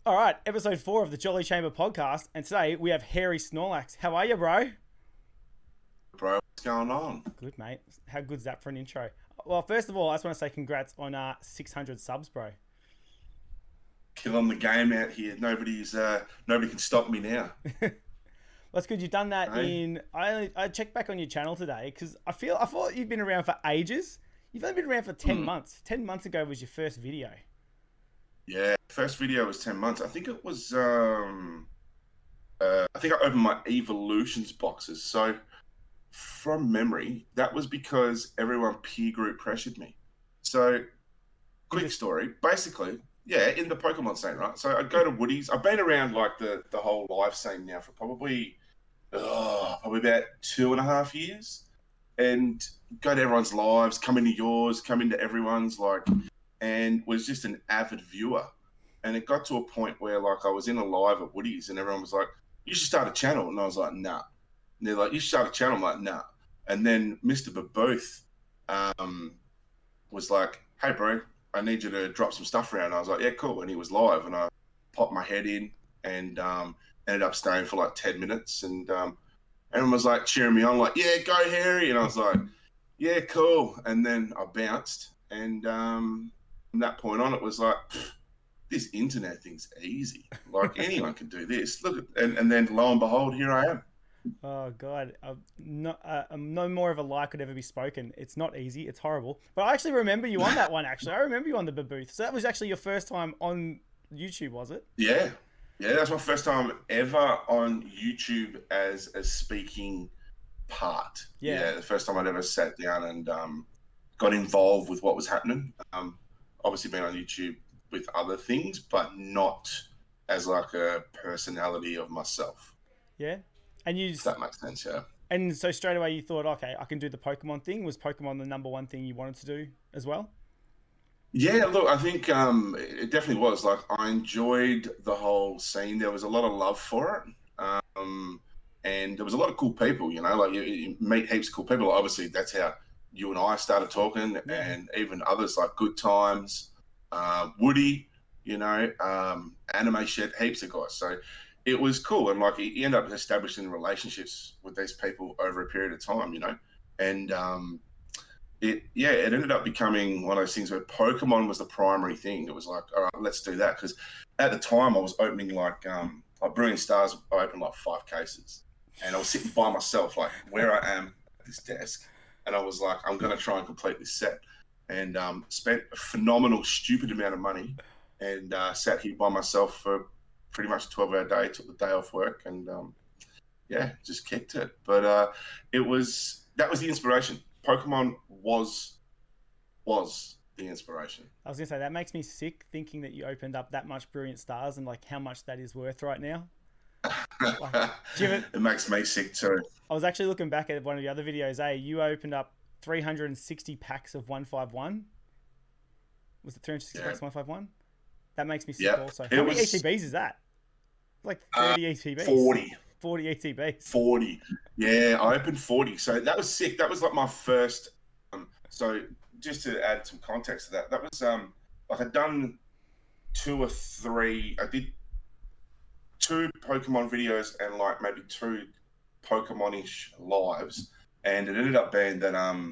All right, episode 4 of the Jolly Chamber podcast, and today we have Hairy Snorlax. How are you, bro? Bro, what's going on? Good, mate. How good's that for an intro? Well, first of all, I just want to say congrats on 600 subs, bro. Killing the game out here. Nobody can stop me now. That's good. You've done that Hey? in. I checked back on your channel today because I thought you've been around for ages. You've only been around for 10 months. 10 months ago was your first video. Yeah, first video was 10 months. I think it was I think I opened my evolutions boxes. So from memory, that was because everyone peer group pressured me. So quick story. Basically, yeah, in the Pokemon scene, right? So I'd go to Woody's. I've been around like the whole live scene now for probably about 2.5 years, and go to everyone's lives, come into yours, come into everyone's, like, and was just an avid viewer. And it got to a point where like I was in a live at Woody's and everyone was like, "You should start a channel," and I was like, "Nah." And they're like, "You should start a channel." I'm like, "Nah." And then Mr. Baboth was like, "Hey, bro, I need you to drop some stuff around." And I was like, "Yeah, cool." And he was live, and I popped my head in and ended up staying for like 10 minutes. And everyone was like cheering me on, like, "Yeah, go Harry." And I was like, "Yeah, cool." And then I bounced. And from that point on, it was like, this internet thing's easy. Like anyone can do this. Look at, and then lo and behold, here I am. Oh God, no more of a lie could ever be spoken. It's not easy. It's horrible. But I actually remember you on that one. Actually, I remember you on the booth. So that was actually your first time on YouTube, was it? Yeah. Yeah, that's my first time ever on YouTube as a speaking part. Yeah. Yeah, the first time I'd ever sat down and got involved with what was happening. Obviously been on YouTube with other things, but not as like a personality of myself. Yeah. And you If that makes sense, yeah. and so straight away you thought, okay, I can do the Pokemon thing. Was Pokemon the number one thing you wanted to do as well? Yeah, look, I think it definitely was. Like, I enjoyed the whole scene. There was a lot of love for it. And there was a lot of cool people, like you meet heaps of cool people. Obviously, that's how you and I started talking, Yeah. and even others like Good Times, Woody, Anime Shed, heaps of guys. So it was cool. And like, you end up establishing relationships with these people over a period of time, and it ended up becoming one of those things where Pokemon was the primary thing. It was like, all right, let's do that. Because at the time I was opening like Brilliant Stars, I opened like 5 cases. And I was sitting by myself, like where I am at this desk. And I was like, I'm going to try and complete this set. And spent a phenomenal, stupid amount of money and sat here by myself for pretty much a 12-hour day, took the day off work and just kicked it. But that was the inspiration. Pokemon was the inspiration. I was gonna say that makes me sick thinking that you opened up that much Brilliant Stars and like how much that is worth right now. Like, do you have It makes me sick too. I was actually looking back at one of the other videos. You opened up 360 packs of 151. Was it 360 Yeah. packs of 151? That makes me sick. Yep. Also, It how many was ETBs is that? Like 30 ETBs. 40. 40 ETBs. 40. Yeah, I opened 40. So that was sick. That was like my first. So just to add some context to that, that was like I'd done 2 or 3. I did 2 Pokemon videos and like maybe 2 Pokemon-ish lives, and it ended up being that I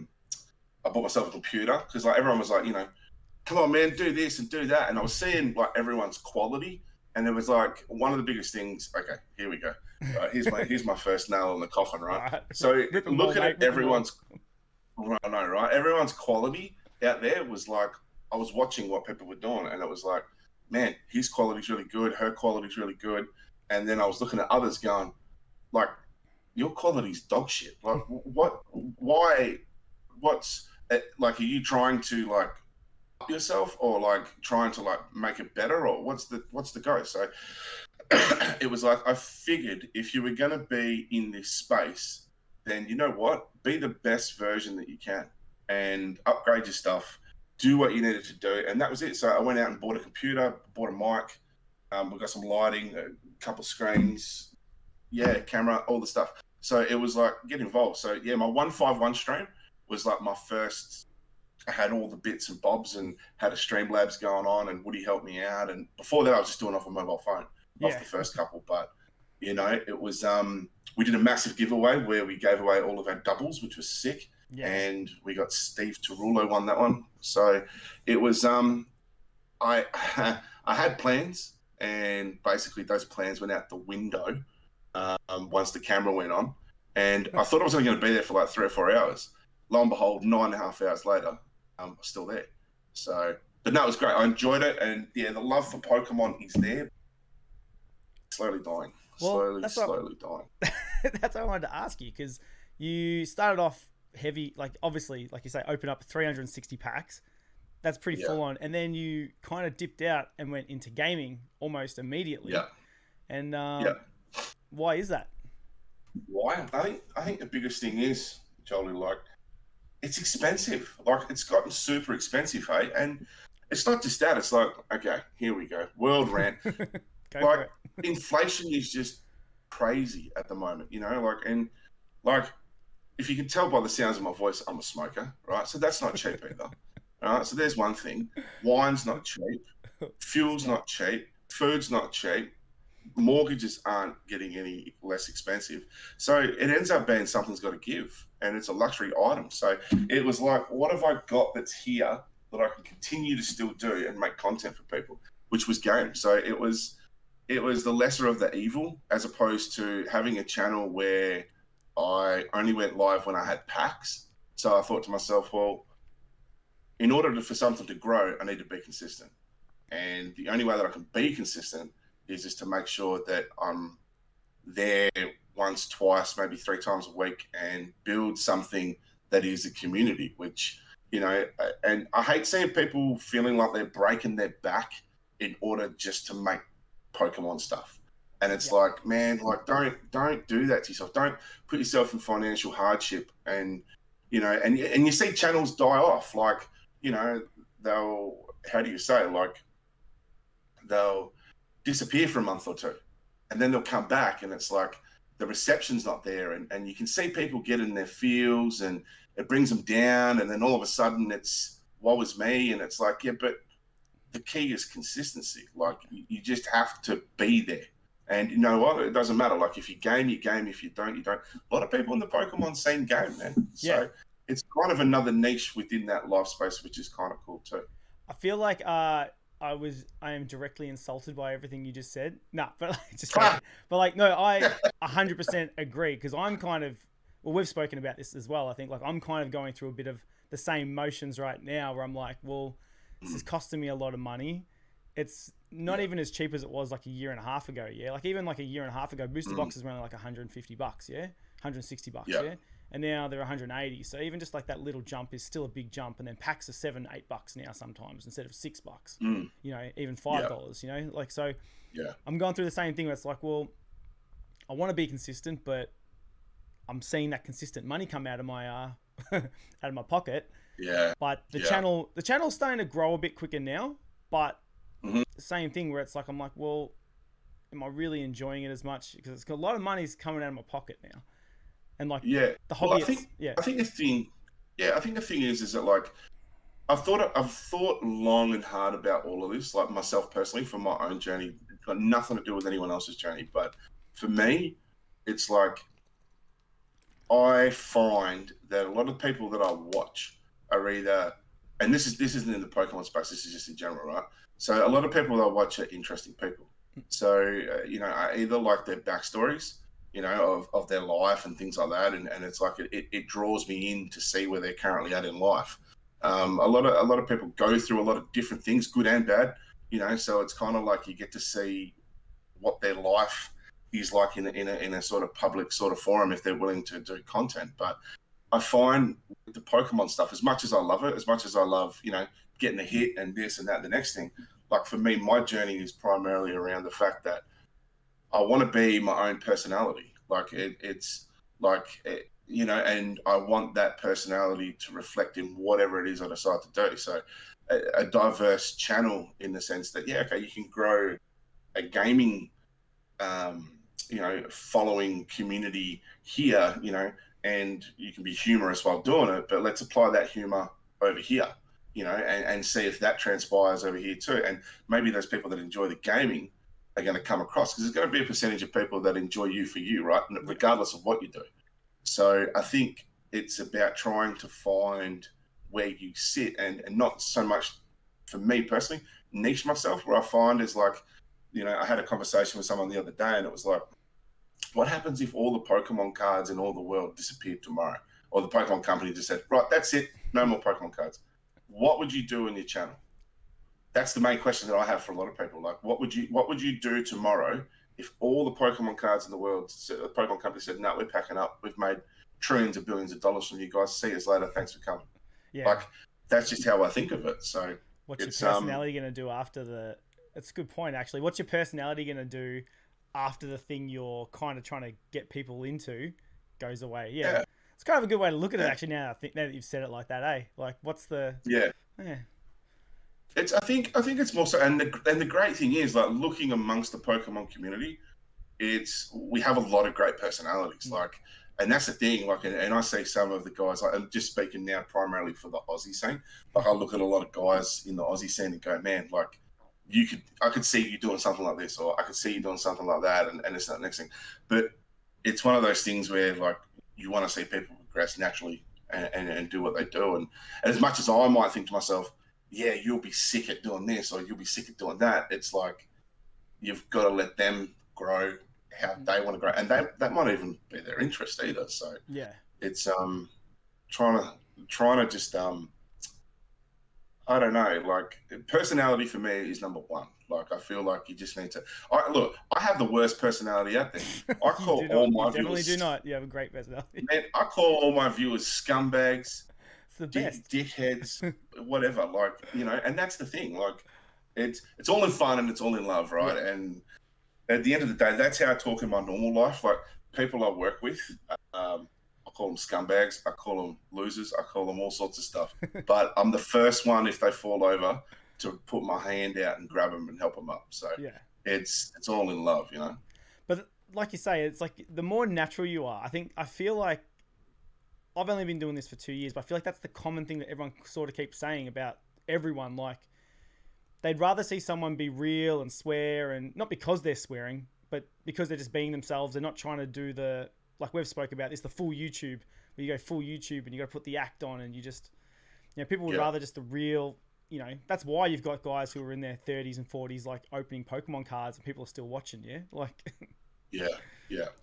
bought myself a computer because like everyone was like, come on, man, do this and do that, and I was seeing like everyone's quality, and it was like one of the biggest things. Okay, here we go. Here's my first nail in the coffin, right? All right. So Rip 'em all, looking mate. at Rip 'em all. everyone's, I know, right? Everyone's quality out there was like, I was watching what people were doing, and it was like, man, his quality's really good, her quality's really good, and then I was looking at others going, like, your quality's dog shit. Like, what? Why? What's like? Are you trying to like up yourself, or like trying to like make it better, or what's the go? So it was like I figured if you were going to be in this space, then you know what, be the best version that you can and upgrade your stuff, do what you needed to do, and that was it. So I went out and bought a computer, bought a mic, we got some lighting, a couple of screens, camera, all the stuff. So it was like get involved. So yeah, my 151 stream was like my first I had all the bits and bobs and had a Streamlabs going on, and Woody helped me out. And before that, I was just doing off a mobile phone, off Yeah. the first couple. But you know, it was we did a massive giveaway where we gave away all of our doubles, which was sick. Yeah. And we got Steve Tarulo won that one. So it was I I had plans, and basically those plans went out the window once the camera went on. And I thought I was only going to be there for like 3 or 4 hours. Lo and behold, 9.5 hours later, I'm still there. So, but no, it was great. I enjoyed it, and yeah, the love for Pokemon is there. Slowly dying. Well, Slowly dying. That's what I wanted to ask you, because you started off heavy, like obviously, like you say, open up 360 packs. That's pretty full on. And then you kind of dipped out and went into gaming almost immediately. Yeah. And why is that? Why? I think the biggest thing is, Jolie, like, it's expensive. Like, it's gotten super expensive, hey? And it's not just that. It's like, okay, here we go. World rant. Like, inflation is just crazy at the moment, you know? Like, and like, if you can tell by the sounds of my voice, I'm a smoker, right? So that's not cheap either. All right, so there's one thing. Wine's not cheap. Fuel's not cheap. Food's not cheap. Mortgages aren't getting any less expensive. So it ends up being something's got to give, and it's a luxury item. So it was like, what have I got that's here that I can continue to still do and make content for people, which was games. So it was the lesser of the evil, as opposed to having a channel where I only went live when I had packs. So I thought to myself, well, in order for something to grow, I need to be consistent. And the only way that I can be consistent is just to make sure that I'm there once, twice, maybe 3 times a week, and build something that is a community, which, you know, and I hate seeing people feeling like they're breaking their back in order just to make Pokemon stuff. And it's like, man, like, don't do that to yourself. Don't put yourself in financial hardship. And, you know, and you see channels die off. Like, you know, how do you say, like, they'll disappear for a month or two, and then they'll come back, and it's like the reception's not there, and you can see people get in their feels, and it brings them down, and then all of a sudden it's woe is me, and it's like, yeah, but the key is consistency. Like, you just have to be there. And you know what? It doesn't matter. Like, if you game, you game. If you don't, you don't. A lot of people in the Pokemon scene game, man. So it's kind of another niche within that life space, which is kind of cool too. I feel like I am directly insulted by everything you just said. Nah, but like, no, I 100% agree, because I'm kind of, well, we've spoken about this as well. I think, like, I'm kind of going through a bit of the same motions right now, where I'm like, well, this is costing me a lot of money. It's not even as cheap as it was like a year and a half ago. Yeah. Like, even like a year and a half ago, booster boxes were only like $150. Yeah. $160. Yeah. And now they're 180. So even just like that little jump is still a big jump. And then packs are $7, $8 now sometimes, instead of $6. You know, even $5. You know, like, so I'm going through the same thing where it's like, well, I want to be consistent, but I'm seeing that consistent money come out of my out of my pocket. Yeah. But the channel's starting to grow a bit quicker now. But the same thing where it's like, I'm like, well, am I really enjoying it as much? Because it's got a lot of money's coming out of my pocket now. And like, the hobby, well, I think the thing is that, like, I've thought long and hard about all of this, like, myself personally, for my own journey. It's got nothing to do with anyone else's journey, but for me, it's like, I find that a lot of people that I watch are either, and this isn't in the Pokemon space, this is just in general, right? So a lot of people that I watch are interesting people. So you know, I either like their backstories, you know, of their life and things like that, and it's like it draws me in to see where they're currently at in life. A lot of people go through a lot of different things, good and bad, you know. So it's kind of like you get to see what their life is like in a sort of public sort of forum if they're willing to do content. But I find with the Pokemon stuff, as much as I love it, as much as I love, you know, getting a hit and this and that, the next thing, like, for me, my journey is primarily around the fact that I want to be my own personality. Like, it's like, you know, and I want that personality to reflect in whatever it is I decide to do. So a diverse channel, in the sense that, yeah, okay, you can grow a gaming, you know, following community here, you know, and you can be humorous while doing it, but let's apply that humor over here, you know, and see if that transpires over here too. And maybe those people that enjoy the gaming are going to come across, because there's going to be a percentage of people that enjoy you for you, right? Regardless of what you do. So I think it's about trying to find where you sit, and not so much, for me personally, niche myself. Where I find is like, you know, I had a conversation with someone the other day, and it was like, what happens if all the Pokemon cards in all the world disappeared tomorrow? Or the Pokemon company just said, right, that's it, no more Pokemon cards. What would you do in your channel? That's the main question that I have for a lot of people. Like, what would you do tomorrow if all the Pokemon cards in the world, the Pokemon company said, no, we're packing up, we've made trillions of billions of dollars from you guys, see us later, thanks for coming. Yeah. Like, that's just how I think of it. So what's your personality going to do after the... It's a good point, actually. What's your personality going to do after the thing you're kind of trying to get people into goes away? Yeah. It's kind of a good way to look at it, actually, now that you've said it like that, eh? Like, what's the... Yeah. It's, I think it's more so, and the great thing is, like, looking amongst the Pokemon community, we have a lot of great personalities, like, and that's the thing, like, and I see some of the guys, like, I'm just speaking now primarily for the Aussie scene, like, I look at a lot of guys in the Aussie scene and go, man, like, I could see you doing something like this, or I could see you doing something like that, and it's that next thing. But it's one of those things where, like, you want to see people progress naturally and do what they do. And as much as I might think to myself, yeah, you'll be sick at doing this, or you'll be sick at doing that, it's like, you've got to let them grow how they want to grow. And that might even be their interest either. So yeah, it's trying to just I don't know, like, personality for me is number one. Like, I feel like you just need to... I have the worst personality out there. I call all my viewers... definitely do not. You have a great personality. Man, I call all my viewers scumbags, it's the best. Dickheads, whatever. Like, you know, and that's the thing. Like, it's all in fun and it's all in love, right? Yeah. And at the end of the day, that's how I talk in my normal life. Like, people I work with... I call them scumbags, I call them losers, I call them all sorts of stuff. But I'm the first one, if they fall over, to put my hand out and grab them and help them up. So yeah, it's all in love, you know. But like you say, it's like the more natural you are. I feel like I've only been doing this for 2 years, but I feel like that's the common thing that everyone sort of keeps saying about everyone. Like, they'd rather see someone be real and swear, and not because they're swearing, but because they're just being themselves. They're not trying to do the... Like we've spoke about this, the full YouTube, where you go full YouTube and you got to put the act on, and you just, you know, people would rather just the real, you know, that's why you've got guys who are in their 30s and 40s, like, opening Pokemon cards and people are still watching, yeah? Like, yeah.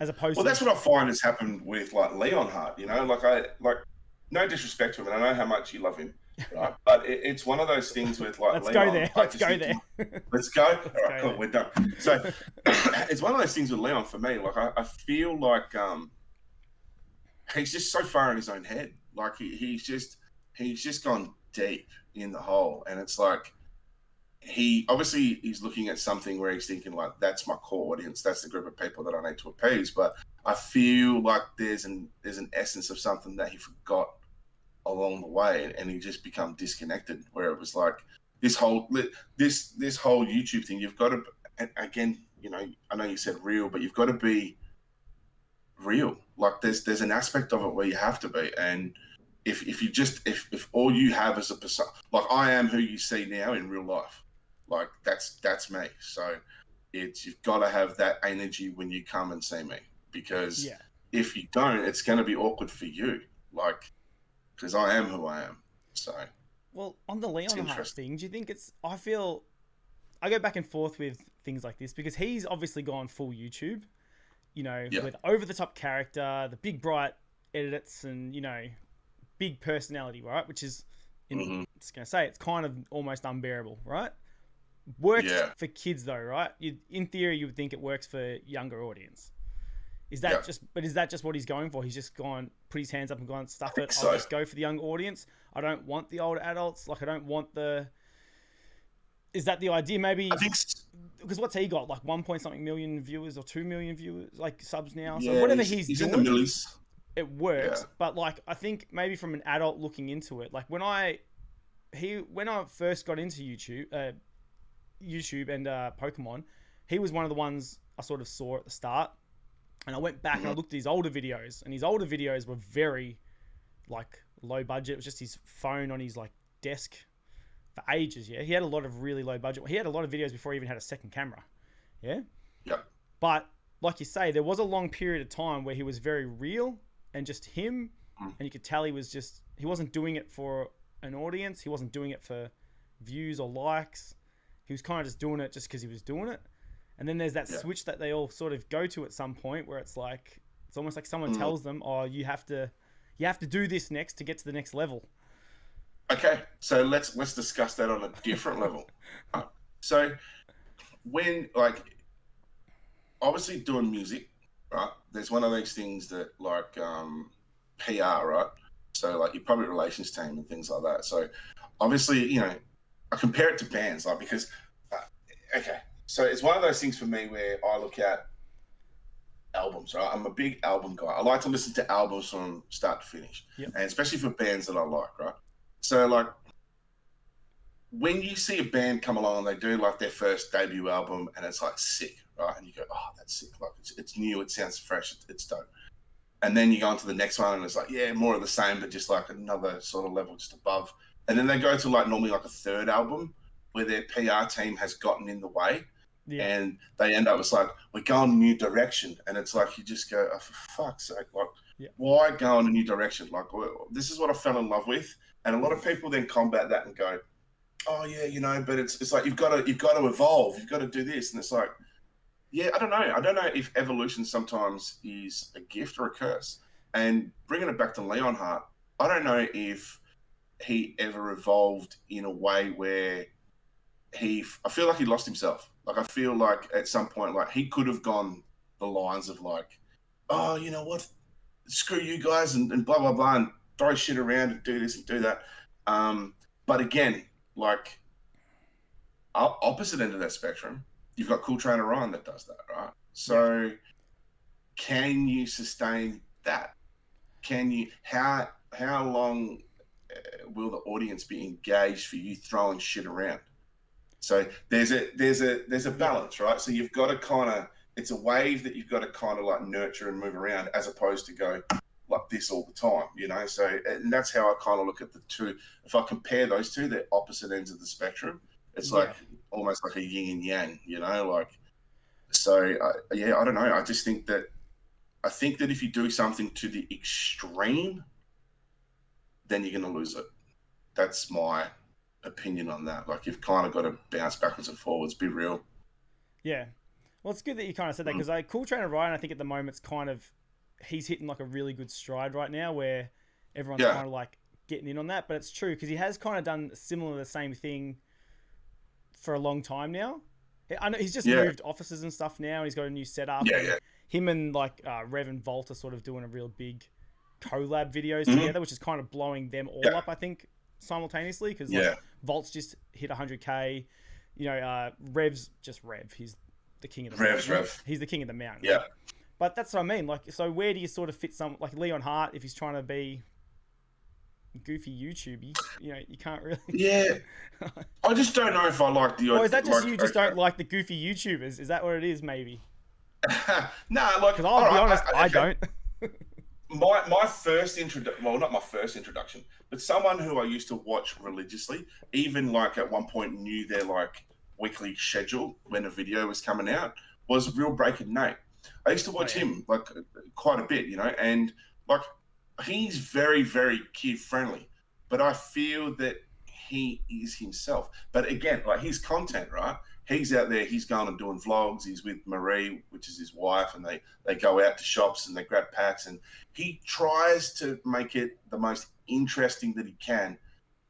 As opposed to... Well, that's what I find has happened with, like, Leonhardt, you know? Like, no disrespect to him, and I know how much you love him, right? But it's one of those things with, like, Let's go there. Let's go there. Let's go? All right, cool, we're done. So, it's one of those things with Leon for me. Like, I feel like he's just so far in his own head. Like, he's just gone deep in the hole. And it's like, he's looking at something where he's thinking, like, that's my core audience. That's the group of people that I need to appease. But I feel like there's an essence of something that he forgot along the way, and he just become disconnected, where it was like this whole YouTube thing, you've got to, again, you know, I know you said real, but you've got to be real. Like, there's an aspect of it where you have to be. And if all you have is a persona, like, I am who you see now in real life, like, that's me. So you've got to have that energy when you come and see me, because if you don't, it's going to be awkward for you. Like, because I am who I am. So, well, on the Leonhardt thing, do you think I go back and forth with things like this, because he's obviously gone full YouTube, you know, with over-the-top character, the big, bright edits, and, you know, big personality, right? Which is, just going to say, it's kind of almost unbearable, right? Works for kids, though, right? In theory, you would think it works for younger audience. Is that just what he's going for? He's just gone, put his hands up and gone, stuff it. I'll just go for the young audience. I don't want the older adults. Like, I don't want the... Is that the idea? Maybe... I think... Because what's he got? Like 1 million viewers or 2 million viewers, like, subs now? So whatever he's doing, in the millies. It works. But, like, I think maybe from an adult looking into it, like, when I first got into YouTube and Pokemon, he was one of the ones I sort of saw at the start. And I went back and I looked at his older videos, and his older videos were very, like, low budget. It was just his phone on his like desk for ages. Yeah, he had a lot of really low budget. He had a lot of videos before he even had a second camera. Yeah, Yep. but like you say, there was a long period of time where he was very real and just him, and you could tell he wasn't doing it for an audience. He wasn't doing it for views or likes. He was kind of just doing it just because he was doing it. And then there's that switch that they all sort of go to at some point where it's like, it's almost like someone tells them, oh, you have to do this next to get to the next level. Okay, so let's discuss that on a different level. So when, like, obviously doing music, right? There's one of those things that like PR, right? So like your public relations team and things like that. So obviously, you know, I compare it to bands, like, because okay, so it's one of those things for me where I look at albums, right? I'm a big album guy. I like to listen to albums from start to finish, and especially for bands that I like, right? So like when you see a band come along and they do like their first debut album and it's like sick, right? And you go, oh, that's sick. Like it's new, it sounds fresh, it's dope. And then you go on to the next one and it's like, yeah, more of the same, but just like another sort of level just above. And then they go to like normally like a third album where their PR team has gotten in the way, and they end up, it's like, we're going a new direction. And it's like, you just go, oh, for fuck's sake, like, why go in a new direction? Like, this is what I fell in love with. And a lot of people then combat that and go, oh yeah, you know, but it's like, you've got to evolve. You've got to do this. And it's like, yeah, I don't know. I don't know if evolution sometimes is a gift or a curse. And bringing it back to Leonhardt, I don't know if he ever evolved in a way where I feel like he lost himself. Like, I feel like at some point, like, he could have gone the lines of like, oh, you know what, screw you guys and blah, blah, blah, and throw shit around and do this and do that. But again, like, opposite end of that spectrum, you've got Cool Trainer Ryan that does that, right? So can you sustain that? Can you, how long will the audience be engaged for you throwing shit around? So there's a balance, right? So you've got to kind of, it's a wave that you've got to kind of like nurture and move around, as opposed to go like this all the time, you know? So, and that's how I kind of look at the two. If I compare those two, they're opposite ends of the spectrum. It's like almost like a yin and yang, you know, like, so I don't know. I just think that, if you do something to the extreme, then you're going to lose it. That's my opinion on that. Like, you've kind of got to bounce backwards and forwards, be real. Yeah. Well, it's good that you kind of said that, because like Cool Trainer Ryan, I think at the moment's kind of, he's hitting like a really good stride right now where everyone's kind of like getting in on that. But it's true, because he has kind of done the same thing for a long time now. I know he's just moved offices and stuff now, and he's got a new setup. Him and like Rev and Volt are sort of doing a real big collab videos together, which is kind of blowing them all up, I think, simultaneously, because like, Volt's just hit 100k. You know, Rev's just Rev. He's the king of the mountain. Rev. He's the king of the mountain. Yeah. But that's what I mean. Like, so where do you sort of fit some, like Leonhardt, if he's trying to be goofy YouTubey, you know, you can't really. Yeah. I just don't know if I like the. Or is that just you just don't like the goofy YouTubers? Is that what it is? Maybe. No, like, because I'll be honest, I don't. my first introduction, well, not my first introduction, but someone who I used to watch religiously, even like at one point knew their like weekly schedule when a video was coming out, was Real Breaking Nate. I used to watch him like quite a bit, you know, and like, he's very, very kid friendly, but I feel that he is himself. But again, like, his content, right? He's out there, he's going and doing vlogs. He's with Marie, which is his wife, and they go out to shops and they grab packs, and he tries to make it the most interesting that he can.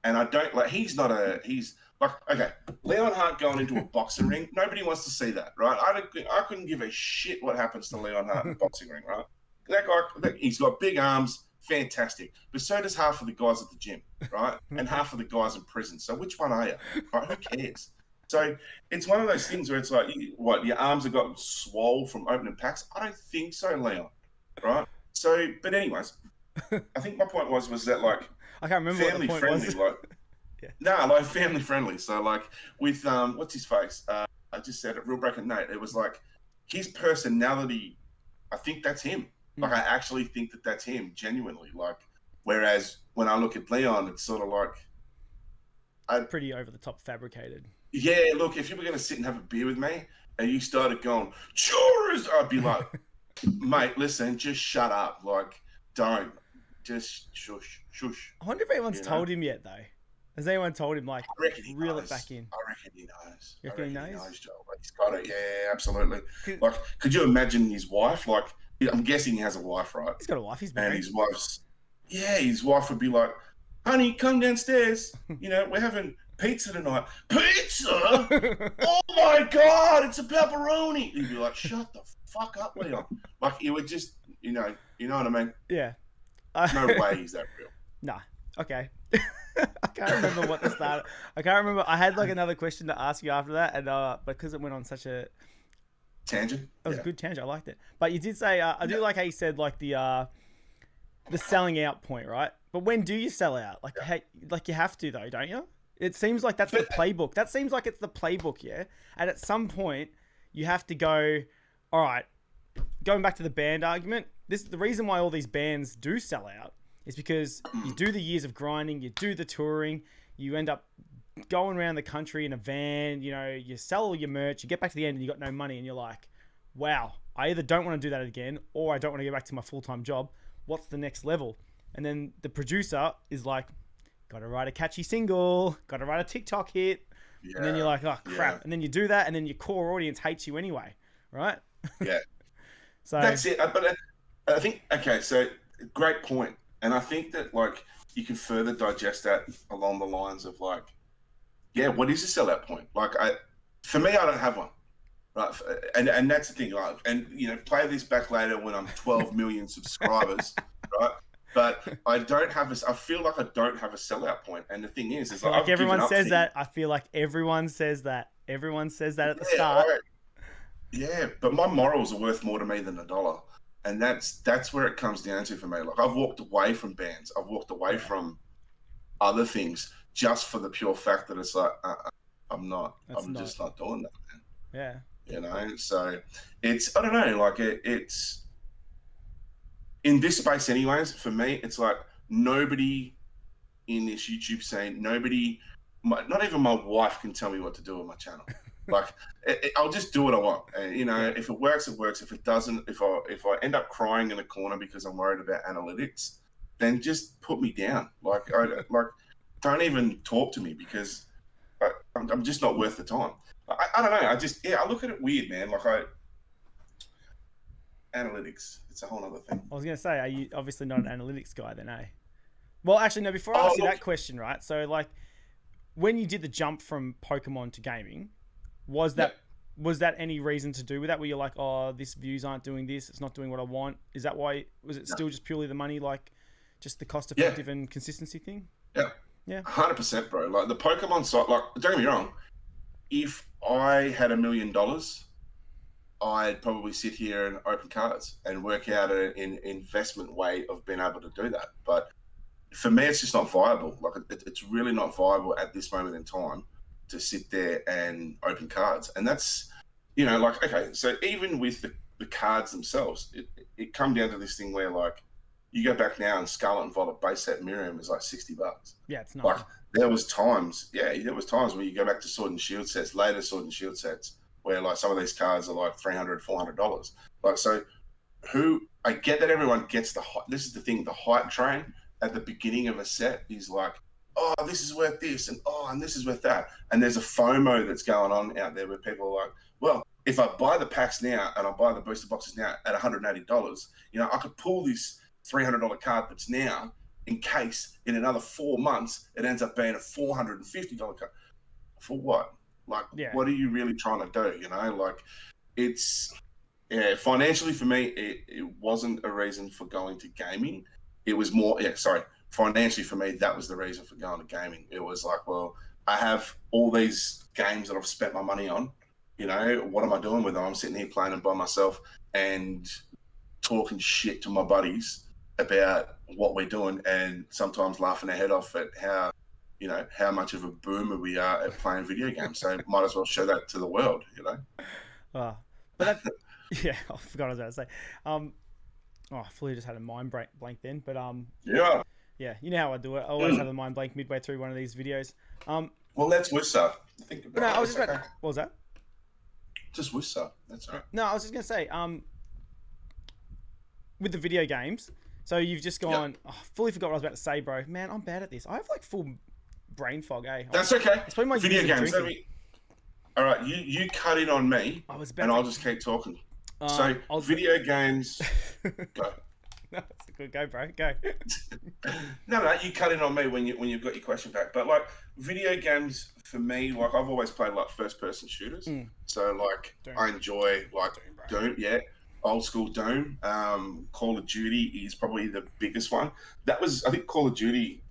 And I don't like, he's like, okay, Leonhardt going into a boxing ring, nobody wants to see that, right? I couldn't give a shit what happens to Leonhardt in a boxing ring, right? That guy, he's got big arms, fantastic, but so does half of the guys at the gym, right? And half of the guys in prison. So which one are you? Right? Who cares? So it's one of those things where it's like, what, your arms have got swole from opening packs? I don't think so, Leon, right? So, but anyways, I think my point was that, like, I can't remember family what the point friendly, was. like, like family friendly. So like with what's his face? I just said it, Real Breaking Nate. It was like his personality. I think that's him. Like, I actually think that that's him, genuinely. Like, Whereas when I look at Leon, it's sort of like, Pretty over the top fabricated. yeah, look, if you were going to sit and have a beer with me and you started going, chores, I'd be like, mate, listen, just shut up. Like, don't. Just shush, shush. I wonder if anyone's told him yet, though. Has anyone told him, like, I reckon he reel knows. it back in? I reckon he knows. You reckon he knows? Joel. Like, he's got it. Yeah, absolutely. Like, could you imagine his wife? Like, I'm guessing he has a wife, right? He's got a wife. He's married. And his wife would be like, honey, come downstairs. You know, we're having pizza tonight. Pizza? Oh my God, it's a pepperoni. He'd be like, shut the fuck up, Leon. Like, it would just, you know what I mean? Yeah. No way he's that real. Nah. Okay. I can't remember what the start. I can't remember. I had like another question to ask you after that, and because it went on such a tangent. It was a good tangent. I liked it. But you did say I do like how you said like the selling out point, right? But when do you sell out? Like like you have to though, don't you? It seems like that's the playbook. That seems like it's the playbook, yeah. And at some point, you have to go. All right. Going back to the band argument, the reason why all these bands do sell out is because you do the years of grinding, you do the touring, you end up going around the country in a van, you know, you sell all your merch, you get back to the end and you got no money and you're like, wow, I either don't want to do that again or I don't want to go back to my full-time job. What's the next level? And then the producer is like, got to write a catchy single, got to write a TikTok hit. Yeah, and then you're like, oh, crap. Yeah. And then you do that and then your core audience hates you anyway, right? Yeah. So that's it. But I think, okay, so great point. And I think that, like, you can further digest that along the lines of, like, yeah, what is a sellout point? Like, for me, I don't have one, right? And that's the thing, like, and, you know, play this back later when I'm 12 million subscribers, right? But I feel like I don't have a sellout point. And the thing is like everyone says that. I feel like everyone says that. Everyone says that at the start. Yeah, but my morals are worth more to me than $1. And that's where it comes down to for me. Like, I've walked away from bands. I've walked away from other things just for the pure fact that it's like, I'm just not doing that, man. Yeah. You know, so it's, I don't know, like it's in this space anyways, for me, it's like nobody in this YouTube scene, not even my wife can tell me what to do with my channel. Like, I'll just do what I want. You know, if it works, it works. If it doesn't, if I end up crying in a corner because I'm worried about analytics, then just put me down. Like, don't even talk to me because I'm just not worth the time. I don't know. I look at it weird, man. Like, analytics, it's a whole other thing. I was going to say, are you obviously not an analytics guy then, eh? Well, actually, no, before I ask you that question, right? So, like, when you did the jump from Pokemon to gaming, was that any reason to do with that? Where you're like, oh, this views aren't doing this, it's not doing what I want. Is that why? Was it still just purely the money, like just the cost effective and consistency thing? Yeah, 100%, bro. Like the Pokemon site, like, don't get me wrong. If I had $1 million, I'd probably sit here and open cards and work out an investment way of being able to do that. But for me, it's just not viable. Like, it's really not viable at this moment in time to sit there and open cards. And that's, you know, like, okay, so even with the cards themselves, it come down to this thing where, like, you go back now and Scarlet and Violet base set Miriam is like $60. Yeah, it's not. Like, there was times where you go back to Sword and Shield sets, later Sword and Shield sets, where, like, some of these cards are like $300, $400. Like, so I get that everyone gets this is the thing, the hype train at the beginning of a set is like, oh, this is worth this, and this is worth that. And there's a FOMO that's going on out there where people are like, well, if I buy the packs now and I buy the booster boxes now at $180, you know, I could pull this $300 card that's now in case in another 4 months it ends up being a $450 card. For what? Like, what are you really trying to do? You know, like, it's, financially for me, it wasn't a reason for going to gaming. It was more, financially for me, that was the reason for going to gaming. It was like, well, I have all these games that I've spent my money on. You know, what am I doing with them? I'm sitting here playing them by myself and talking shit to my buddies about what we're doing and sometimes laughing our head off at how much of a boomer we are at playing video games. So might as well show that to the world, you know? But that, yeah, I forgot what I was about to say. I fully just had a mind blank then, but Yeah, you know how I do it. I always have a mind blank midway through one of these videos. Well, that's Wissa. Think about No, it. I was It's just okay. what was that? Just Wissa. That's all right. No, I was just gonna say, with the video games. So you've just gone. Yep. Oh, fully forgot what I was about to say, bro. Man, I'm bad at this. I have like full brain fog, eh? That's okay. It's probably my Video years of games. drinking. All right, you cut in on me, and I'll just keep talking. So video games. Go. No, it's a good go, bro. Go. No, you cut in on me when you've got your question back. But like video games for me, like I've always played like first person shooters. So like Doom. I enjoy like Doom, yeah. Old school Doom. Call of Duty is probably the biggest one. That was, I think, Call of Duty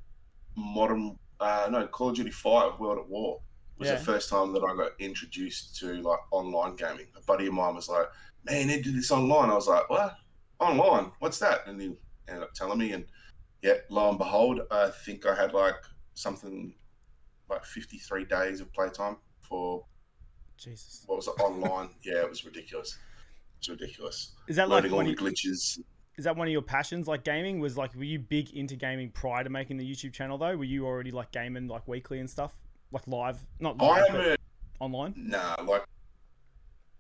Call of Duty 5 World at War was the first time that I got introduced to like online gaming. A buddy of mine was like, "Man, they do this online." I was like, "What? Online? What's that?" And he ended up telling me, and yeah, lo and behold, I think I had like something like 53 days of playtime for Jesus. What was it, online? Yeah, it was ridiculous. It's ridiculous. Is that learning like all the glitches? Is that one of your passions, like gaming? Were you big into gaming prior to making the YouTube channel though? Were you already like gaming like weekly and stuff, like live, not live, but online? Nah, like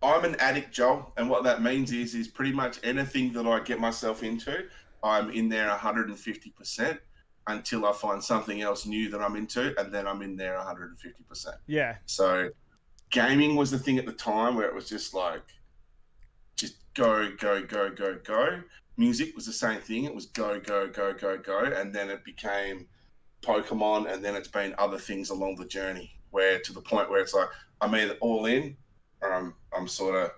I'm an addict, Joel, and what that means is pretty much anything that I get myself into, I'm in there 150% until I find something else new that I'm into, and then I'm in there 150%. Yeah. So gaming was the thing at the time where it was just like, just go, go, go, go, go. Music was the same thing. It was go, go, go, go, go. And then it became Pokemon, and then it's been other things along the journey, where to the point where it's like, I'm either all in, or I'm sort of,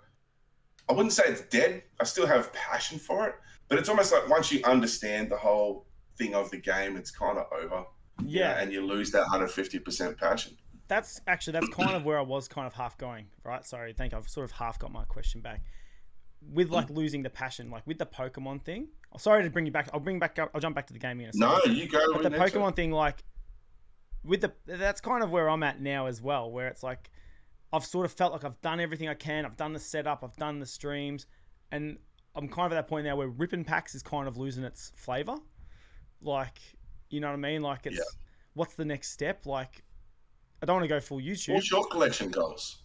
I wouldn't say it's dead. I still have passion for it, but it's almost like once you understand the whole thing of the game, it's kind of over. Yeah. And you lose that 150% passion. That's kind of where I was kind of half going, right? Sorry, I think I've sort of half got my question back. With like losing the passion, like with the Pokemon thing. Oh, sorry to bring you back. I'll jump back to the gaming in a second. No, you go. But the Pokemon thing, like that's kind of where I'm at now as well, where it's like I've sort of felt like I've done everything I can. I've done the setup, I've done the streams, and I'm kind of at that point now where ripping packs is kind of losing its flavor. Like, you know what I mean? Like it's what's the next step? Like I don't want to go full YouTube. What's your collection goals?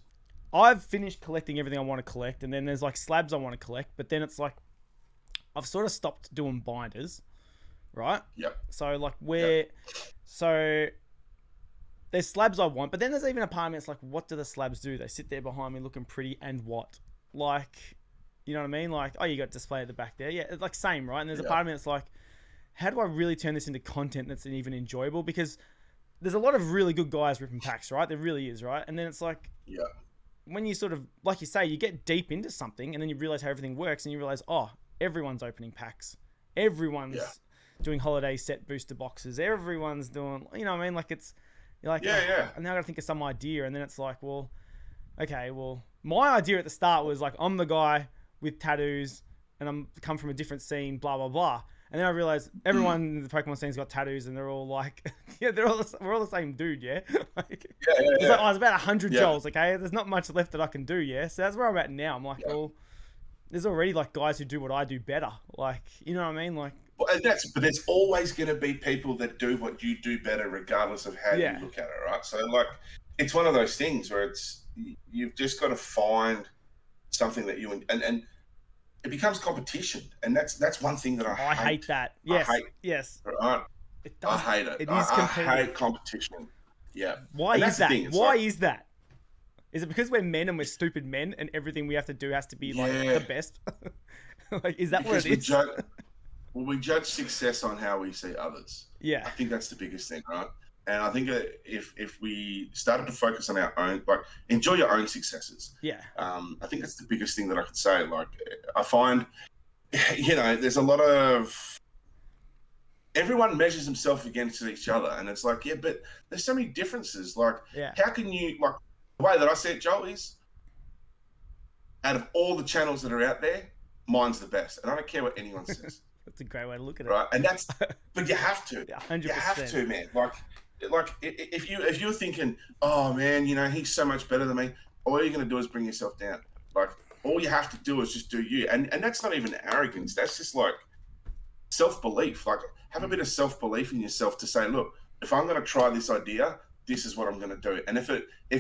I've finished collecting everything I want to collect, and then there's like slabs I want to collect, but then it's like I've sort of stopped doing binders, right? Yep. So like so there's slabs I want, but then there's even a part of me that's like, what do the slabs do? They sit there behind me looking pretty, and what? Like, you know what I mean? Like, oh, you got display at the back there. Yeah, it's like same, right? And there's a part of me that's like, how do I really turn this into content that's even enjoyable? Because there's a lot of really good guys ripping packs, right? There really is, right? And then it's like, when you sort of, like you say, you get deep into something and then you realize how everything works and you realize, oh, everyone's opening packs. Everyone's doing holiday set booster boxes. Everyone's doing, you know what I mean? Like you're like, and now I got to think of some idea. And then it's like, well, okay, well, my idea at the start was like, I'm the guy with tattoos and I'm come from a different scene, blah, blah, blah. And then I realized everyone in the Pokemon scene's got tattoos, and they're all like, we're all the same dude, yeah. Like, Like, I was about 100 Joels, okay. There's not much left that I can do, yeah. So that's where I'm at now. I'm like, well, there's already like guys who do what I do better, like, you know what I mean, like. But there's always going to be people that do what you do better, regardless of how you look at it, right? So like, it's one of those things where you've just got to find something that you and. It becomes competition, and that's one thing that I hate. I hate that. Yes, yes. Right? It does. I hate it. It is I hate competition. Yeah. Why is that? Why is that? Is it because we're men and we're stupid men, and everything we have to do has to be like the best? Like, is that what it is? We judge success on how we see others. Yeah. I think that's the biggest thing, right? And I think if we started to focus on our own, like enjoy your own successes. Yeah. I think that's the biggest thing that I could say. Like I find, there's a lot of, everyone measures himself against each other. And it's like, yeah, but there's so many differences. Like how can you, like the way that I see it, Joel, is out of all the channels that are out there, mine's the best. And I don't care what anyone says. That's a great way to look at it. Right. And but you have to. 100%. You have to, man. Like if you're thinking, oh man, he's so much better than me, all you're gonna do is bring yourself down. Like all you have to do is just do you, and that's not even arrogance. That's just like self-belief. Like, have a bit of self-belief in yourself to say, look, if I'm going to try this idea, this is what I'm going to do. And if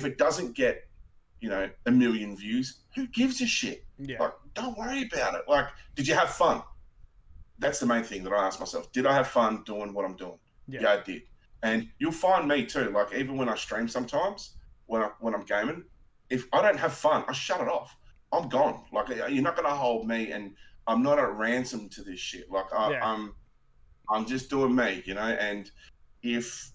it doesn't get, you know, 1 million views, who gives a shit? Yeah. Like, don't worry about it. Like, did you have fun? That's the main thing that I ask myself. Did I have fun doing what I'm doing? Yeah, I did. And you'll find me too. Like, even when I stream sometimes, when I'm gaming, if I don't have fun, I shut it off. I'm gone. Like, you're not going to hold me, and I'm not at ransom to this shit. Like, I'm just doing me, you know. And if,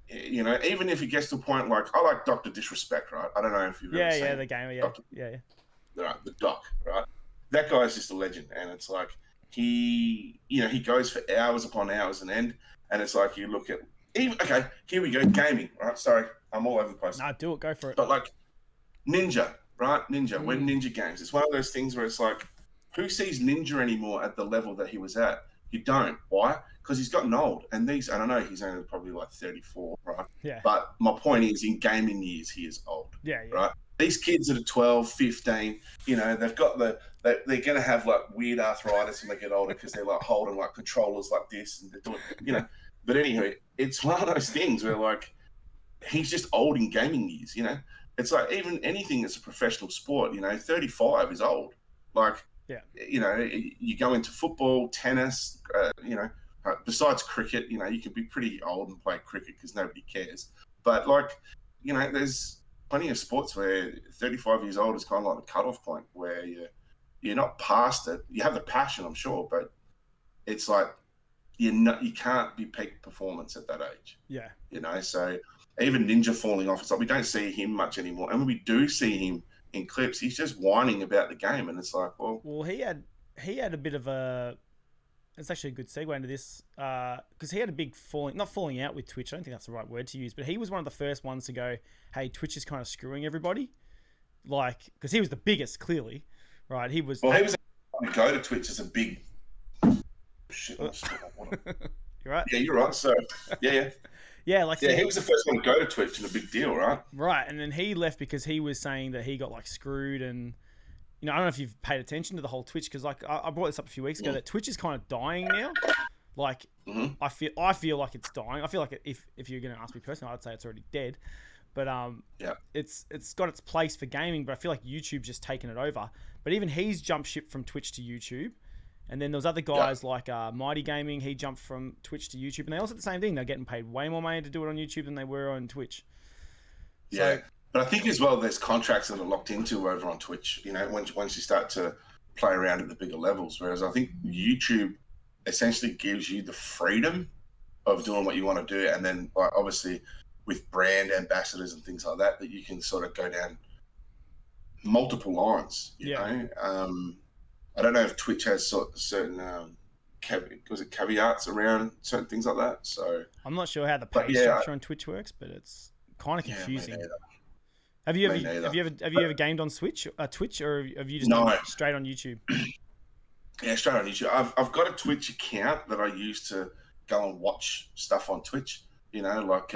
you know, even if it gets to a point, like, I like Dr. Disrespect, right? I don't know if you've ever seen the gamer, yeah. Right, the doc, right? That guy's just a legend, and it's like he goes for hours upon hours and end, and it's like you look at okay, here we go, gaming, right? Sorry, I'm all over the place. Nah, do it, go for it. But like Ninja, right? Ninja, when Ninja Games, it's one of those things where it's like, who sees Ninja anymore at the level that he was at? You don't. Why? Because he's gotten old. And I don't know, he's only probably like 34, right? Yeah. But my point is, in gaming years, he is old. Yeah. Right? These kids that are 12, 15, you know, they've got they're going to have like weird arthritis when they get older because they're like holding like controllers like this and they're doing, you know. But anyway, it's one of those things where like, he's just old in gaming years, you know. It's like even anything that's a professional sport, you know, 35 is old. Like, you know, you go into football, tennis, you know, besides cricket, you know, you can be pretty old and play cricket because nobody cares. But like, you know, there's plenty of sports where 35 years old is kind of like the cutoff point where you're not past it. You have the passion, I'm sure, but it's like you can't be peak performance at that age. Yeah. You know, so even Ninja falling off, it's like we don't see him much anymore. And when we do see him in clips, he's just whining about the game, and it's like, well, he had a bit of a. It's actually a good segue into this because he had a big not falling out with Twitch. I don't think that's the right word to use, but he was one of the first ones to go, "Hey, Twitch is kind of screwing everybody," like because he was the biggest, clearly, right? He was. Well, he was go to Twitch as a big. Shit, you're right. Yeah, you're right. So, yeah. Yeah, like he was the first one to go to Twitch and a big deal, right? Right, and then he left because he was saying that he got like screwed, and you know, I don't know if you've paid attention to the whole Twitch because like I brought this up a few weeks ago that Twitch is kind of dying now. Like I feel like it's dying. I feel like if you're going to ask me personally, I'd say it's already dead. But it's got its place for gaming, but I feel like YouTube's just taken it over. But even he's jumped ship from Twitch to YouTube. And then there's other guys like Mighty Gaming. He jumped from Twitch to YouTube, and they all said the same thing. They're getting paid way more money to do it on YouTube than they were on Twitch. Yeah, but I think as well, there's contracts that are locked into over on Twitch. You know, once you start to play around at the bigger levels, whereas I think YouTube essentially gives you the freedom of doing what you want to do, and then like, obviously with brand ambassadors and things like that you can sort of go down multiple lines. You know. I don't know if Twitch has certain caveats around certain things like that. So I'm not sure how the pay structure on Twitch works, but it's kind of confusing. Have you ever gamed on Twitch, or have you just done straight on YouTube? Yeah, straight on YouTube. I've got a Twitch account that I use to go and watch stuff on Twitch. You know, like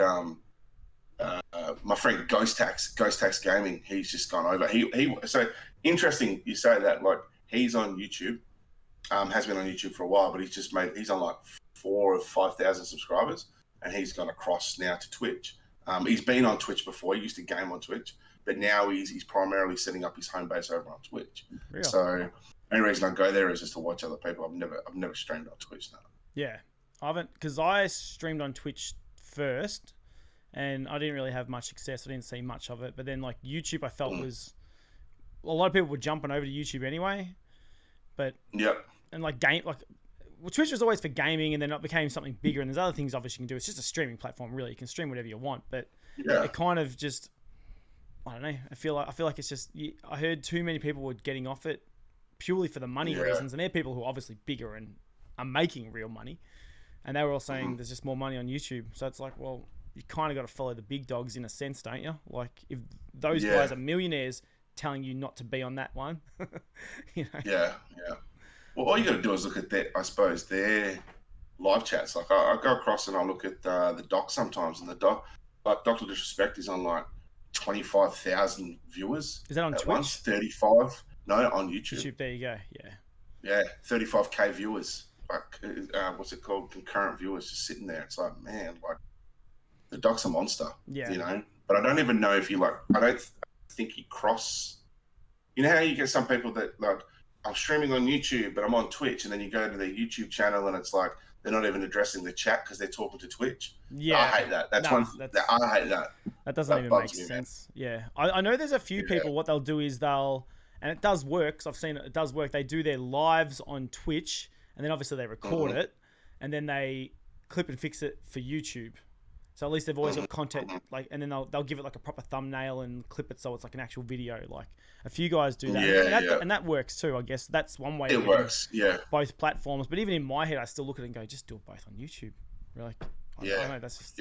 my friend Ghost Tax Gaming. He's just gone over. So interesting you say that. Like, he's on YouTube, has been on YouTube for a while, but he's on like 4,000 or 5,000 subscribers, and he's gone across now to Twitch. He's been on Twitch before. He used to game on Twitch, but now he's primarily setting up his home base over on Twitch. Really? So the only reason I go there is just to watch other people. I've never streamed on Twitch now. Yeah, I haven't, because I streamed on Twitch first, and I didn't really have much success. I didn't see much of it, but then like YouTube, I felt was a lot of people were jumping over to YouTube anyway. But and like Twitch was always for gaming, and then it became something bigger. And there's other things obviously you can do. It's just a streaming platform, really. You can stream whatever you want, but it kind of just, I don't know. I feel like it's just. I heard too many people were getting off it purely for the money reasons, and they're people who are obviously bigger and are making real money, and they were all saying there's just more money on YouTube. So it's like, well, you kind of got to follow the big dogs in a sense, don't you? Like if those guys are millionaires telling you not to be on that one, you know. Yeah. Well, all you got to do is look at their live chats. Like I go across and I look at the doc sometimes, and the doc, like Dr. Disrespect, is on like 25,000 viewers. Is that on Twitch? Once 35. No, on YouTube. YouTube. There you go. Yeah, 35k viewers. what's it called, concurrent viewers just sitting there. It's like, man, like the doc's a monster, Yeah. you know. But I don't even know if I don't think he cross. You know how you get some people that like, I'm streaming on YouTube, but I'm on Twitch, and then you go to their YouTube channel and it's like they're not even addressing the chat because they're talking to Twitch. Yeah. I hate that. That's one. I hate that. That doesn't even make sense. Yeah. I know there's a few people, what they'll do is and it does work, 'cause I've seen it does work. They do their lives on Twitch, and then obviously they record it, and then they clip and fix it for YouTube. So at least they've always got content, like, and then they'll give it like a proper thumbnail and clip it so it's like an actual video. Like a few guys do that, and that works too. I guess that's one way. It works, both platforms. But even in my head, I still look at it and go, just do it both on YouTube. Really? I know that's just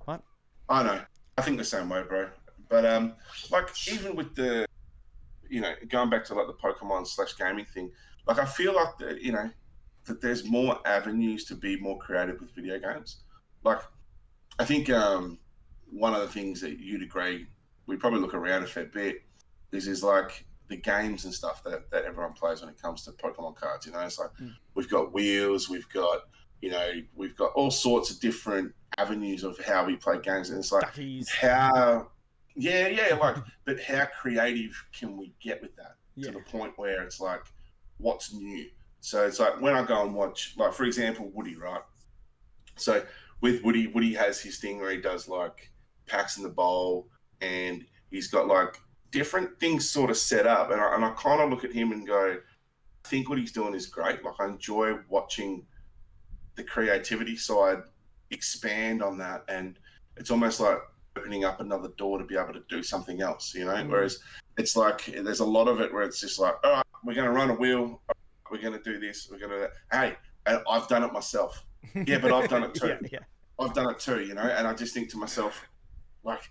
what. I know. I think the same way, bro. But like even with the, you know, going back to like the Pokemon / gaming thing, like I feel like that, you know, that there's more avenues to be more creative with video games. Like I think one of the things that you'd agree, we probably look around a fair bit, is like the games and stuff that everyone plays when it comes to Pokemon cards. You know, it's like we've got wheels, we've got all sorts of different avenues of how we play games, and it's like how, like, but how creative can we get with that to the point where it's like, what's new? So it's like when I go and watch, like for example, Woody, right? So with Woody has his thing where he does like packs in the bowl, and he's got like different things sort of set up, and I kind of look at him and go, I think what he's doing is great. Like I enjoy watching the creativity side expand on that, and it's almost like opening up another door to be able to do something else, you know. Whereas it's like there's a lot of it where it's just like, all right, we're going to run a wheel, we're going to do this, we're going to, hey, I've done it myself. Yeah, but I've done it too. I've done it too, you know. And I just think to myself, like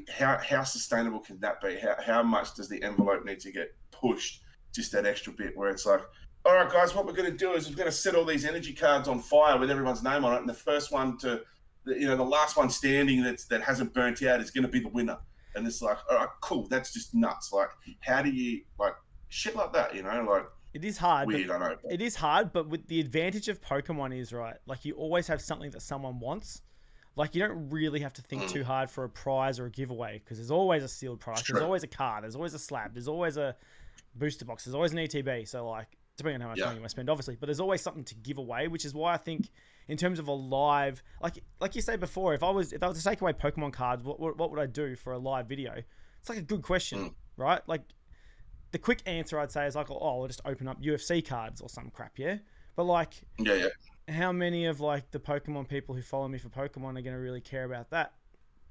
how sustainable can that be? How much does the envelope need to get pushed just that extra bit where it's like, all right, guys, what we're going to do is we're going to set all these energy cards on fire with everyone's name on it, and the first one to, the last one standing that hasn't burnt out is going to be the winner. And it's like, all right, cool, that's just nuts. Like, how do you, like, shit like that, you know? Like, it is hard. Weird, I know. It is hard, but with the advantage of Pokemon is, right, like, you always have something that someone wants. Like, you don't really have to think too hard for a prize or a giveaway, because there's always a sealed product. There's always a card. There's always a slab. There's always a booster box. There's always an ETB. So, like, depending on how much money you want to spend, obviously. But there's always something to give away, which is why I think in terms of a live, like you said before, if I was to take away Pokemon cards, what would I do for a live video? It's like a good question, right? Like the quick answer I'd say is like, oh, I'll just open up UFC cards or some crap, yeah. But like, how many of like the Pokemon people who follow me for Pokemon are going to really care about that?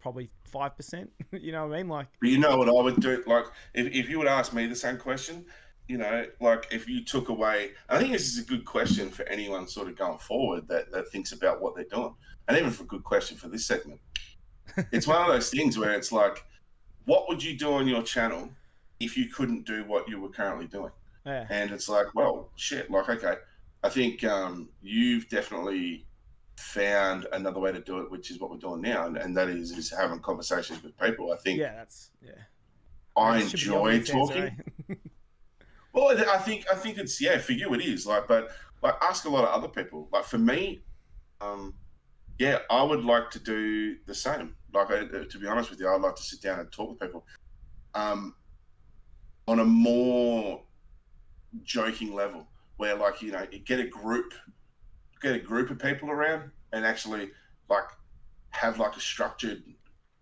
Probably 5%. You know what I mean? Like, but you know what I would do? Like, if you would ask me the same question, you know, like if you took away, I think this is a good question for anyone sort of going forward that thinks about what they're doing, and even for a good question for this segment. It's one of those things where it's like, what would you do on your channel if you couldn't do what you were currently doing? Yeah. And it's like, well, shit, like, okay, I think you've definitely found another way to do it, which is what we're doing now, and that is having conversations with people. I think I enjoy talking. Well, I think it's, for you it is, like, but like ask a lot of other people. Like for me, I would like to do the same. Like, to be honest with you, I'd like to sit down and talk with people on a more joking level, where like, you know, you get a group of people around and actually like have like a structured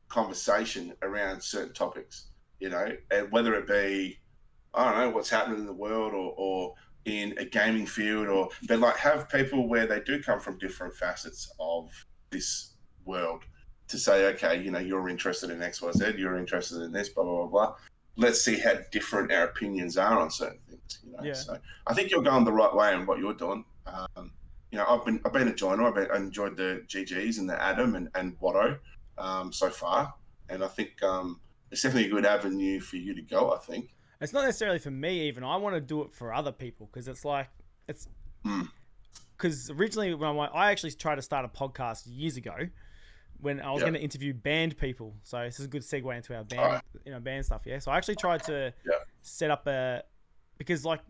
conversation around certain topics, you know, and whether it be, I don't know, what's happening in the world or in a gaming field, but like have people where they do come from different facets of this world to say, okay, you know, you're interested in X, Y, Z, you're interested in this, blah, blah, blah, blah. Let's see how different our opinions are on certain things, you know. Yeah. So I think you're going the right way in what you're doing. You know, I've been a joiner. I enjoyed the GGs and the Adam and WATTO so far, and I think it's definitely a good avenue for you to go, I think. It's not necessarily for me even. I want to do it for other people, because it's like, because originally when I actually tried to start a podcast years ago when I was going to interview band people. So this is a good segue into our band, band stuff. Yeah. So I actually tried to set up because like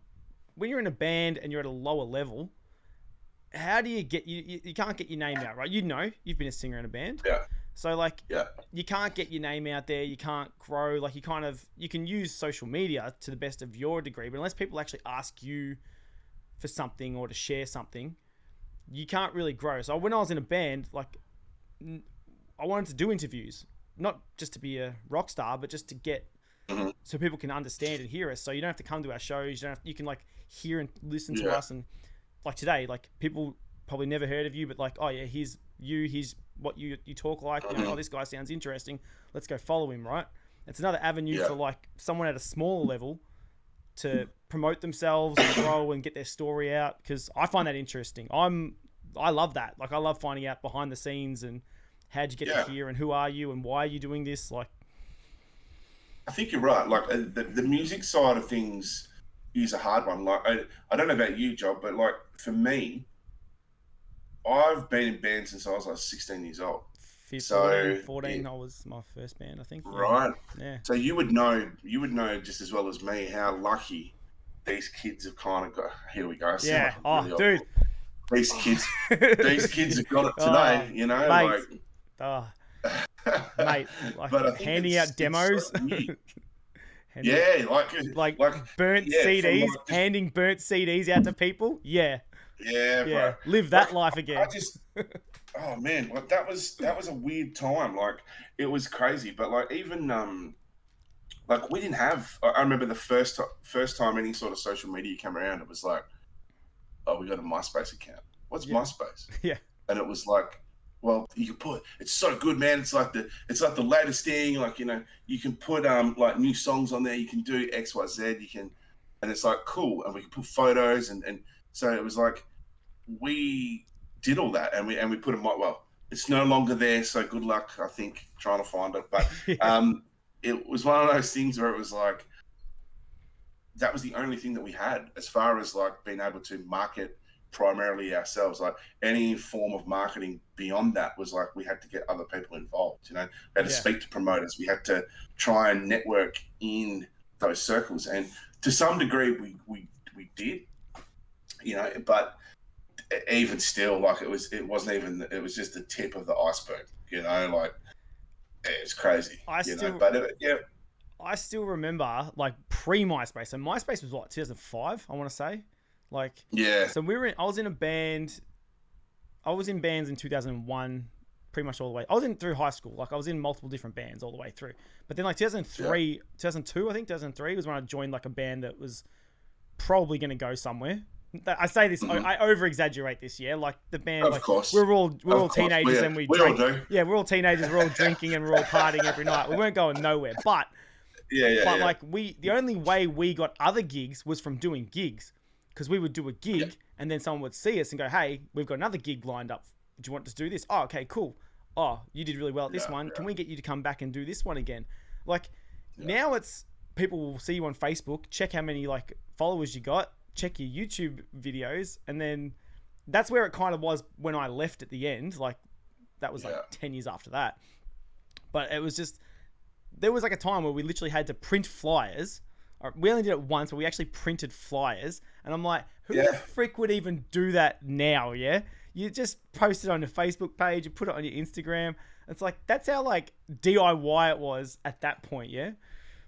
when you're in a band and you're at a lower level, how do you get you can't get your name out, right? You know, you've been a singer in a band. Yeah. So like Yeah. you can't get your name out there, you can't grow, like you can use social media to the best of your degree, but unless people actually ask you for something or to share something, you can't really grow. So when I was in a band, like I wanted to do interviews, not just to be a rock star, but just to get so people can understand and hear us. So you don't have to come to our shows. You can like hear and listen to us. And like today, like people probably never heard of you, but like, oh yeah, here's what you talk like. You know, oh, this guy sounds interesting. Let's go follow him, right? It's another avenue for like someone at a smaller level to promote themselves and grow and get their story out, because I find that interesting. I love that. Like I love finding out behind the scenes and how'd you get to here and who are you and why are you doing this. Like, I think you're right. Like the music side of things is a hard one. Like I don't know about you, Job, but like for me, I've been in bands since I was like 16 years old. 14, I was my first band, I think. Right. Yeah. So you would know just as well as me how lucky these kids have kind of got. Here we go. Yeah. Like really dude. These kids have got it today. You know, mate. Mate, like but handing out demos. So like burnt CDs, handing burnt CDs out to people. Yeah. Yeah, bro. Live that life again. Oh man, like that was a weird time. Like it was crazy, but like even like we didn't have. I remember the first time any sort of social media came around, it was like, oh, we got a MySpace account. What's MySpace? Yeah. And it was like, well, you can put. It's so good, man. It's like the latest thing. Like, you know, you can put like new songs on there. You can do X, Y, Z. You can, and it's like cool. And we can put photos and so it was like we did all that and we put them. Well, it's no longer there. So good luck. I think trying to find it, but it was one of those things where it was like that was the only thing that we had as far as like being able to market primarily ourselves. Like any form of marketing beyond that was like we had to get other people involved. You know, we had to speak to promoters. We had to try and network in those circles, and to some degree we did. You know, but even still, like it was just the tip of the iceberg. You know, like it's crazy. I still remember like pre-MySpace. And MySpace was what, 2005? I want to say. Like, yeah. So I was in a band. I was in bands in 2001, pretty much all the way. I was in through high school. Like I was in multiple different bands all the way through. But then like 2003, 2002, I think 2003 was when I joined like a band that was probably going to go somewhere. I say this, I over exaggerate this, yeah. Like the band, of course. we're all teenagers and we drink. All do. Yeah, we're all teenagers. We're all drinking and we're all partying every night. We weren't going nowhere, but like the only way we got other gigs was from doing gigs, because we would do a gig and then someone would see us and go, "Hey, we've got another gig lined up. Do you want to do this? Oh, okay, cool. Oh, you did really well at this one. Can we get you to come back and do this one again?" Like now it's people will see you on Facebook, check how many like followers you got, check your YouTube videos, and then that's where it kind of was when I left at the end. Like that was like 10 years after that. But it was just, there was like a time where we literally had to print flyers. We only did it once, but we actually printed flyers. And I'm like, who the frick would even do that now? Yeah. You just post it on your Facebook page, you put it on your Instagram. It's like, that's how like DIY it was at that point. Yeah.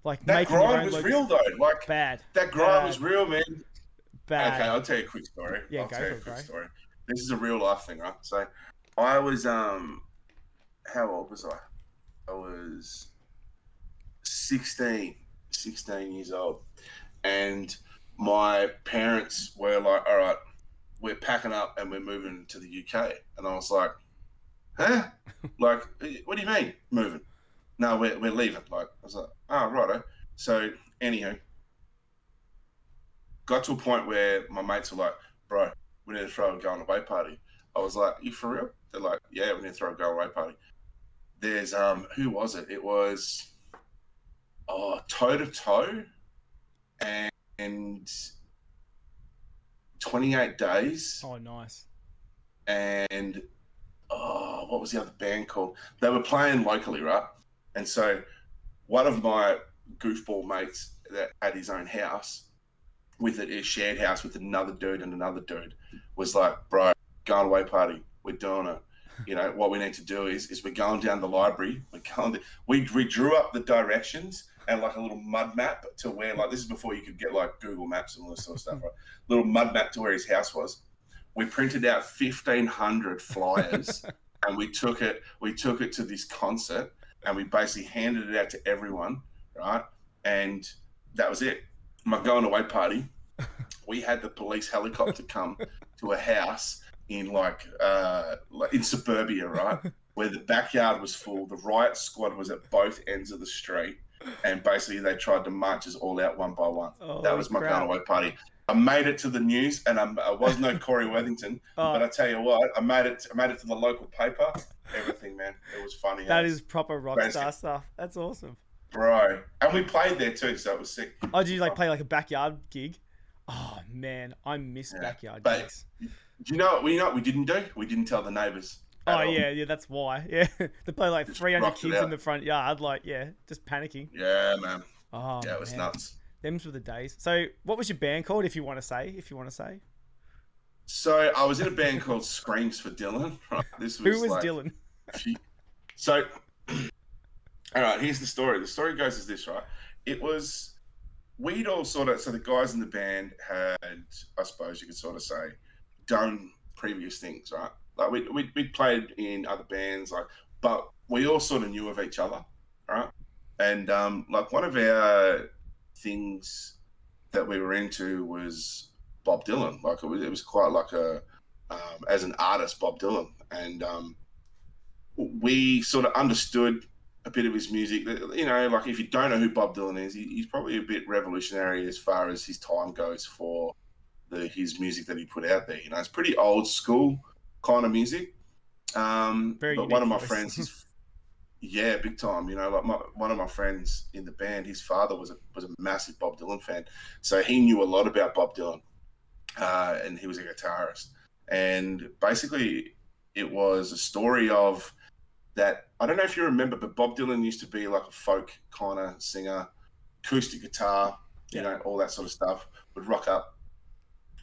Like that grind was real though. Like bad. That grind was real, man. Bad. Okay, I'll tell you a quick story. Yeah, I'll tell you a quick story. This is a real life thing, right? So I was how old was I? I was 16 years old. And my parents were like, all right, we're packing up and we're moving to the UK. And I was like, huh? Like, what do you mean moving? No, we're leaving. Like, I was like, oh, righto. So anyhow, got to a point where my mates were like, bro, we need to throw a going away party. I was like, you for real? They're like, yeah, we need to throw a going away party. There's, who was it? It was, Toe to Toe and 28 Days. Oh, nice. And, what was the other band called? They were playing locally, right? And so one of my goofball mates that had his own house with a shared house with another dude and another dude, was like, bro, going away party, we're doing it. You know, what we need to do is we're going down the library. We drew up the directions and like a little mud map to where, like, this is before you could get like Google Maps and all this sort of stuff, right? Little mud map to where his house was. We printed out 1,500 flyers and we took it to this concert and we basically handed it out to everyone, right? And that was it. My going away party, we had the police helicopter come to a house in like in suburbia, right? Where the backyard was full. The riot squad was at both ends of the street. And basically they tried to march us all out one by one. That was my going away party. I made it to the news, and I was no Corey Worthington, but I tell you what, I made it to the local paper. Everything, man. It was funny. That is proper rock star stuff. That's awesome. Bro. And we played there too, so it was sick. Oh, did you like play like a backyard gig? Oh man, I miss backyard gigs. Do you know what we didn't do? We didn't tell the neighbours. Oh yeah, that's why. Yeah, they play like 300 kids in the front yard, like just panicking. Yeah, man. Oh yeah, it was nuts. Them's were the days. So, what was your band called? If you want to say. So I was in a band called Screams for Dylan. Right? Who was like, Dylan? So, all right, here's the story. The story goes as this, right? It was, we'd all so the guys in the band had, I suppose you could sort of say, done previous things, right? Like we'd played in other bands, like, but we all sort of knew of each other, right? And like one of our things that we were into was Bob Dylan. Like it was quite like as an artist, Bob Dylan, and we sort of understood a bit of his music. You know, like if you don't know who Bob Dylan is, he's probably a bit revolutionary as far as his time goes for his music that he put out there. You know, it's pretty old school kind of music. But one of my friends, yeah, big time. You know, like one of my friends in the band, his father was a massive Bob Dylan fan, so he knew a lot about Bob Dylan, and he was a guitarist. And basically, it was a story of that. I don't know if you remember, but Bob Dylan used to be like a folk kind of singer, acoustic guitar, you know, all that sort of stuff. Would rock up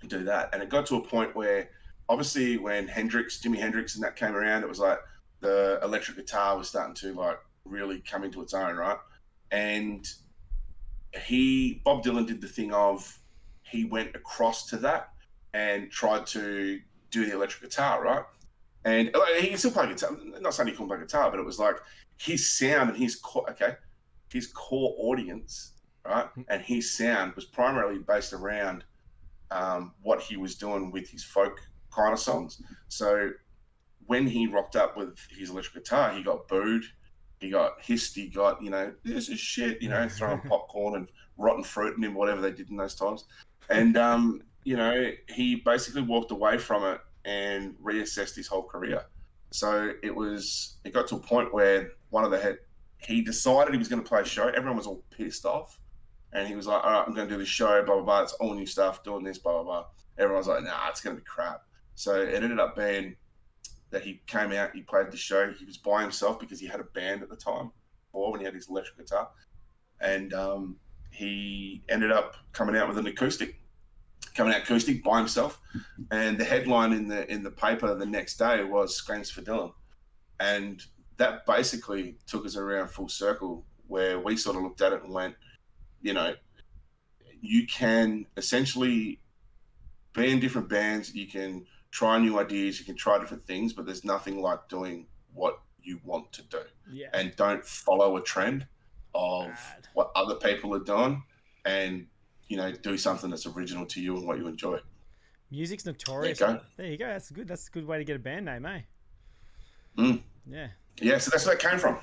and do that, and it got to a point where, obviously, when Jimi Hendrix and that came around, it was like the electric guitar was starting to like really come into its own, right? And Bob Dylan did the thing of, he went across to that and tried to do the electric guitar, right? And he still played guitar. I'm not saying he couldn't play guitar, but it was like his sound and his core audience, right? And his sound was primarily based around what he was doing with his folk kind of songs. So when he rocked up with his electric guitar, he got booed, he got hissed, he got, you know, this is shit, you know, throwing popcorn and rotten fruit in him, whatever they did in those times. And, you know, he basically walked away from it and reassessed his whole career. So it got to a point where he decided he was going to play a show. Everyone was all pissed off. And he was like, all right, I'm going to do this show, blah, blah, blah. It's all new stuff, doing this, blah, blah, blah. Everyone's like, nah, it's going to be crap. So it ended up being that he came out, he played the show. He was by himself because he had a band at the time, or when he had his electric guitar. And he ended up coming out acoustic by himself. And the headline in the paper the next day was Screams for Dylan. And that basically took us around full circle, where we sort of looked at it and went, you know, you can essentially be in different bands, you can try new ideas, you can try different things, but there's nothing like doing what you want to do. Yeah. And don't follow a trend of what other people are doing, and, you know, do something that's original to you and what you enjoy. Music's notorious. There you go. That's good. That's a good way to get a band name, eh? Yeah. Yeah, so that's where it came from.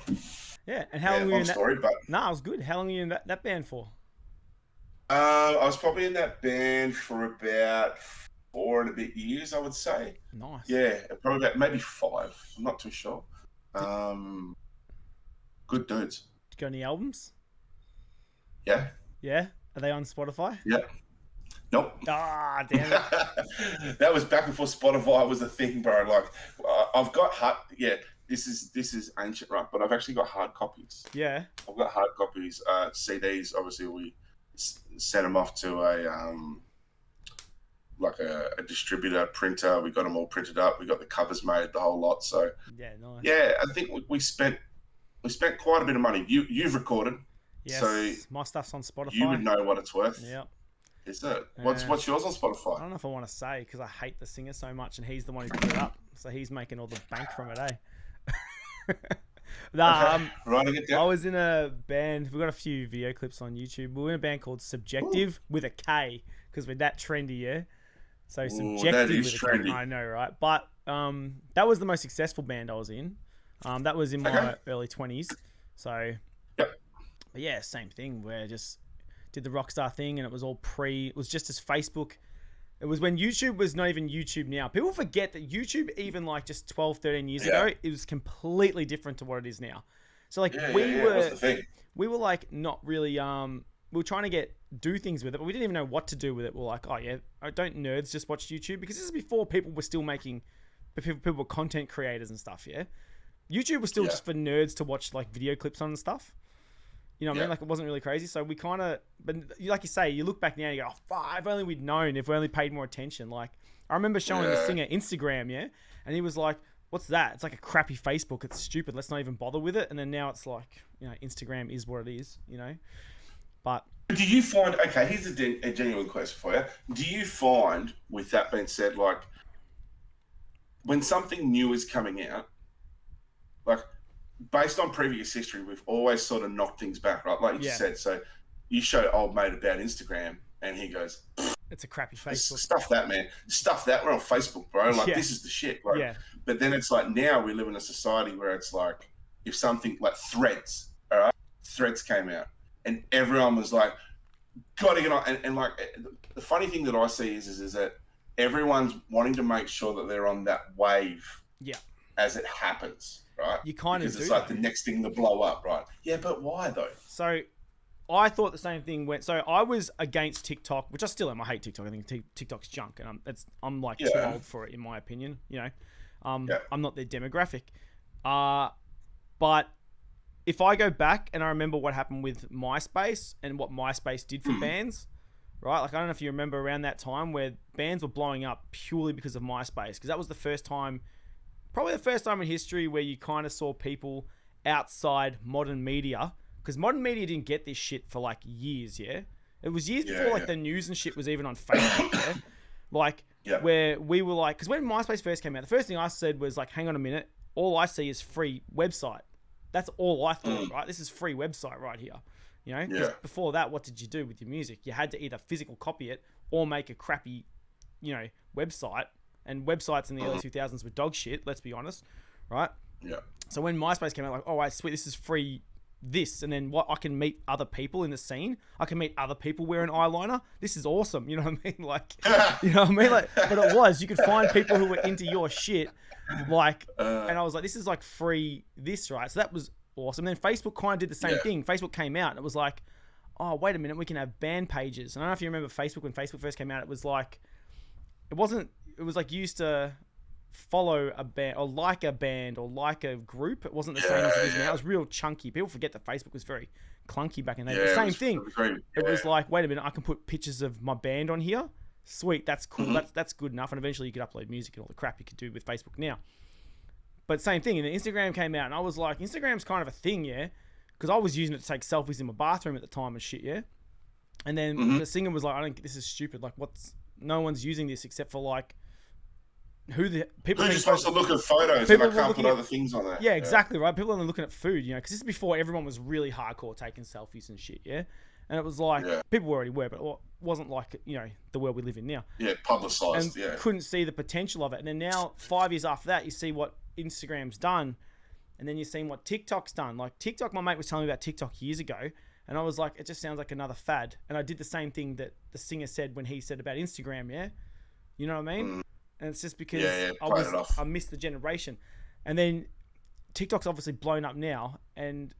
Yeah, and how long were you in that? Story, but... No, it was good. How long were you in that band for? I was probably in that band for about 4 and a bit years, I would say. Nice. Yeah, probably about maybe 5. I'm not too sure. Good dudes. Did you got any albums? Yeah. Yeah? Are they on Spotify? Yeah. Nope. Ah, damn it. That was back before Spotify was a thing, bro. Like, I've got this is ancient, right? But I've actually got hard copies. Yeah. I've got hard copies. CDs, obviously, we sent them off to like a distributor, printer. We got them all printed up. We got the covers made, the whole lot. So Yeah, nice. yeah, I think we spent quite a bit of money. You've recorded, Yes, so my stuff's on Spotify. you would know what it's worth. Yeah. Is it? What's yours on Spotify? I don't know if I want to say because I hate the singer so much, and he's the one who put it up, so he's making all the bank from it, eh? Writing it down. I was in a band. We've got a few video clips on YouTube. We were in a band called Subjective with a K because we're that trendy, yeah. So Subjective that is with trendy. a K. I know, right? But that was the most successful band I was in. That was in my early 20s. So, yep. But yeah, same thing. Where just did the Rockstar thing, and it was all it was just as Facebook. It was when YouTube was not even YouTube now. People forget that YouTube, even like just 12, 13 years ago, it was completely different to what it is now. So like we were like not really, we were trying to do things with it, but we didn't even know what to do with it. We're like, oh yeah, don't nerds just watch YouTube? Because this is before people were still making, people were content creators and stuff, yeah? YouTube was still just for nerds to watch like video clips on and stuff. You know what I mean? Like, it wasn't really crazy. So we kind of, but like you say, you look back now and you go, oh, if only we'd known, if we only paid more attention. Like, I remember showing the singer Instagram, yeah? And he was like, what's that? It's like a crappy Facebook. It's stupid. Let's not even bother with it. And then now it's like, you know, Instagram is what it is, you know? But do you find, okay, here's a genuine question for you. Do you find, with that being said, like, when something new is coming out, like, based on previous history, we've always sort of knocked things back, right? Like you said. So you show old mate about Instagram, and he goes, it's a crappy Facebook. Stuff that, man. Stuff that. We're on Facebook, bro. Like, this is the shit. Like, but then it's like, now we live in a society where it's like, if something like Threads, all right? Threads came out, and everyone was like, gotta get on. And like, the funny thing that I see is that everyone's wanting to make sure that they're on that wave as it happens. Right? You kind because of it's like the next thing to blow up, right? Yeah, but why though? So I thought the same thing went. So I was against TikTok, which I still am. I hate TikTok. I think TikTok's junk, and I'm like too old for it, in my opinion. You know, I'm not their demographic. But if I go back and I remember what happened with MySpace and what MySpace did for bands, right? Like, I don't know if you remember around that time where bands were blowing up purely because of MySpace, because that was the first time. Probably the first time in history where you kind of saw people outside modern media, because modern media didn't get this shit for like years, yeah? It was years before like the news and shit was even on Facebook, yeah? Like, where we were like, because when MySpace first came out, the first thing I said was like, hang on a minute, all I see is free website. That's all I thought, right? This is free website right here, you know? Because before that, what did you do with your music? You had to either physical copy it or make a crappy, you know, website. And websites in the early 2000s were dog shit, let's be honest, right? Yeah. So when MySpace came out, like, oh, right, sweet, this is free, and then what? I can meet other people in the scene. I can meet other people wearing eyeliner. This is awesome, you know what I mean? Like, you know what I mean? Like, but it was, you could find people who were into your shit, like, and I was like, this is like free this, right? So that was awesome. And then Facebook kind of did the same thing. Facebook came out and it was like, oh, wait a minute, we can have band pages. And I don't know if you remember Facebook, when Facebook first came out, it was like, it was like you used to follow a band or like a group. It wasn't the same as it is now. It was real chunky. People forget that Facebook was very clunky back in the day. The same thing. It was like, wait a minute, I can put pictures of my band on here. Sweet, that's cool. That's good enough. And eventually you could upload music and all the crap you could do with Facebook now. But same thing. And then Instagram came out and I was like, Instagram's kind of a thing, yeah? Because I was using it to take selfies in my bathroom at the time and shit, yeah? And then the singer was like, this is stupid. Like, no one's using this except for like, people are just supposed to look at photos and I can't put other things on there. Yeah, exactly, right? People are looking at food, you know, because this is before everyone was really hardcore taking selfies and shit, yeah? And it was like, people already were, but it wasn't like, you know, the world we live in now. Yeah, publicised, and couldn't see the potential of it. And then now, 5 years after that, you see what Instagram's done, and then you're seeing what TikTok's done. Like, TikTok, my mate was telling me about TikTok years ago, and I was like, it just sounds like another fad. And I did the same thing that the singer said when he said about Instagram, yeah? You know what I mean? And it's just because I missed the generation. And then TikTok's obviously blown up now, and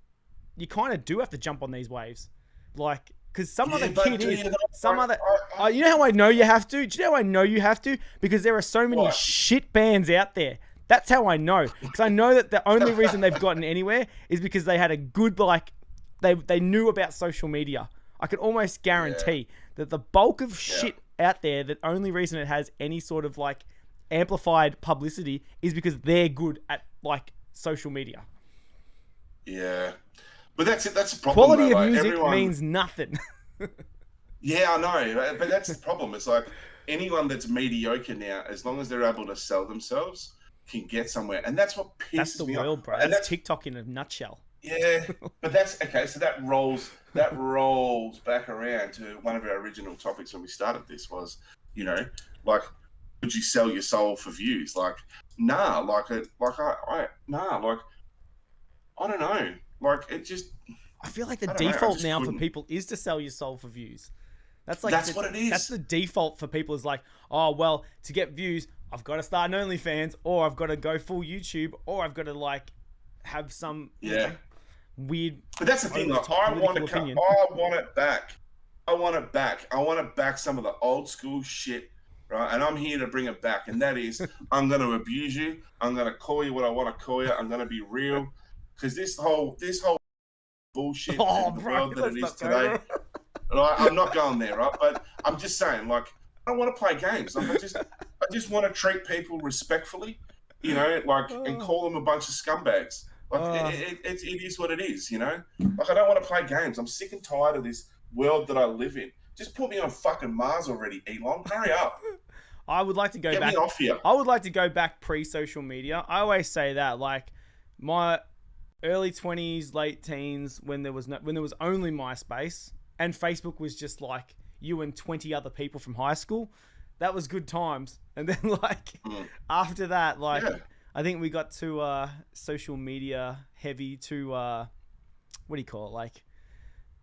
you kind of do have to jump on these waves. Like, because some other kid is... you know how I know you have to? Do you know how I know you have to? Because there are so many shit bands out there. That's how I know. Because I know that the only reason they've gotten anywhere is because they had a good, like... They knew about social media. I can almost guarantee that the bulk of shit out there that only reason it has any sort of like amplified publicity is because they're good at like social media. Yeah, but that's it. That's the problem. Quality though. of Like, music means nothing. Yeah, I know, but that's the problem. It's like anyone that's mediocre now, as long as they're able to sell themselves, can get somewhere, and that's what pisses That's the me world, off. bro. And That's TikTok in a nutshell. yeah, but that's okay. So that rolls back around to one of our original topics when we started. This was, like, would you sell your soul for views? Like, nah, I don't know. Like, it just. I feel like the I don't know, I default just now for couldn't. people is to sell your soul for views. That's What it is. That's the default for people is like, oh, well, to get views, I've got to start an OnlyFans, or I've got to go full YouTube, or I've got to like have some weird. But that's the thing. Like, I want it back. I want it back. I want to back some of the old school shit, right? And I'm here to bring it back. And that is, I'm going to abuse you. I'm going to call you what I want to call you. I'm going to be real, because this whole bullshit in the world that it is today. Like, I'm not going there, right? But I'm just saying, like, I don't want to play games. Like, I just want to treat people respectfully, and call them a bunch of scumbags. Like, it is what it is, Like, I don't want to play games. I'm sick and tired of this world that I live in. Just put me on fucking Mars already, Elon. Hurry up. I would like to go back. Get me off here. I would like to go back pre-social media. I always say that, like, my early 20s, late teens, when there was only MySpace and Facebook was just like you and 20 other people from high school. That was good times. And then after that, I think we got to social media heavy to what do you call it? Like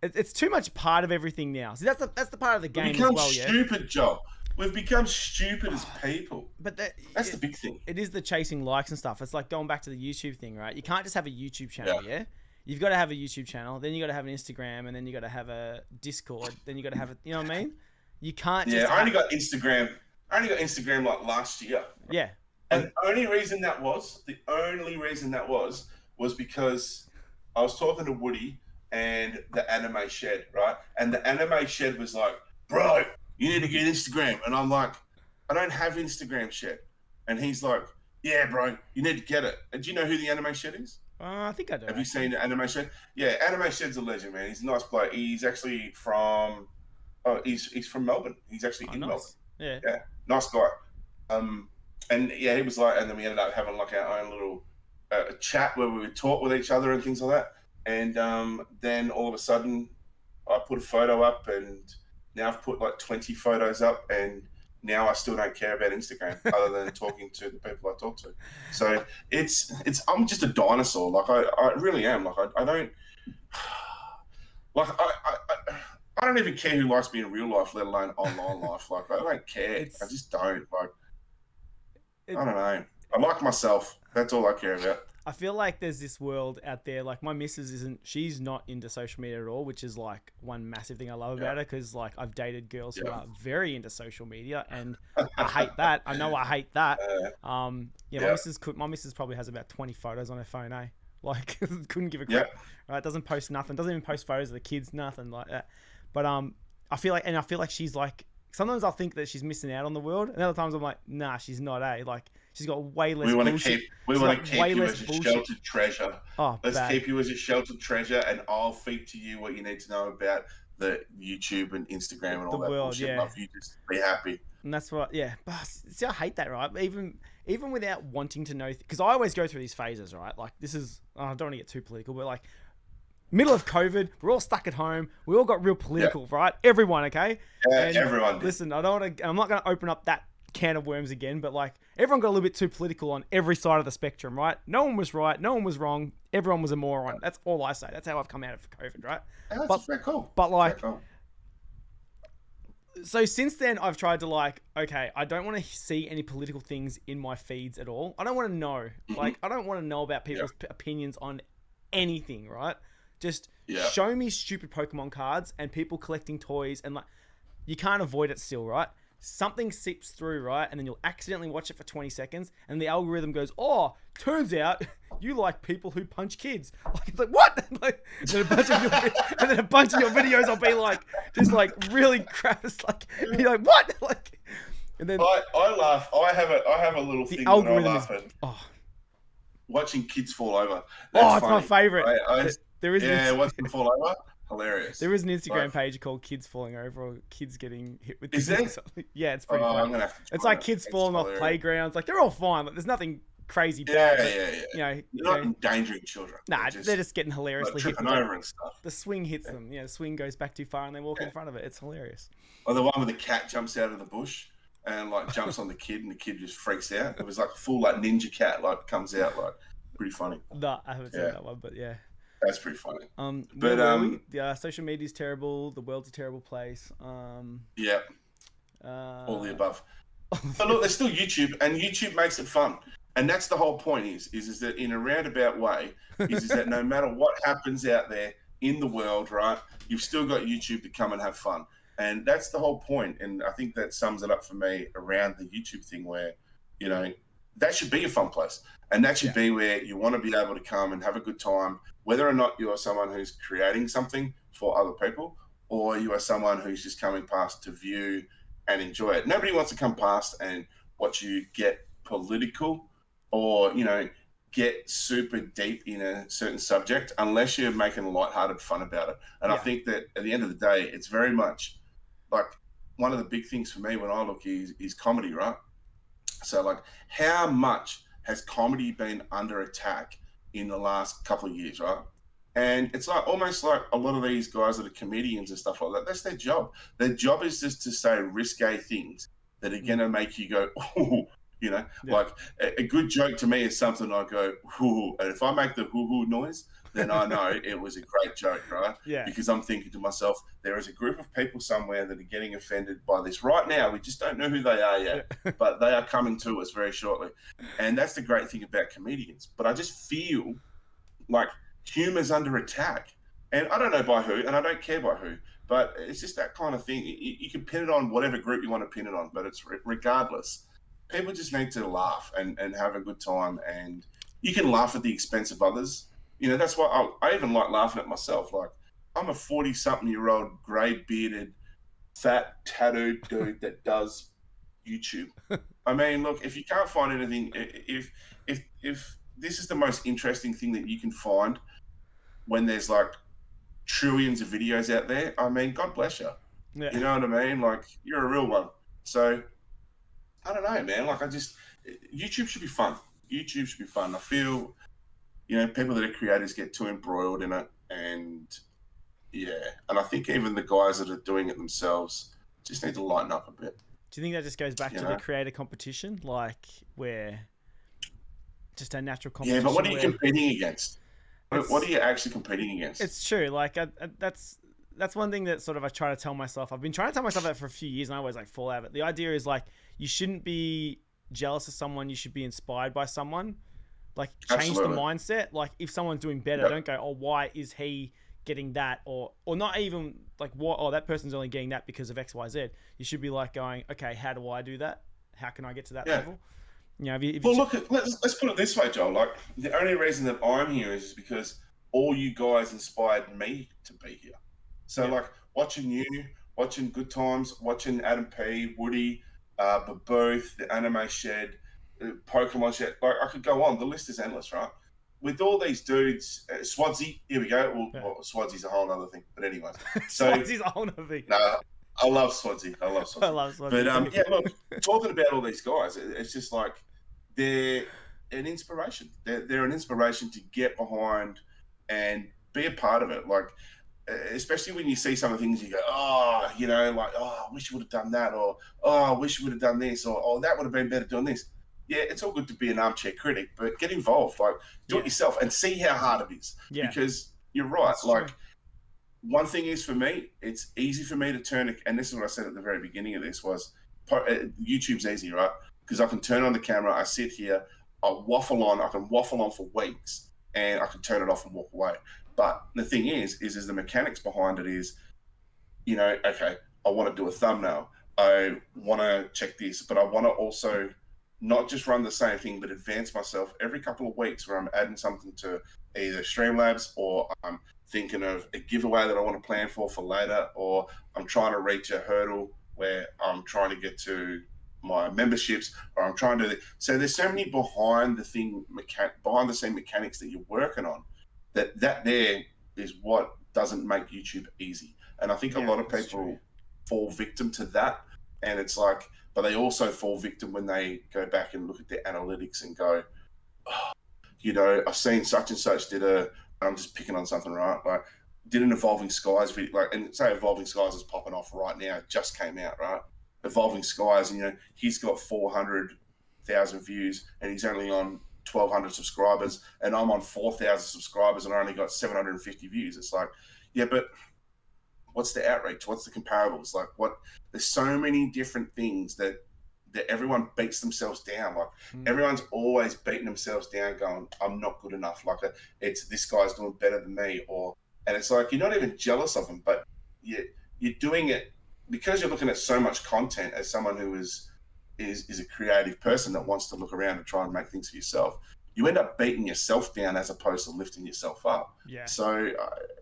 it's too much part of everything now. See, that's the part of the game as well. Stupid, Joe. We've become stupid as people. But that's the big thing. It is the chasing likes and stuff. It's like going back to the YouTube thing, right? You can't just have a YouTube channel, You've got to have a YouTube channel, then you got to have an Instagram, and then you got to have a Discord, then you got to have you know what I mean? You can't just I only got Instagram like last year. Yeah. And the only reason that was because I was talking to Woody and the Anime Shed, right? And the Anime Shed was like, bro, you need to get Instagram. And I'm like, I don't have Instagram, Shed. And he's like, yeah, bro, you need to get it. And do you know who the Anime Shed is? I think I do. Have you seen the Anime Shed? Yeah, Anime Shed's a legend, man. He's a nice bloke. He's actually from, he's from Melbourne. He's actually in Melbourne. Yeah. Yeah, nice guy. And yeah, he was like, and then we ended up having like our own little chat where we would talk with each other and things like that. And then all of a sudden, I put a photo up, and now I've put like 20 photos up, and now I still don't care about Instagram other than talking to the people I talk to. So it's I'm just a dinosaur. Like I really am. Like I don't like I don't even care who likes me in real life, let alone online life. Like I don't care. I just don't. Like I don't know. I like myself. That's all I care about. I feel like there's this world out there, like my missus she's not into social media at all, which is like one massive thing I love about her, because like I've dated girls who are very into social media, and I hate that. I know I hate that. My missus probably has about 20 photos on her phone, Like couldn't give a crap. Right? Doesn't post nothing. Doesn't even post photos of the kids, nothing like that. But I feel like she's like, sometimes I'll think that she's missing out on the world, and other times I'm like, nah, she's not, Like she's got way less bullshit. We want to keep you as a sheltered treasure. Let's keep you as a sheltered treasure, and I'll feed to you what you need to know about the YouTube and Instagram and all that bullshit. Love you, just be happy. And that's what, But see, I hate that, right? Even without wanting to know, because I always go through these phases, right? Like this is, I don't want to get too political, but like middle of COVID, we're all stuck at home. We all got real political, right? Everyone, okay? Yeah, everyone. Listen, I'm not going to open up that can of worms again, but like everyone got a little bit too political on every side of the spectrum, right? No one was right, no one was wrong, everyone was a moron. That's all I say. That's how I've come out of COVID, right? Yeah, that's very cool. But like, so since then I've tried to like, okay, I don't want to see any political things in my feeds at all. I don't want to know. Like, I don't want to know about people's opinions on anything, right? Just show me stupid Pokemon cards and people collecting toys, and like, you can't avoid it still, right? Something seeps through, right? And then you'll accidentally watch it for 20 seconds, and the algorithm goes, oh, turns out you like people who punch kids. Like, it's like, what? Like, and then a bunch of your videos will be like, just like really crap. It's like, you're like, what? Like, and then I laugh. I have a little the thing when I algorithm is, laugh at oh, watching kids fall over. That's it's my funny. favorite. There is watching them fall over. Hilarious. There is an Instagram page called Kids Falling Over or Kids Getting Hit with Is things there? or something. Yeah, it's pretty funny. I'm gonna have to It's try like it. kids It's falling off hilarious. playgrounds. Like, they're all fine. Like, there's nothing crazy bad. Yeah. You You're not endangering children. Nah, they're just getting hilariously hit. Tripping over and stuff. The swing hits them. Yeah, the swing goes back too far and they walk in front of it. It's hilarious. Or the one where the cat jumps out of the bush and like jumps on the kid and the kid just freaks out. It was like a full like ninja cat like comes out like pretty funny. No, I haven't seen that one, but yeah. That's pretty funny. But the social media's terrible. The world's a terrible place. Yeah. All the above. But look, there's still YouTube, and YouTube makes it fun. And that's the whole point is that in a roundabout way, is that no matter what happens out there in the world, right, you've still got YouTube to come and have fun. And that's the whole point. And I think that sums it up for me around the YouTube thing where, you know, that should be a fun place. And that should be where you want to be able to come and have a good time, whether or not you are someone who's creating something for other people or you are someone who's just coming past to view and enjoy it. Nobody wants to come past and watch you get political or, you know, get super deep in a certain subject unless you're making lighthearted fun about it. And I think that at the end of the day, it's very much like one of the big things for me when I look is comedy, right? So like how much has comedy been under attack in the last couple of years, right? And it's like almost like a lot of these guys that are comedians and stuff like that, that's their job. Their job is just to say risque things that are going to make you go, ooh, you know, like a good joke to me is something I go, ooh. And if I make the hoo-hoo noise, then I know it was a great joke, right? Yeah. Because I'm thinking to myself, there is a group of people somewhere that are getting offended by this right now. We just don't know who they are yet, but they are coming to us very shortly. And that's the great thing about comedians. But I just feel like humor's under attack. And I don't know by who, and I don't care by who, but it's just that kind of thing. You can pin it on whatever group you want to pin it on, but it's regardless. People just need to laugh and have a good time. And you can laugh at the expense of others. You know, that's why I even like laughing at myself. Like, I'm a 40-something-year-old, grey-bearded, fat, tattooed dude that does YouTube. I mean, look, if you can't find anything, if this is the most interesting thing that you can find when there's like trillions of videos out there, I mean, God bless you. Yeah. You know what I mean? Like, you're a real one. So, I don't know, man. Like, YouTube should be fun. YouTube should be fun. I feel, you know, people that are creators get too embroiled in it. And, and I think even the guys that are doing it themselves just need to lighten up a bit. Do you think that just goes back to the creator competition? Like, where just a natural competition? Yeah, but what are you competing against? What are you actually competing against? It's true. Like, that's one thing that sort of I try to tell myself. I've been trying to tell myself that for a few years, and I always like fall out of it. The idea is like, you shouldn't be jealous of someone. You should be inspired by someone. Like, change the mindset. Like, if someone's doing better, don't go, oh, why is he getting that? Or not even like, what? Oh, that person's only getting that because of X, Y, Z. You should be like going, okay, how do I do that? How can I get to that level? You know, let's put it this way, Joel. Like, the only reason that I'm here is because all you guys inspired me to be here. So, like, watching you, watching Good Times, watching Adam P, Woody, Babooth, the Anime Shed, Pokemon Shed. Like, I could go on. The list is endless, right? With all these dudes, Swadsy, here we go. Well, Swadsy's a whole other thing. But anyways. So, Swadsy's a whole other thing. No, I love Swadsy. I love Swadsy. But, yeah, look, talking about all these guys, it's just like they're an inspiration. They're an inspiration to get behind and be a part of it. Like, especially when you see some of the things you go, oh, you know, like, oh, I wish you would have done that, or oh, I wish you would have done this, or oh, that would have been better doing this. Yeah, it's all good to be an armchair critic, but get involved. Like, do it yourself and see how hard it is. Yeah. Because you're right. That's like, one thing is for me, it's easy for me to turn it, and this is what I said at the very beginning of this was, YouTube's easy, right? Because I can turn on the camera, I sit here, I can waffle on for weeks, and I can turn it off and walk away. But the thing is the mechanics behind it is, you know, okay, I want to do a thumbnail. I want to check this, but I want to also not just run the same thing, but advance myself every couple of weeks where I'm adding something to either Streamlabs, or I'm thinking of a giveaway that I want to plan for later, or I'm trying to reach a hurdle where I'm trying to get to my memberships, or I'm trying to. So there's so many behind the scene mechanics that you're working on. That there is what doesn't make YouTube easy, and I think a lot of people fall victim to that, and it's like, but they also fall victim when they go back and look at their analytics and go, oh, you know, I've seen such and such I'm just picking on something, right? Like, did an Evolving Skies video, like, and say Evolving Skies is popping off right now, it just came out, right? Evolving Skies, and, you know, he's got 400,000 views and he's only on 1,200 subscribers, and I'm on 4,000 subscribers and I only got 750 views. It's like, yeah, but what's the outreach? What's the comparables? Like, there's so many different things that everyone beats themselves down. Like, everyone's always beating themselves down, going, I'm not good enough. Like, it's this guy's doing better than me, and it's like, you're not even jealous of them, but you're doing it because you're looking at so much content as someone who is a creative person that wants to look around and try and make things for yourself. You end up beating yourself down as opposed to lifting yourself up. Yeah. So,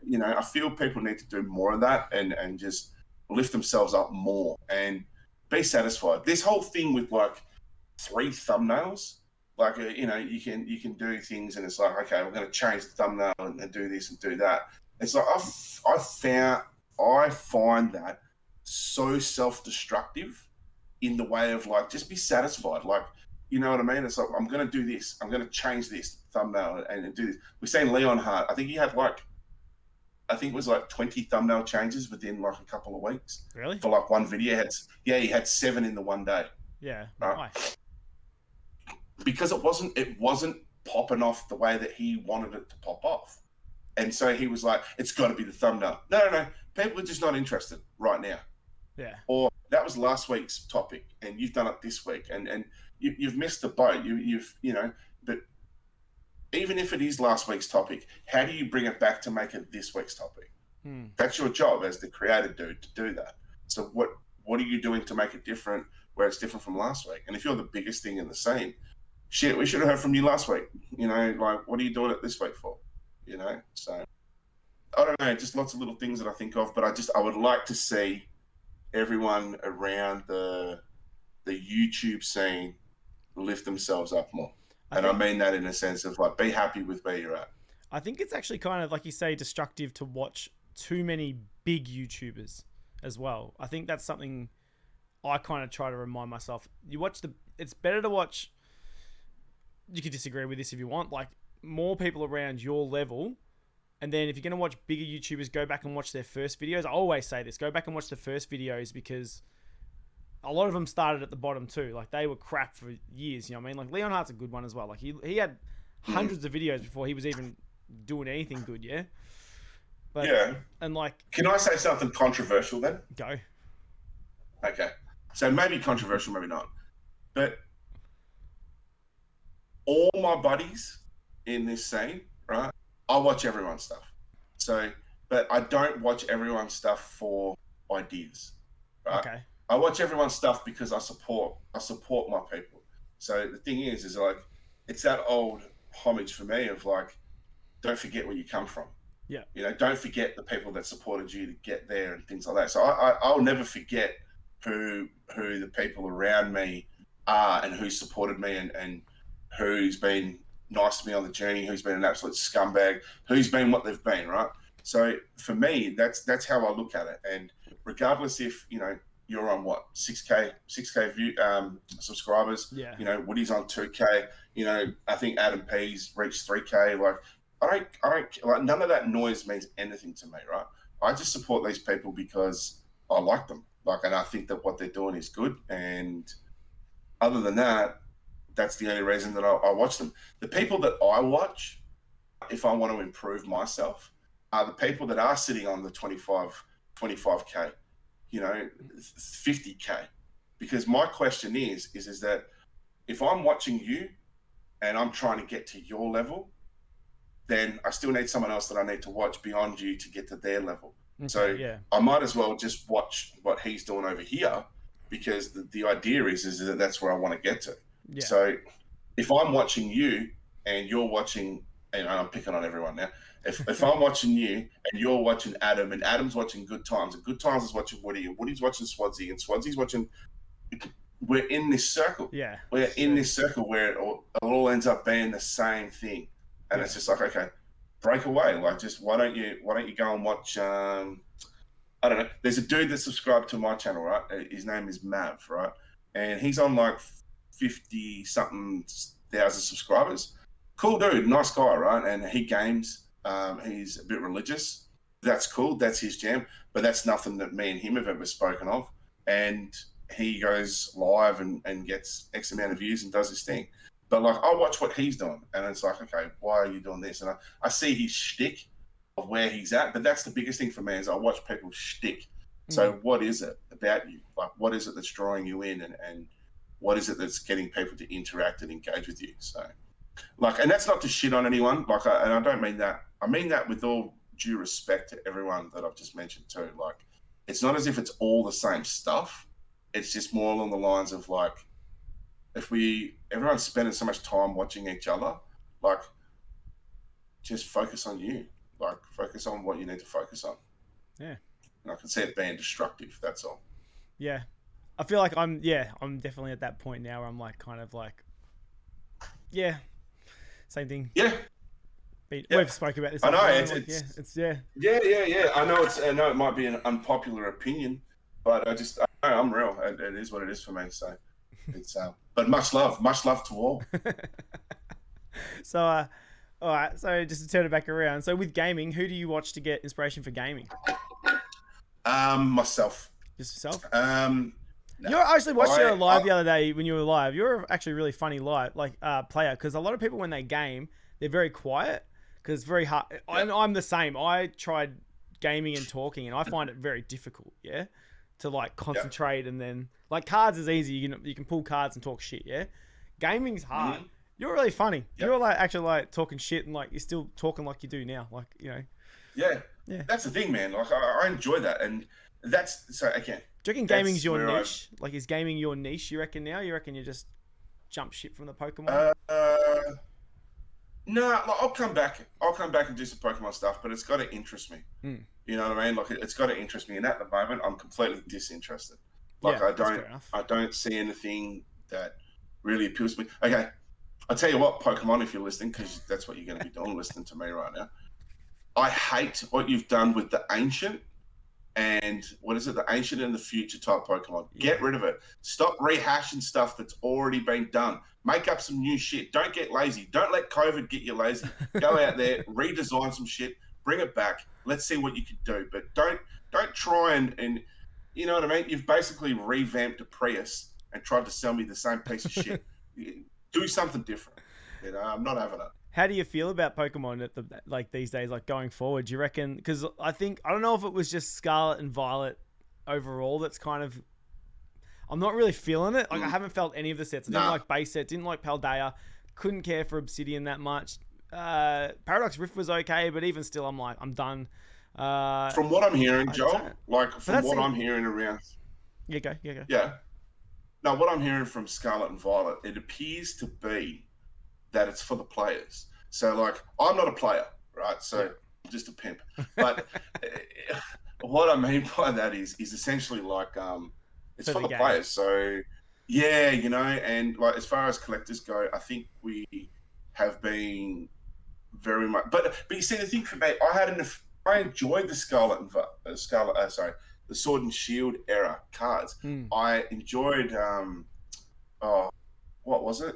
you know, I feel people need to do more of that and just lift themselves up more and be satisfied. This whole thing with like 3 thumbnails, like, you know, you can do things and it's like, okay, we're going to change the thumbnail and do this and do that. It's like, I find that so self-destructive in the way of like, just be satisfied. Like, you know what I mean? It's like, I'm going to do this. I'm going to change this thumbnail and do this. We're saying Leon Hart. I think he had like, I think it was like 20 thumbnail changes within like a couple of weeks. Really? For like one video. He had 7 in the one day. Yeah. Right? Nice. Because it wasn't popping off the way that he wanted it to pop off. And so he was like, it's got to be the thumbnail. No. People are just not interested right now. Yeah. Or that was last week's topic and you've done it this week and you've missed the boat. You've you know, but even if it is last week's topic, how do you bring it back to make it this week's topic? That's your job as the creator dude to do that. So what are you doing to make it different where it's different from last week? And if you're the biggest thing in the scene, shit, we should have heard from you last week. You know, like, what are you doing it this week for? You know, so I don't know, just lots of little things that I think of, but I would like to see everyone around the YouTube scene lift themselves up more. And I mean that in a sense of like, be happy with where you're at. I think it's actually kind of, like you say, destructive to watch too many big YouTubers as well. I think that's something I kind of try to remind myself. It's better to watch, you could disagree with this if you want, like more people around your level. And then if you're going to watch bigger YouTubers, go back and watch their first videos. I always say this, go back and watch the first videos because a lot of them started at the bottom too. Like, they were crap for years, you know what I mean? Like, Leon Hart's a good one as well. Like, he had hundreds of videos before he was even doing anything good, yeah? But, yeah. And like... Can I say something controversial then? Go. Okay. So maybe controversial, maybe not. But all my buddies in this scene, right? I watch everyone's stuff. So, but I don't watch everyone's stuff for ideas, right? Okay. I watch everyone's stuff because I support my people. So the thing is like, it's that old homage for me of like, don't forget where you come from. Yeah. You know, don't forget the people that supported you to get there and things like that. So I'll never forget who the people around me are and who supported me and who's been nice to me on the journey, who's been an absolute scumbag, who's been what they've been, right? So for me, that's how I look at it. And regardless if, you know, you're on what, 6K view subscribers, yeah. You know, Woody's on 2K, you know, I think Adam P's reached 3K. Like, I don't like, none of that noise means anything to me, right? I just support these people because I like them. Like, and I think that what they're doing is good. And other than that, that's the only reason that I watch them. The people that I watch, if I want to improve myself, are the people that are sitting on the 25K, you know, 50K. Because my question is that if I'm watching you and I'm trying to get to your level, then I still need someone else that I need to watch beyond you to get to their level. Okay, so yeah. I might as well just watch what he's doing over here because the idea is that that's where I want to get to. Yeah. So if I'm watching you and you're watching, and I'm picking on everyone now. If I'm watching you and you're watching Adam, and Adam's watching Good Times, and Good Times is watching Woody, and Woody's watching Swansea, and Swansea's watching, we're in this circle. Yeah. We're in this circle where it all ends up being the same thing, and it's just like, okay, break away. Like, just why don't you go and watch? I don't know. There's a dude that subscribed to my channel, right? His name is Mav, right? And he's on like 50 something thousand subscribers. Cool dude, nice guy, right? And he games. He's a bit religious. That's cool. That's his jam. But that's nothing that me and him have ever spoken of. And he goes live and gets X amount of views and does his thing. But like, I watch what he's doing, and it's like, okay, why are you doing this? And I see his shtick of where he's at. But that's the biggest thing for me, is I watch people's shtick. So what is it about you? Like, what is it that's drawing you in, and what is it that's getting people to interact and engage with you? So, like, and that's not to shit on anyone. Like, and I don't mean that. I mean that with all due respect to everyone that I've just mentioned too. Like, it's not as if it's all the same stuff. It's just more along the lines of like, if everyone's spending so much time watching each other, like, just focus on you. Like, focus on what you need to focus on. Yeah. And I can see it being destructive. That's all. Yeah. I feel like I'm definitely at that point now where I'm like, kind of like, yeah, same thing. Yeah. We've spoken about this. I know. I know it might be an unpopular opinion, but I'm real. It is what it is for me. So it's, but much love to all. So, all right. So just to turn it back around. So with gaming, who do you watch to get inspiration for gaming? Myself. Just yourself? No. You actually watched your live the other day when you were live. You're actually really funny live, like player, because a lot of people when they game, they're very quiet because it's very hard. And I'm the same. I tried gaming and talking, and I find it very difficult. Yeah, to like concentrate and then like cards is easy. You can pull cards and talk shit. Yeah, gaming's hard. Mm-hmm. You're really funny. Yep. You're like actually like talking shit and like you're still talking like you do now. Like, you know. Yeah. That's the thing, man. Like I enjoy that, and that's so again. Do you reckon gaming's your niche? Like, is gaming your niche, you reckon now? You reckon you just jump ship from the Pokemon? No, like, I'll come back and do some Pokemon stuff, but it's got to interest me. You know what I mean? Like, it's got to interest me, and at the moment, I'm completely disinterested. Like, I don't see anything that really appeals to me. Okay, I'll tell you what, Pokemon, if you're listening, because that's what you're going to be doing, listening to me right now. I hate what you've done with the Ancient. And what is it? The Ancient and the Future type Pokemon. Get rid of it. Stop rehashing stuff that's already been done. Make up some new shit. Don't get lazy. Don't let COVID get you lazy. Go out there, redesign some shit, bring it back. Let's see what you can do. But don't try and you know what I mean? You've basically revamped a Prius and tried to sell me the same piece of shit. Do something different. You know, I'm not having it. How do you feel about Pokemon at these days, like going forward? Do you reckon? Because I don't know if it was just Scarlet and Violet overall that's kind of. I'm not really feeling it. Like I haven't felt any of the sets. I didn't like base set. Didn't like Paldea. Couldn't care for Obsidian that much. Paradox Rift was okay, but even still, I'm like, I'm done. From what I'm hearing, Joel, I'm hearing around. Yeah. Yeah. No, what I'm hearing from Scarlet and Violet, it appears to be that it's for the players. So, like, I'm not a player, right? So, I'm just a pimp. But what I mean by that is essentially like, it's for the players. So, yeah, you know, and like as far as collectors go, I think we have been very much. But you see, the thing for me, I enjoyed the the Sword and Shield era cards. I enjoyed, what was it?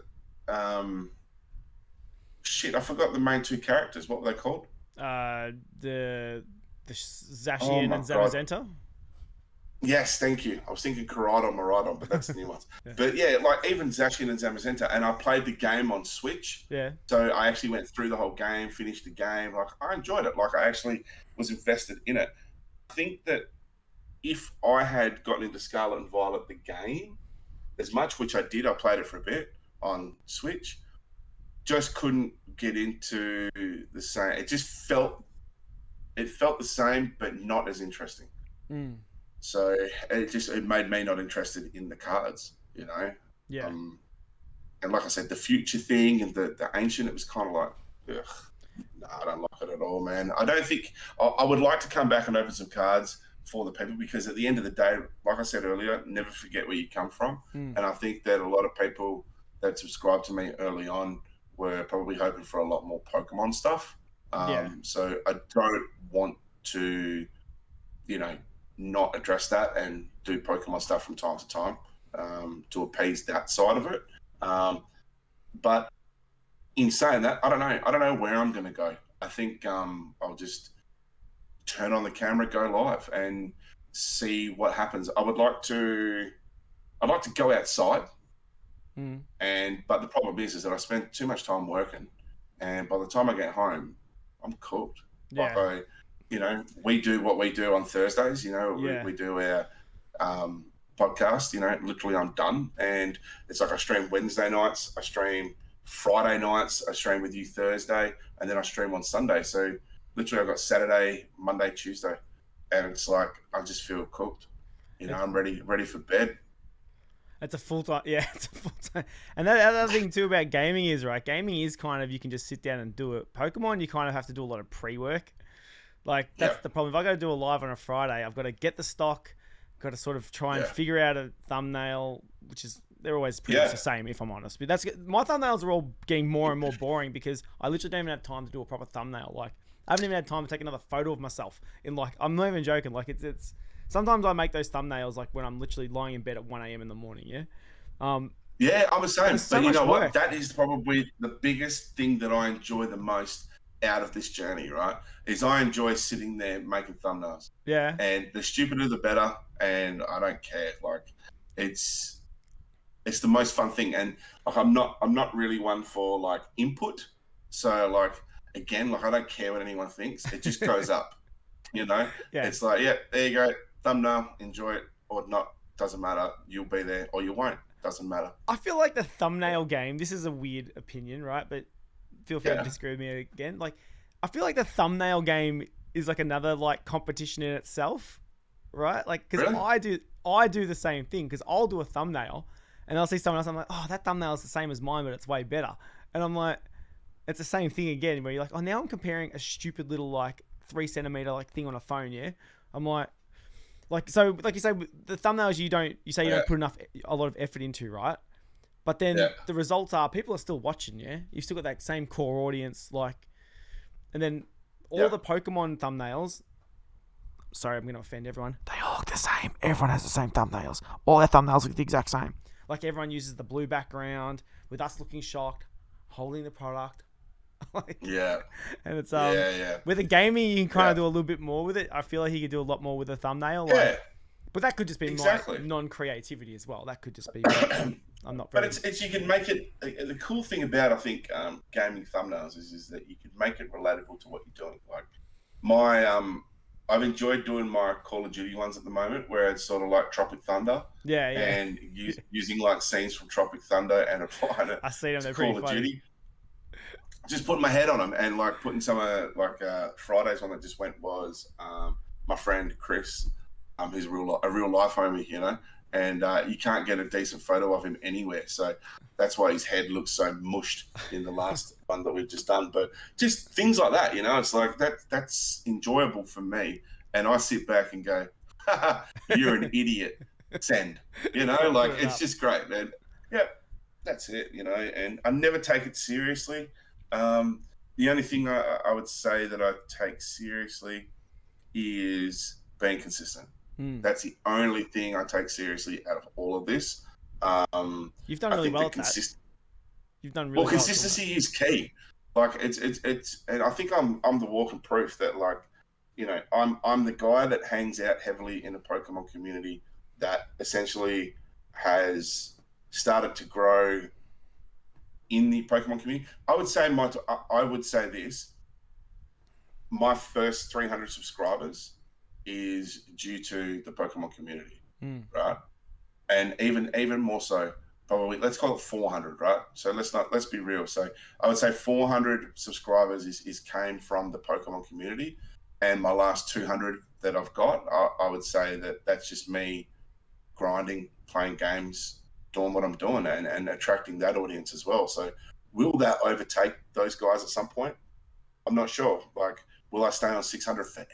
Shit, I forgot the main two characters. What were they called? The Zacian and Zamazenta. Yes, thank you. I was thinking Koraidon, Miraidon, but that's the new ones. But yeah, like even Zacian and Zamazenta, and I played the game on Switch. Yeah. So I actually went through the whole game, finished the game. Like I enjoyed it. Like I actually was invested in it. I think that if I had gotten into Scarlet and Violet, the game, as much, which I did, I played it for a bit on Switch, just couldn't get into the same. It just felt the same, but not as interesting. So it made me not interested in the cards, you know? Yeah. and like I said, the future thing and the ancient, it was kind of like, ugh, no, I don't like it at all, man. I don't think I would like to come back and open some cards for the people, because at the end of the day, like I said earlier, never forget where you come from. And I think that a lot of people that subscribed to me early on were probably hoping for a lot more Pokemon stuff. Yeah. So I don't want to, you know, not address that and do Pokemon stuff from time to time, to appease that side of it. But in saying that, I don't know. I don't know where I'm going to go. I think I'll just turn on the camera, go live, and see what happens. I'd like to go outside, but the problem is that I spend too much time working, and by the time I get home, I'm cooked. Yeah. Like we do what we do on Thursdays. We do our podcast. Literally I'm done, and it's like I stream Wednesday nights, I stream Friday nights, I stream with you Thursday, and then I stream on Sunday. So literally I've got Saturday, Monday, Tuesday, and it's like I just feel cooked. I'm ready for bed. It's a full time, yeah. It's a full time, and that other thing too about gaming is, right? Gaming is kind of, you can just sit down and do it. Pokemon, you kind of have to do a lot of pre-work. Like that's the problem. If I go to do a live on a Friday, I've got to get the stock, got to sort of try and figure out a thumbnail, which is, they're always pretty much the same, if I'm honest. But that's, my thumbnails are all getting more and more boring because I literally don't even have time to do a proper thumbnail. Like I haven't even had time to take another photo of myself. I'm not even joking. Like it's. Sometimes I make those thumbnails like when I'm literally lying in bed at 1 a.m. in the morning. Yeah. I'm the same. so But you know work. what? That is probably the biggest thing that I enjoy the most out of this journey, right? Is I enjoy sitting there making thumbnails. Yeah. And the stupider the better. And I don't care. Like it's the most fun thing. And like I'm not really one for like input. So like again, like I don't care what anyone thinks. It just goes up. It's like, there you go. Thumbnail, enjoy it or not, doesn't matter. You'll be there or you won't, doesn't matter. I feel like the thumbnail game, this is a weird opinion, right? But feel free to disagree with me again. Like, I feel like the thumbnail game is like another like competition in itself, right? Like, because really? I do the same thing, because I'll do a thumbnail and I'll see someone else, I'm like, oh, that thumbnail is the same as mine, but it's way better. And I'm like, it's the same thing again, where you're like, oh, now I'm comparing a stupid little like 3 centimeter like thing on a phone. Yeah. I'm like so, like you say, the thumbnails you don't put a lot of effort into, right? But then the results are people are still watching. Yeah, you've still got that same core audience, like, and then all the Pokemon thumbnails. Sorry, I'm going to offend everyone. They all look the same. Everyone has the same thumbnails. All their thumbnails look the exact same. Like everyone uses the blue background with us looking shocked, holding the product. And it's with the gaming, you can kind of do a little bit more with it. I feel like you could do a lot more with a thumbnail. But that could just be my non-creativity as well. That could just be I'm not very... But it's you can make it, the cool thing about I think gaming thumbnails is that you can make it relatable to what you're doing. Like my I've enjoyed doing my Call of Duty ones at the moment, where it's sort of like Tropic Thunder. And using like scenes from Tropic Thunder and applying it to Call of Duty. Just putting my head on them, and like putting some Friday's one that just went was my friend Chris, who's a real life homie, and you can't get a decent photo of him anywhere. So that's why his head looks so mushed in the last one that we've just done. But just things like that, it's like that's enjoyable for me. And I sit back and go, you're an idiot. Send, like it's just great, man. Yeah, that's it, and I never take it seriously. The only thing I would say that I take seriously is being consistent. That's the only thing I take seriously out of all of this. You've done really well at that. You've done really well. Consistency is key. Like it's and I think I'm the walking proof that, like, I'm the guy that hangs out heavily in the Pokemon community that essentially has started to grow in the Pokemon community. I would say this: my first 300 subscribers is due to the Pokemon community, right? And even more so, probably let's call it 400, right? So let's be real. So I would say 400 subscribers is came from the Pokemon community, and my last 200 that I've got, I would say that's just me grinding, playing games, doing what I'm doing and attracting that audience as well. So will that overtake those guys at some point? I'm not sure. Like, will I stay on 600 forever?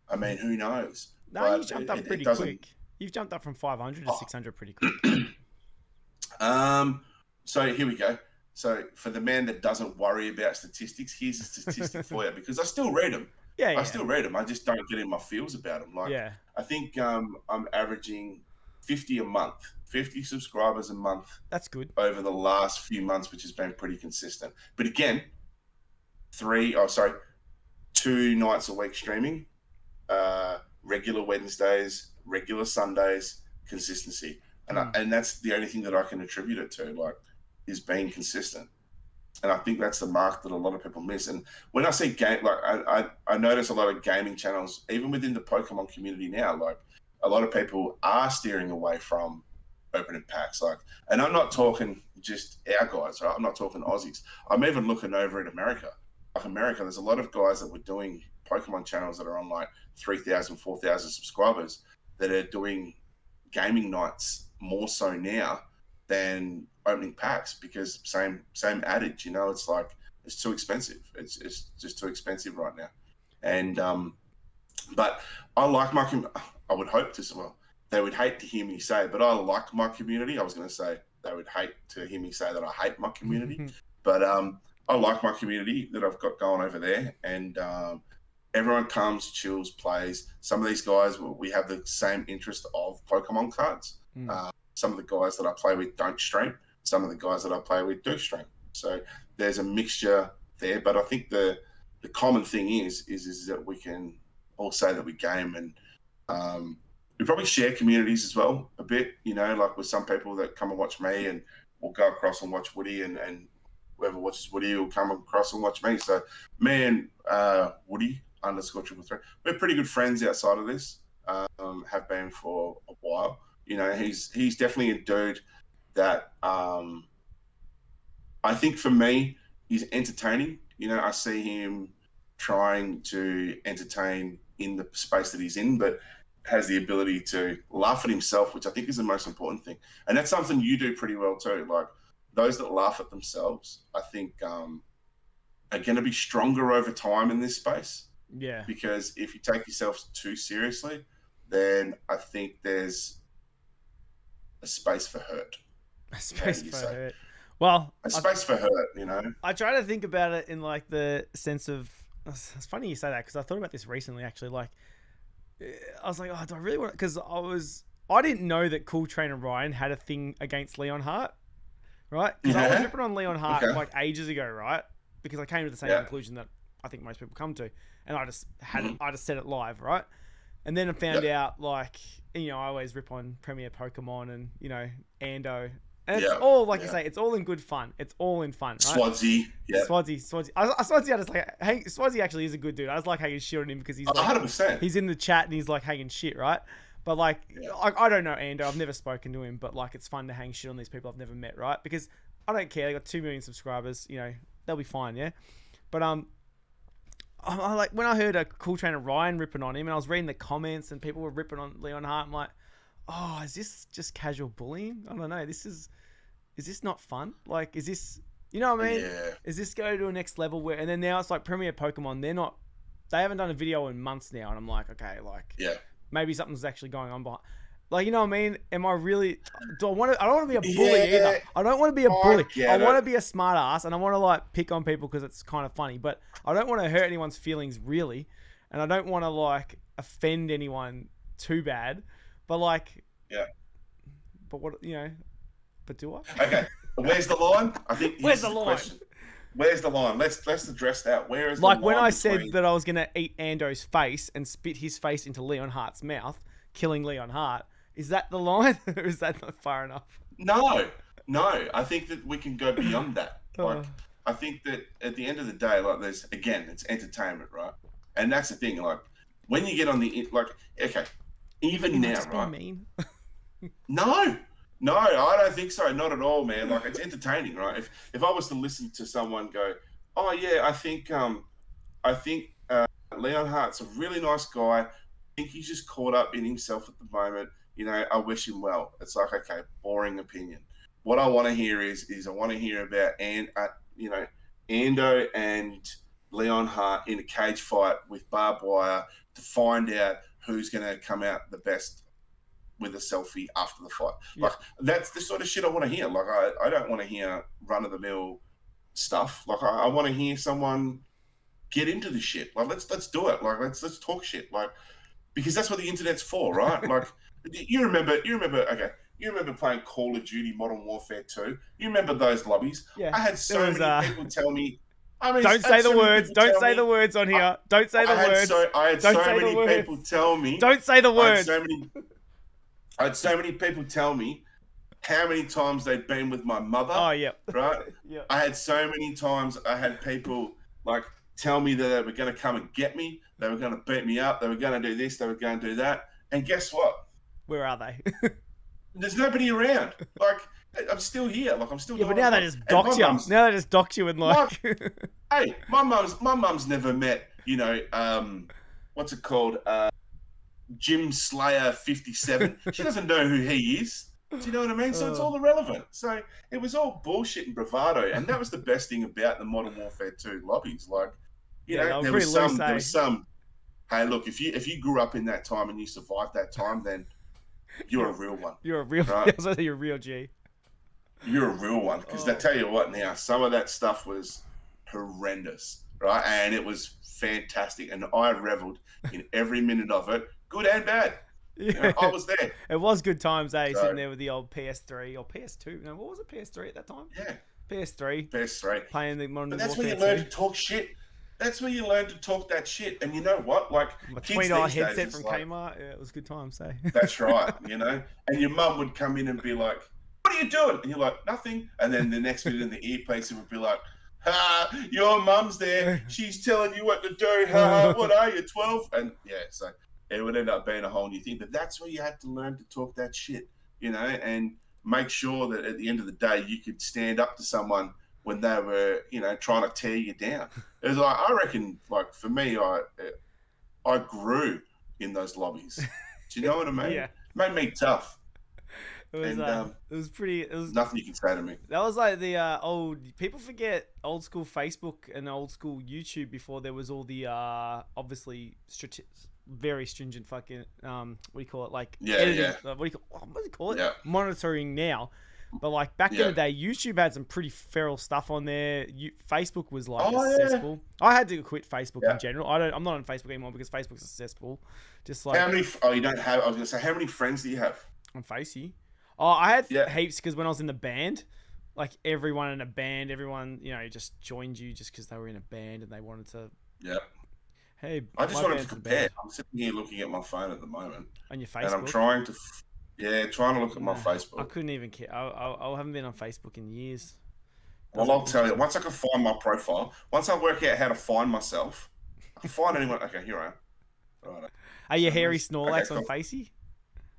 I mean, who knows? No, But you jumped up it pretty doesn't. quick. You've jumped up from 500 to Oh. 600 pretty quick. So here we go. So for the man that doesn't worry about statistics, here's a statistic for you, because I still read them. Yeah. I still read them. I just don't get in my feels about them. Like, Yeah. I think I'm averaging 50 a month, 50 subscribers a month. That's good. Over the last few months, which has been pretty consistent. But again, 2 nights a week streaming, regular Wednesdays, regular Sundays, consistency. And that's the only thing that I can attribute it to, like, is being consistent. And I think that's the mark that a lot of people miss. And when I say game, like, I notice a lot of gaming channels, even within the Pokemon community now, like, a lot of people are steering away from opening packs. Like, and I'm not talking just our guys, right? I'm not talking Aussies. I'm even looking over at America. Like, America, there's a lot of guys that were doing Pokemon channels that are on like 3,000, 4,000 subscribers that are doing gaming nights more so now than opening packs, because same adage, you know, it's like, it's too expensive. It's just too expensive right now. And but I like my I would hope to, well, they would hate to hear me say, but I like my community. I was going to say they would hate to hear me say that I hate my community, but I like my community that I've got going over there, and everyone comes, chills, plays. Some of these guys, we have the same interest of Pokemon cards. Some of the guys that I play with don't stream. Some of the guys that I play with do stream. So there's a mixture there, but I think the common thing is that we can all say that we game, and we probably share communities as well a bit, you know, like with some people that come and watch me, and we'll go across and watch Woody, and whoever watches Woody will come across and watch me. So me and Woody _333, we're pretty good friends outside of this, have been for a while. You know, he's definitely a dude that I think for me, he's entertaining. You know, I see him trying to entertain in the space that he's in, but has the ability to laugh at himself, which I think is the most important thing. And that's something you do pretty well too. Like, those that laugh at themselves, I think, are going to be stronger over time in this space. Yeah. Because if you take yourself too seriously, then I think there's a space for hurt. A space for hurt. Well, a space for hurt, you know? I try to think about it in like the sense of, it's funny you say that, because I thought about this recently, actually. Like, I was like, oh, do I really want to? Because I didn't know that Cool Trainer Ryan had a thing against Leon Hart, right? Because I was ripping on Leon Hart like ages ago, right? Because I came to the same conclusion that I think most people come to, and I just said it live, right? And then I found out, like, you know, I always rip on Premier Pokemon and, you know, Ando. And it's all, like you say, it's all in good fun. It's all in fun, right? Swansea. Swansea. Swansea, I just like, hey, Swansea actually is a good dude. I just like hanging shit on him because he's like, 100%. He's in the chat and he's like hanging shit, right? But like, I don't know Ando. I've never spoken to him, but like, it's fun to hang shit on these people I've never met, right? Because I don't care. They got 2 million subscribers. You know, they'll be fine, yeah. But I like, when I heard a Cool Trainer Ryan ripping on him, and I was reading the comments and people were ripping on Leon Hart, I'm like, oh, is this just casual bullying? I don't know. Is this not fun? Like, is this, you know what I mean? Yeah. Is this go to a next level where, and then now it's like Premier Pokemon, they haven't done a video in months now, and I'm like, okay, like, maybe something's actually going on behind. Like, you know what I mean? Am I really, I don't want to be a bully either. I don't want to be a bully. I want to be a smart ass, and I want to like pick on people because it's kind of funny, but I don't want to hurt anyone's feelings really. And I don't want to like offend anyone too bad, but like, but what, you know, but do I? Okay. Where's the line? I think where's the line? Question. Where's the line? Let's address that. Where is like the line? When I said that I was going to eat Ando's face and spit his face into Leon Hart's mouth, killing Leon Hart, is that the line? Or is that not far enough? No. I think that we can go beyond that. Like, I think that at the end of the day, like, it's entertainment, right? And that's the thing. Like, when you get on the, like, okay, even now, right? Mean? No, I don't think so. Not at all, man. Like, it's entertaining, right? If I was to listen to someone go, oh yeah, I think Leon Hart's a really nice guy. I think he's just caught up in himself at the moment. I wish him well. It's like, okay, boring opinion. What I want to hear is I want to hear about Ando and Leon Hart in a cage fight with barbed wire to find out who's going to come out the best with a selfie after the fight. Yeah. Like, that's the sort of shit I want to hear. Like, I don't want to hear run of the mill stuff. Like, I want to hear someone get into the shit. Like, let's do it. Like, let's talk shit. Like, because that's what the internet's for, right? Like, you remember playing Call of Duty Modern Warfare 2? You remember those lobbies? Yeah. I had so many people tell me. Don't say the words. Don't say the words on here. Don't say the words. I had so many people tell me. Don't say the words. I had so many people tell me how many times they'd been with my mother. Oh, yeah. Right? Yeah. I had so many times I had people like tell me that they were going to come and get me. They were going to beat me up. They were going to do this. They were going to do that. And guess what? Where are they? There's nobody around. Like, I'm still here. Like, I'm still. Yeah, but now they just dox you. Now they just dox you and like. Hey, my mum's never met. What's it called? Jim Slayer 57. She doesn't know who he is. Do you know what I mean? So it's all irrelevant. So it was all bullshit and bravado, and that was the best thing about the Modern Warfare 2 lobbies. Like, there was some. Hey, look, if you grew up in that time and you survived that time, then you're a real one. You're a real. Right? You're a real G. You're a real one, because I tell you what, now some of that stuff was horrendous, right? And it was fantastic, and I reveled in every minute of it, good and bad. Yeah. I was there. It was good times, sitting there with the old PS3 or PS2. No, what was it? PS3 at that time? Yeah. PS3. Playing the Modern Warfare. But that's where you learn to talk shit. That's where you learn to talk that shit. And you know what? Like, my $20 headset from Kmart. Yeah, it was good times, That's right, And your mum would come in and be like, "What are you doing?" And you're like, "Nothing." And then the next minute in the earpiece, it would be like, your mum's there. She's telling you what to do. What are you, 12? And yeah, so it would end up being a whole new thing. But that's where you had to learn to talk that shit, and make sure that at the end of the day, you could stand up to someone when they were, trying to tear you down. It was like, I reckon, like, for me, I grew in those lobbies. Do you know what I mean? Yeah. Made me tough. It was pretty. It was nothing you can say to me. That was like the old. People forget old school Facebook and old school YouTube before there was all the obviously very stringent fucking what do you call it, like editing, what do you call it? Monitoring now. But like back in the day, YouTube had some pretty feral stuff on there. Facebook was like a cesspool. I had to quit Facebook in general. I'm not on Facebook anymore because Facebook's a cesspool. Just like how many? Oh, you don't have. I was gonna say, how many friends do you have on Facey? Oh, I had heaps because when I was in the band, like everyone in a band, everyone just joined you just because they were in a band and they wanted to. Yeah. Hey, I just wanted to compare. I'm sitting here looking at my phone at the moment. On your Facebook. And I'm trying to. Trying to look at my Facebook. I couldn't even care. I haven't been on Facebook in years. Well, I'll tell you. Once I can find my profile, once I work out how to find myself, I can find anyone. Okay, here I am. Right. Are you Hairy Snorlax on Facey?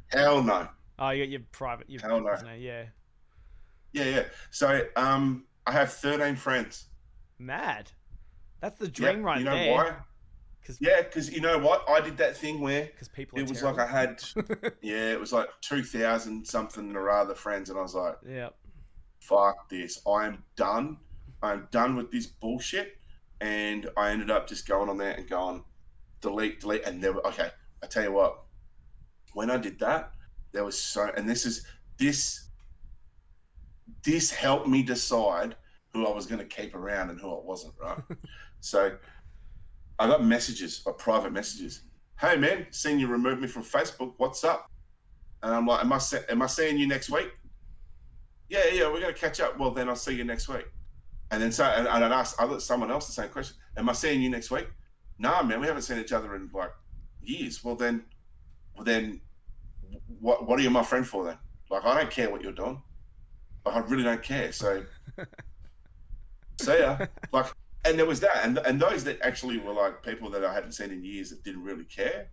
Hell no. Oh, you're private. Hell no. Yeah. So, I have 13 friends. Mad. That's the dream right there. You know why? Because you know what? I did that thing where people it was terrible. Like I had, it was like 2,000 something or other friends, and I was like, fuck this. I'm done. I'm done with this bullshit. And I ended up just going on there and going, delete, and there were, okay, I tell you what, when I did that, there was and this helped me decide who I was going to keep around and who I wasn't, right? So I got private messages. Hey man, seen you remove me from Facebook. What's up? And I'm like, am I seeing you next week? Yeah, we're going to catch up. Well, then I'll see you next week. And then and I'd ask someone else the same question. Am I seeing you next week? Nah, man, we haven't seen each other in like years. Well then what are you my friend for then? Like, I don't care what you're doing. Like, I really don't care. So see ya. Like, and there was that, and those that actually were like people that I hadn't seen in years that didn't really care.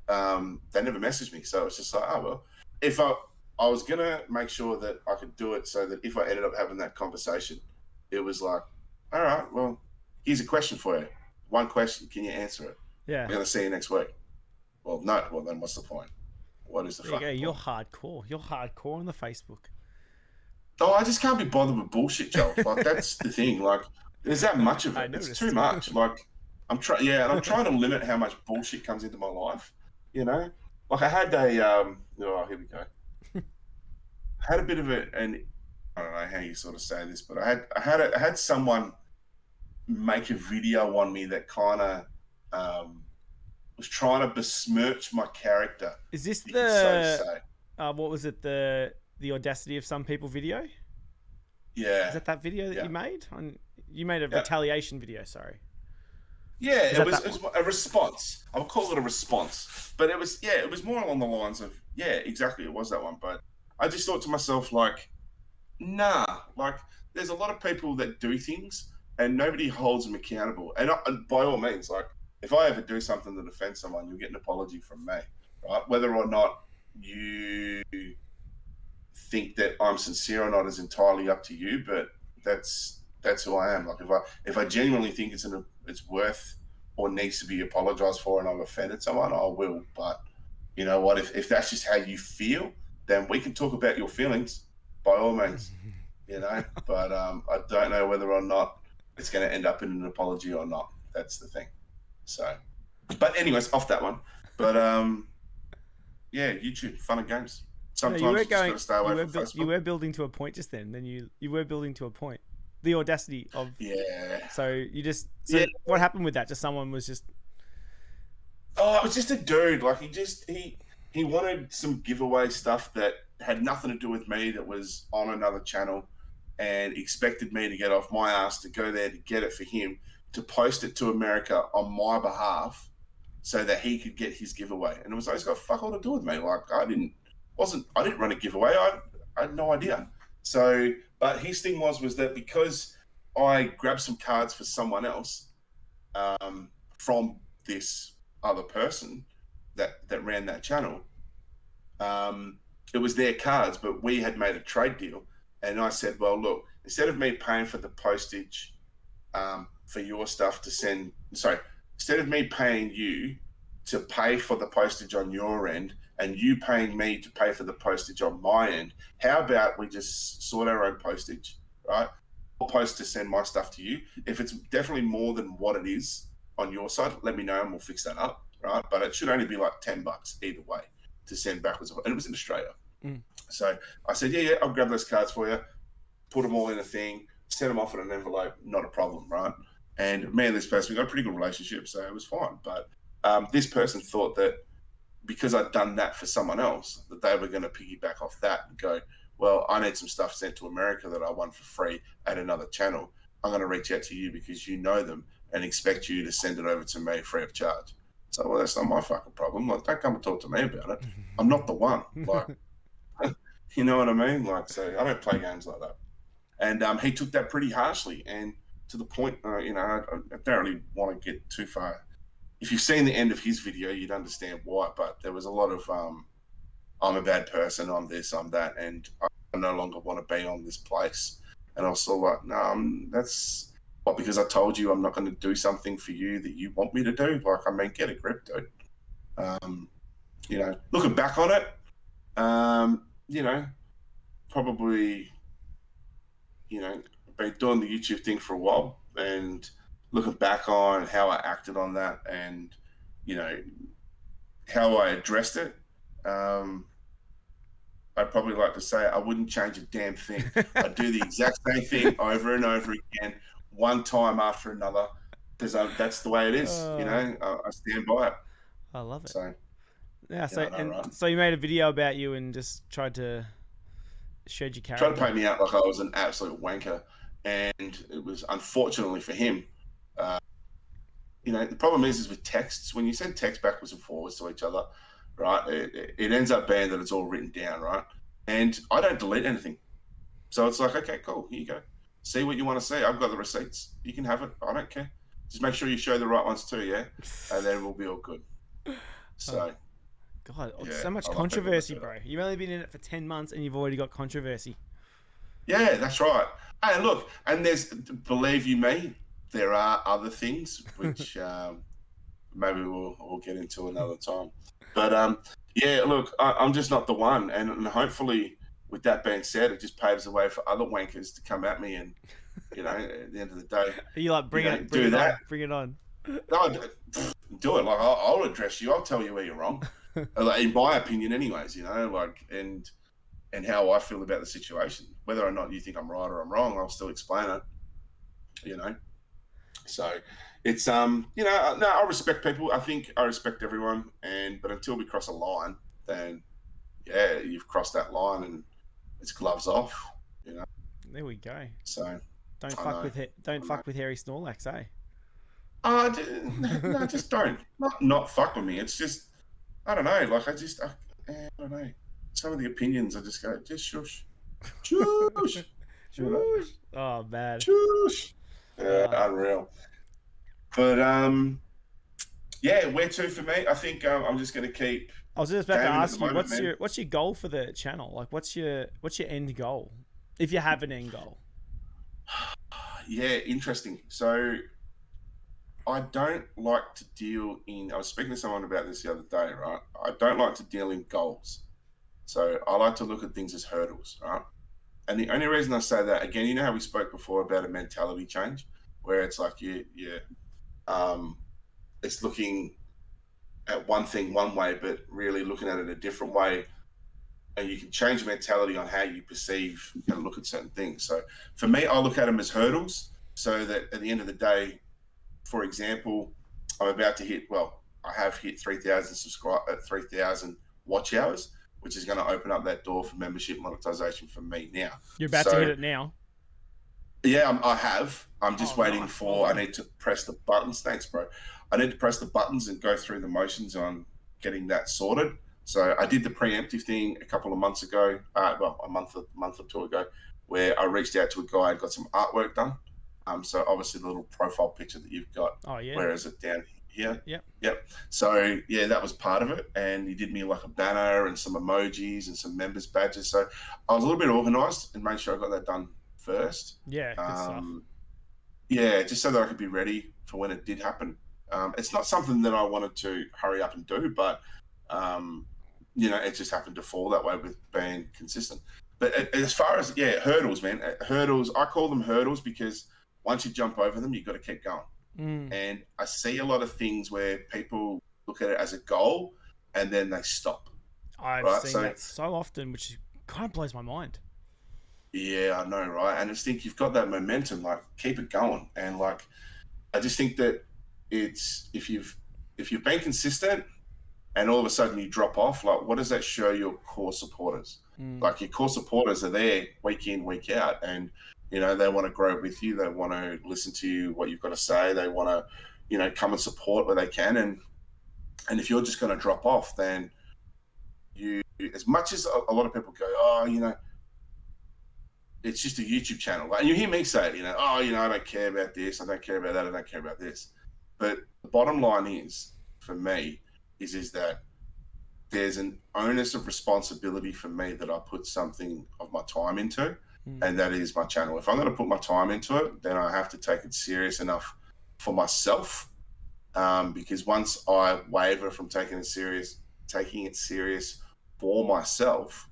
They never messaged me, so it's just like, oh well. If I was gonna make sure that I could do it so that if I ended up having that conversation, it was like, all right, well, here's a question for you. One question, can you answer it? Yeah. We're gonna see you next week. Well, no. Well, then what's the point? what is the There you go. fucking You're point? hardcore. You're hardcore on the Facebook. Oh, I just can't be bothered with bullshit, Joel. Like that's the thing. Like, there's that much of I it. It's too noticed. much. Like, and I'm trying to limit how much bullshit comes into my life. You know, like I had a oh, here we go. I had a bit of an I don't know how you sort of say this, but I had someone make a video on me that kind of was trying to besmirch my character. Is this You could so the say. what was it, the audacity of some people video? Yeah, Is that video that yeah, you made? You made a yeah. retaliation video. Sorry. Yeah, Is that it was one? a response. I would call it a response, but it was more along the lines of exactly, it was that one. But I just thought to myself like, nah, like there's a lot of people that do things and nobody holds them accountable. And by all means, like if I ever do something that offends someone, you'll get an apology from me, right? Whether or not you think that I'm sincere or not is entirely up to you, but that's who I am. Like if I genuinely think it's worth or needs to be apologized for and I've offended someone, I will. But you know what? If that's just how you feel, then we can talk about your feelings by all means. You know, but I don't know whether or not it's going to end up in an apology or not. That's the thing. So, but anyways, off that one. But yeah, YouTube, fun and games. No, you Sometimes were you just got going. to stay away from You Facebook. were building to a point just then. Then you were building to a point. The audacity of. Yeah. So you just. So Yeah. what happened with that? Just someone was just. Oh, it was just a dude. Like he wanted some giveaway stuff that had nothing to do with me. That was on another channel, and expected me to get off my ass to go there to get it for him to post it to America on my behalf, so that he could get his giveaway. And it was like, it's got fuck all to do with me. Like I didn't run a giveaway. I had no idea. So, but his thing was that because I grabbed some cards for someone else from this other person that ran that channel, it was their cards, but we had made a trade deal. And I said, well, look, instead of me paying for the postage for your stuff to send, sorry, instead of me paying you to pay for the postage on your end and you paying me to pay for the postage on my end, how about we just sort our own postage, right? I'll post to send my stuff to you. If it's definitely more than what it is on your side, let me know and we'll fix that up, right? But it should only be like $10 either way to send backwards. And it was in Australia. Mm. So I said, yeah, I'll grab those cards for you, put them all in a thing, send them off in an envelope, not a problem, right? And me and this person, we got a pretty good relationship, so it was fine. But this person thought that because I'd done that for someone else, that they were going to piggyback off that and go, well, I need some stuff sent to America that I won for free at another channel. I'm going to reach out to you because you know them and expect you to send it over to me free of charge. So, well, that's not my fucking problem. Like, don't come and talk to me about it. I'm not the one. Like, you know what I mean? Like, so I don't play games like that. And he took that pretty harshly, and to the point, you know, I don't really want to get too far. If you've seen the end of his video, you'd understand why. But there was a lot of, I'm a bad person, I'm this, I'm that, and I no longer want to be on this place. And I was sort of like, no, that's what, because I told you I'm not going to do something for you that you want me to do. Like, I mean, get a grip, dude. You know, looking back on it, you know, probably, you know, been doing the YouTube thing for a while and looking back on how I acted on that and, you know, how I addressed it, I'd probably like to say I wouldn't change a damn thing. I'd do the exact same thing over and over again, one time after another, because that's the way it is. You know, I stand by it. I love it. So, yeah. So I know, right? so you made a video about you and just tried to shed your character. Tried to paint me out like I was an absolute wanker, and it was unfortunately for him. You know, the problem is with texts, when you send text backwards and forwards to each other, right, it ends up being that it's all written down, right? And I don't delete anything. So it's like, okay, cool, here you go. See what you want to see. I've got the receipts. You can have it. I don't care. Just make sure you show the right ones too, yeah? And then we'll be all good. So. God, yeah, so much controversy, bro. You've only been in it for 10 months and you've already got controversy. Yeah, that's right. And look, and believe you me, there are other things which maybe we'll get into another time. But yeah, look, I'm just not the one, and hopefully, with that being said, it just paves the way for other wankers to come at me, and at the end of the day, Are you like, bring it, bring do it that. on, bring it on? No, do it. Like I'll address you. I'll tell you where you're wrong. Like, in my opinion, anyways. And how I feel about the situation. Whether or not you think I'm right or I'm wrong, I'll still explain it. So it's no, I respect people. I think I respect everyone, but until we cross a line, then yeah, you've crossed that line and it's gloves off. There we go. So don't fuck with Harry Snorlax, eh? No, just don't. Not fuck with me. It's just I don't know. Like I don't know. Some of the opinions I just go, just shush. Shush. Shush. Oh, bad. Shush. Unreal. But yeah, where to for me? I think I'm just going to keep. I was just about to ask you, what's your goal for the channel? Like, what's your end goal, if you have an end goal? Yeah, interesting. So I don't like to deal in. I was speaking to someone about this the other day, right? I don't like to deal in goals. So I like to look at things as hurdles, right? And the only reason I say that, again, you know how we spoke before about a mentality change, where it's like it's looking at one thing one way, but really looking at it a different way. And you can change mentality on how you perceive and look at certain things. So for me, I look at them as hurdles, so that at the end of the day, for example, I'm about to hit, I have hit 3,000 watch hours, which is going to open up that door for membership monetization for me now. You're about to hit it now? Yeah, I have. I'm just waiting for, I need to press the buttons. Thanks, bro. I need to press the buttons and go through the motions on getting that sorted. So I did the preemptive thing a couple of months ago, a month or two ago, where I reached out to a guy and got some artwork done. So obviously the little profile picture that you've got, where is it down here? Yep. So yeah, that was part of it. And he did me like a banner and some emojis and some members badges. So I was a little bit organized and made sure I got that done first. Yeah, good stuff. Yeah, just so that I could be ready for when it did happen. It's not something that I wanted to hurry up and do, but it just happened to fall that way with being consistent. But as far as hurdles, man, hurdles. I call them hurdles because once you jump over them, you've got to keep going. And I see a lot of things where people look at it as a goal and then they stop. I've seen that so often, which kind of blows my mind. Yeah, I know, right? And I just think you've got that momentum, like keep it going. And like, I just think that it's if you've been consistent and all of a sudden you drop off, like what does that show your core supporters? Like your core supporters are there week in, week out, and they want to grow with you. They want to listen to you, what you've got to say. They want to, come and support where they can. And if you're just going to drop off, then you, as much as a lot of people go, it's just a YouTube channel. Like, and you hear me say it, I don't care about this. I don't care about that. I don't care about this. But the bottom line is, for me, is that there's an onus of responsibility for me that I put something of my time into. And that is my channel. If I'm going to put my time into it, then I have to take it serious enough for myself. Because once I waver from taking it serious for myself,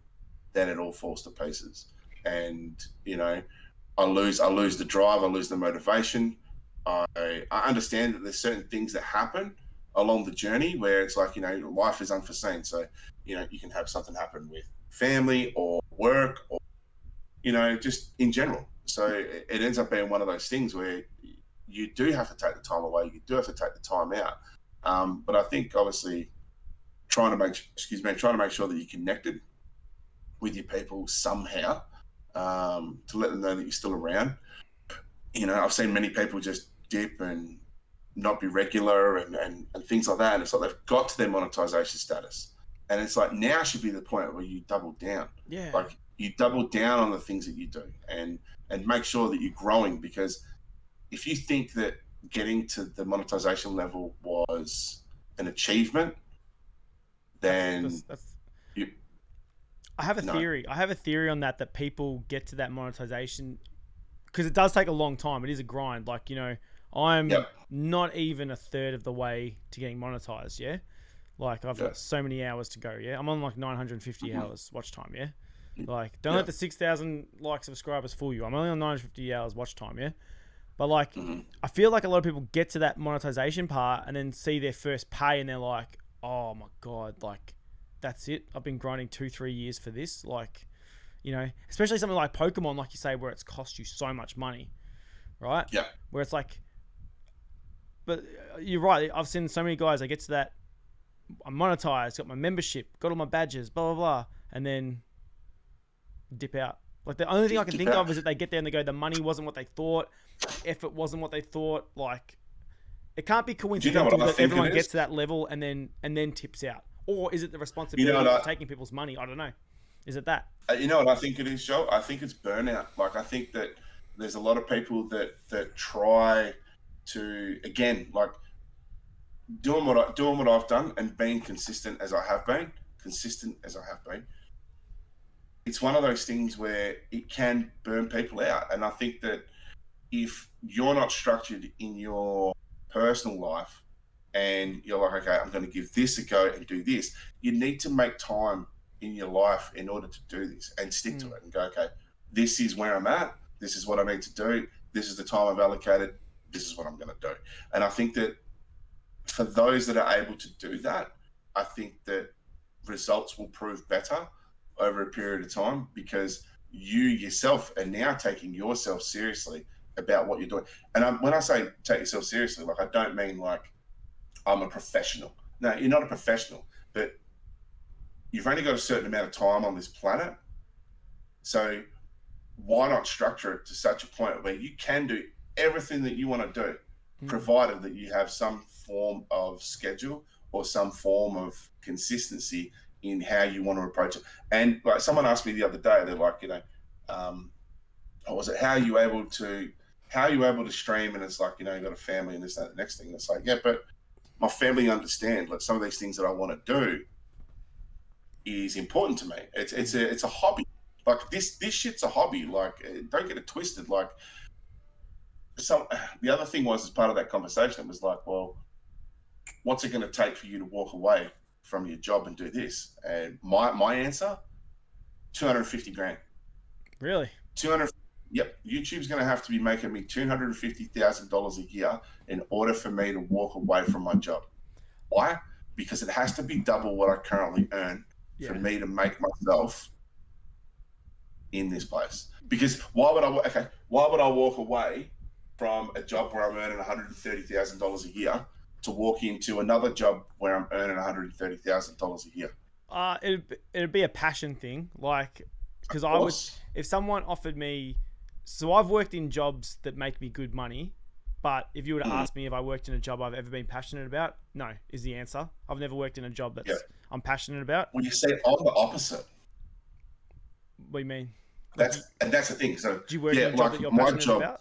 then it all falls to pieces. And I lose the drive, I lose the motivation. I understand that there's certain things that happen along the journey where it's like life is unforeseen. So you can have something happen with family or work or just in general. So it ends up being one of those things where you do have to take the time away. You do have to take the time out. But I think obviously trying to make sure that you're connected with your people somehow, to let them know that you're still around. I've seen many people just dip and not be regular and things like that. And it's like they've got to their monetization status. And it's like now should be the point where you double down. Yeah. Like you double down on the things that you do and make sure that you're growing, because if you think that getting to the monetization level was an achievement, then I have a theory. I have a theory on that people get to that monetization because it does take a long time. It is a grind. Like, I'm not even a third of the way to getting monetized. Yeah. Like I've got so many hours to go. Yeah, I'm on like 950 hours watch time. Yeah, like don't let the 6,000 like subscribers fool you. I'm only on 950 hours watch time. Yeah, but like I feel like a lot of people get to that monetization part and then see their first pay and they're like, oh my god, like that's it. I've been grinding 2-3 years for this. Like, you know, especially something like Pokemon, like you say, where it's cost you so much money, right? Yeah. Where it's like, but you're right. I've seen so many guys. They get to that. I'm monetized, got my membership, got all my badges, blah, blah, blah, and then dip out. Like, the only thing I can think of is that they get there and they go, the money wasn't what they thought, the effort wasn't what they thought. Like, it can't be coincidental that everyone gets to that level and then tips out. Or is it the responsibility of taking people's money? I don't know. Is it that? You know what I think it is, Joe? I think it's burnout. Like, I think that there's a lot of people that try to, again, like, doing what I've done and being consistent as I have been. It's one of those things where it can burn people out. And I think that if you're not structured in your personal life and you're like, okay, I'm going to give this a go and do this, you need to make time in your life in order to do this and stick to it and go, okay, this is where I'm at. This is what I need to do. This is the time I've allocated. This is what I'm going to do. And I think that for those that are able to do that, I think that results will prove better over a period of time because you yourself are now taking yourself seriously about what you're doing. And when I say take yourself seriously, like I don't mean like I'm a professional. No, you're not a professional, but you've only got a certain amount of time on this planet. So why not structure it to such a point where you can do everything that you want to do, provided that you have some form of schedule or some form of consistency in how you want to approach it. And like someone asked me the other day, they're like, you know, how are you able to stream? And it's like, you know, you got a family and this, that, the next thing. It's like, yeah, but my family understand like some of these things that I want to do is important to me. It's a hobby. Like this shit's a hobby. Like don't get it twisted. Like the other thing was as part of that conversation, it was like, well, what's it going to take for you to walk away from your job and do this? And my answer, 250 grand. Really? 200. Yep. YouTube's going to have to be making me $250,000 a year in order for me to walk away from my job. Why? Because it has to be double what I currently earn for me to make myself in this place. Because why would I walk away from a job where I'm earning $130,000 a year to walk into another job where I'm earning $130,000 a year? It'd be a passion thing, like because I would, if someone offered me, so I've worked in jobs that make me good money, but if you were to ask me if I worked in a job I've ever been passionate about, no is the answer. I've never worked in a job that's I'm passionate about. Well, you say I'm the opposite. What do you mean? That's the thing. So do you work in a job that you're passionate about?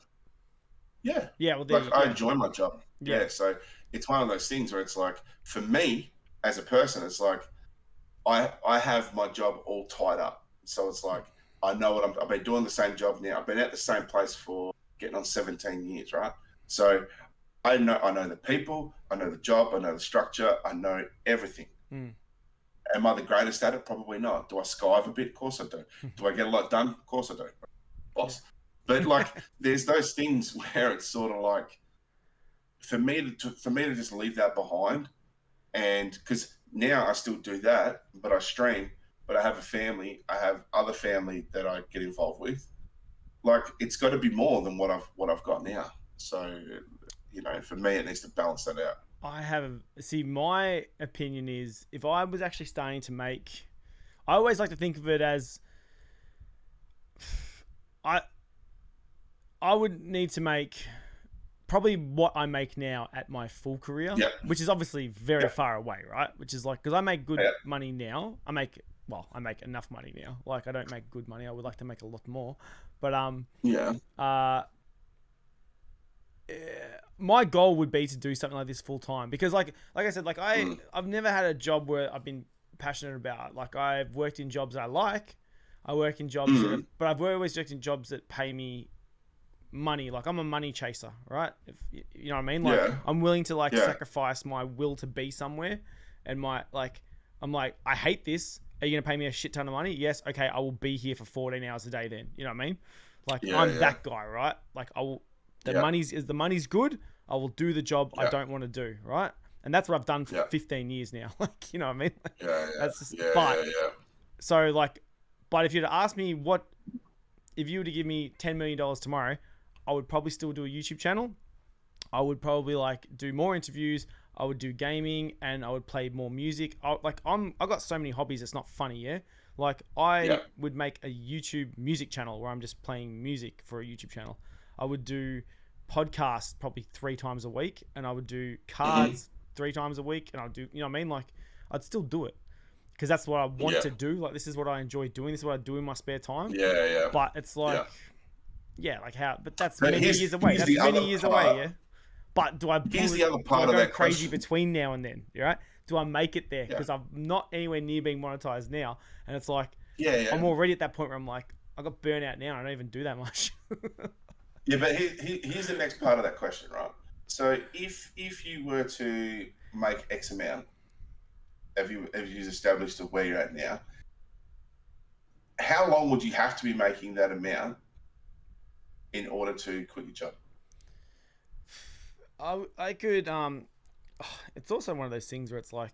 Yeah. Yeah. Well, like I enjoy my job. Yeah. So it's one of those things where it's like, for me as a person, it's like I have my job all tied up. So it's like I know what I've been doing the same job now. I've been at the same place for getting on 17 years, right? So I know the people, I know the job, I know the structure, I know everything. Am I the greatest at it? Probably not. Do I skive a bit? Of course I do. Do I get a lot done? Of course I do. Boss. But like, there's those things where it's sort of like, for me to just leave that behind, and because now I still do that, but I stream, but I have a family, I have other family that I get involved with. Like, it's got to be more than what I've got now. So, you know, for me, it needs to balance that out. My opinion is, if I was actually starting to make, I always like to think of it as, I would need to make probably what I make now at my full career, which is obviously very far away, right? Which is like, because I make good money now. I make enough money now. Like, I don't make good money. I would like to make a lot more. But my goal would be to do something like this full time, because like I said, like I've never had a job where I've been passionate about. Like, I've worked in jobs that I like. I work in jobs but I've always worked in jobs that pay me money. Like, I'm a money chaser, right? If you know what I mean? Like, I'm willing to sacrifice my will to be somewhere and I'm like, I hate this. Are you gonna pay me a shit ton of money? Yes. Okay, I will be here for 14 hours a day. Then you know what I mean? Like Yeah, I'm yeah, that guy, right? Like I will. The yeah, money's good. I will do the job I yeah, don't want to do, right? And that's what I've done for yeah, 15 years now. Like you know what I mean? Like, yeah, that's just. yeah, But yeah, yeah. so like, but if you'd ask me what, if you were to give me $10 million tomorrow, I would probably still do a YouTube channel. I would probably like do more interviews. I would do gaming and I would play more music. I got so many hobbies. It's not funny, yeah. Like I Yeah. would make a YouTube music channel where I'm just playing music for a YouTube channel. I would do podcasts probably 3 times a week, and I would do Mm-hmm. cards 3 times a week, and I'd do, you know what I mean? Like I'd still do it because that's what I want Yeah. to do. Like this is what I enjoy doing. This is what I do in my spare time. Yeah. Yeah. But it's like, Yeah. yeah, like how? But that's But many years away. here's That's the many other years away. part. Yeah. But do I Here's the other do I part of go that crazy question. between now and then? Right? Do I make it there? Yeah. Because I'm not anywhere near being monetized now, and it's like Yeah. Yeah. I'm already at that point where I'm like, I got burnt out now. I don't even do that much. Yeah. But here's the next part of that question, right? So if you were to make X amount, have you established of where you're at now, how long would you have to be making that amount in order to quit your job? I could it's also one of those things where it's like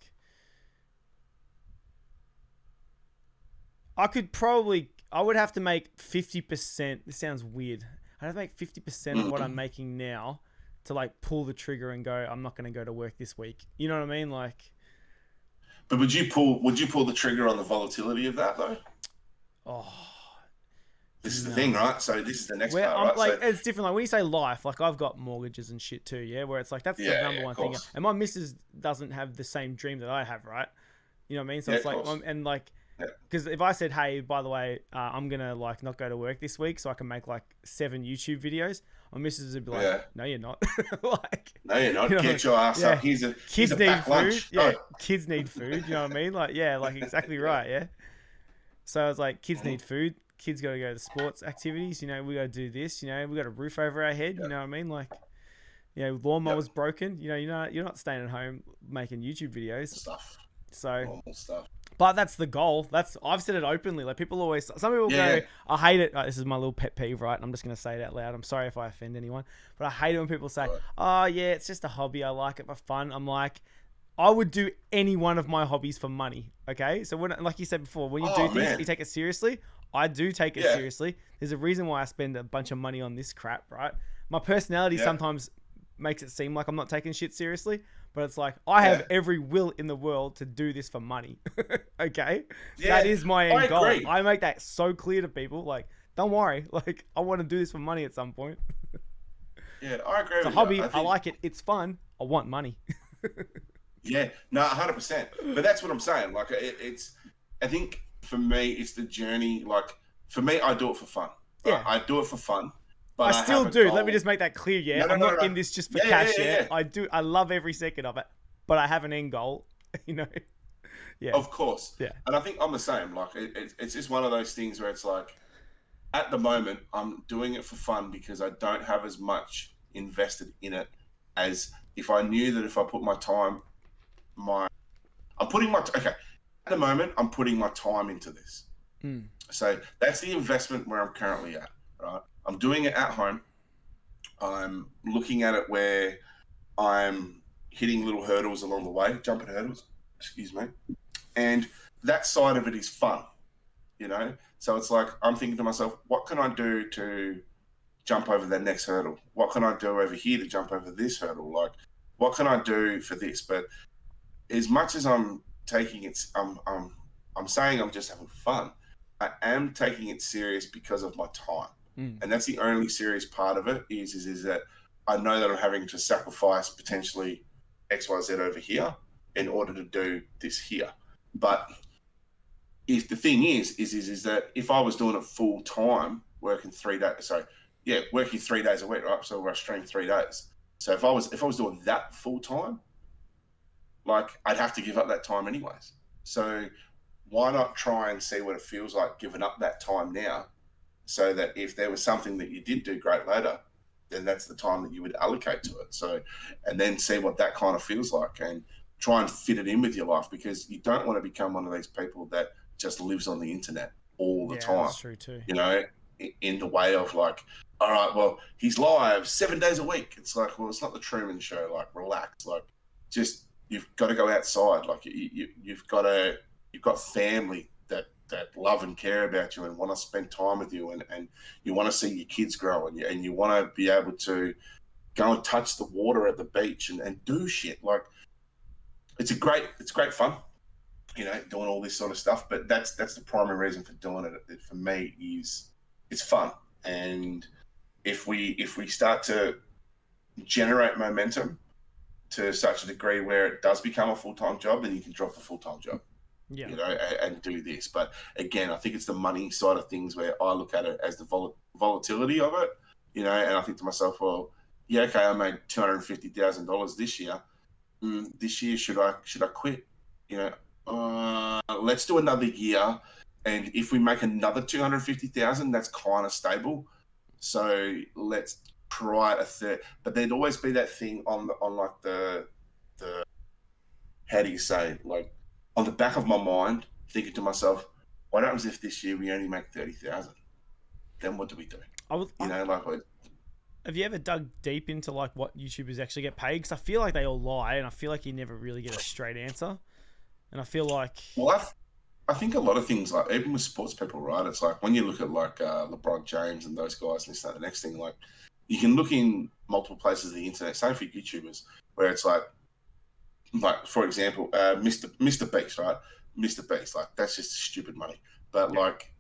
I would have to make 50%. This sounds weird. I'd have to make 50% of what I'm making now to like pull the trigger and go, I'm not going to go to work this week. You know what I mean? Like, But would you pull the trigger on the volatility of that though? oh, This is the no. thing, right? So this is the next Where part, I'm right? like, So it's different. Like when you say life, like I've got mortgages and shit too, yeah. Where it's like that's the yeah, number yeah, one of thing, course. and my missus doesn't have the same dream that I have, right? You know what I mean? So Yeah, it's of like, course. and like, Yeah. because if I said, hey, by the way, I'm gonna like not go to work this week, so I can make like 7 YouTube videos, my missus would be like, Yeah. no, you're not. Like, No, you're not. you know, Get your ass yeah. up. Here's a Kids need packed food. lunch. Yeah, Go. kids need food. You know what I mean? Like, yeah, like exactly right. Yeah. So I was like, kids need food. Kids got to go to sports activities. You know, we got to do this. You know, we got a roof over our head. Yeah. You know what I mean? Like, you know, lawnmower's Yep. broken. You know, you're not staying at home making YouTube videos. Stuff. So, Normal stuff. but that's the goal. I've said it openly. Like people always, some people Yeah. go, I hate it. This is my little pet peeve, right? And I'm just gonna say it out loud. I'm sorry if I offend anyone, but I hate it when people say, Right. "Oh yeah, it's just a hobby. I like it for fun." I'm like, I would do any one of my hobbies for money. Okay, so when, like you said before, when you do Oh, things, man. you take it seriously. I do take it Yeah. seriously. There's a reason why I spend a bunch of money on this crap, right? My personality Yeah. sometimes makes it seem like I'm not taking shit seriously, but it's like I have Yeah. every will in the world to do this for money. Okay, Yeah, that is my I end goal. agree. I make that so clear to people. Like, don't worry. Like, I want to do this for money at some point. Yeah, I agree It's a with hobby. you. I like it. It's fun. I want money. Yeah, no, 100%. But that's what I'm saying. Like, it's. I think for me, it's the journey. Like, for me, I do it for fun. Yeah. I do it for fun. But I still have a do. goal. Let me just make that clear. Yeah, No, I'm no, not no. in this just for Yeah, cash. yeah, Yeah, yeah. I do. I love every second of it, but I have an end goal. You know. Yeah. Of course. Yeah. And I think I'm the same. Like, it's just one of those things where it's like, at the moment, I'm doing it for fun because I don't have as much invested in it as if I knew that if I put my time, okay. At the moment, I'm putting my time into this. Mm. So that's the investment where I'm currently at, right? I'm doing it at home. I'm looking at it where I'm hitting little hurdles along the way, jumping hurdles, excuse me. And that side of it is fun, you know? So it's like, I'm thinking to myself, what can I do to jump over that next hurdle? What can I do over here to jump over this hurdle? Like, what can I do for this? But as much as I'm taking it, I'm saying I'm just having fun. I am taking it serious because of my time. Mm. And that's the only serious part of it is that I know that I'm having to sacrifice potentially XYZ over here in order to do this here. But if the thing is that if I was doing it full time, working 3 days, working 3 days a week, right? So I stream 3 days. So if I was doing that full time, like I'd have to give up that time anyways. So why not try and see what it feels like giving up that time now, so that if there was something that you did do great later, then that's the time that you would allocate to it. So, and then see what that kind of feels like. And try and fit it in with your life, because you don't want to become one of these people that just lives on the internet all the time. That's true too. You know, in the way of like, all right, well, he's live 7 days a week. It's like, well, it's not the Truman Show. Like, relax. Like, just you've got to go outside. Like, you've got family that love and care about you and want to spend time with you, and you want to see your kids grow, and you want to be able to go and touch the water at the beach and do shit. Like, it's great fun, you know, doing all this sort of stuff. But that's the primary reason for doing it. For me, is it's fun. And if we start to generate momentum to such a degree where it does become a full-time job, then you can drop the full-time job. Yeah. You know, and do this. But again, I think it's the money side of things where I look at it as the volatility of it, you know, and I think to myself, well, yeah, okay, I made $250,000 this year. This year, should I quit? You know, let's do another year, and if we make another 250,000, that's kind of stable. So let's try a third. But there'd always be that thing on like the how do you say, like, on the back of my mind, thinking to myself, what happens if this year we only make 30,000? Then what do we do? Have you ever dug deep into like what YouTubers actually get paid? Because I feel like they all lie, and I feel like you never really get a straight answer. And I feel like, well, I think a lot of things, like even with sports people, right? It's like when you look at like LeBron James and those guys, and this, that, the next thing, like you can look in multiple places on the internet, same for YouTubers, where it's like for example, Mr. Beast, right? Mr. Beast, like that's just stupid money. But like,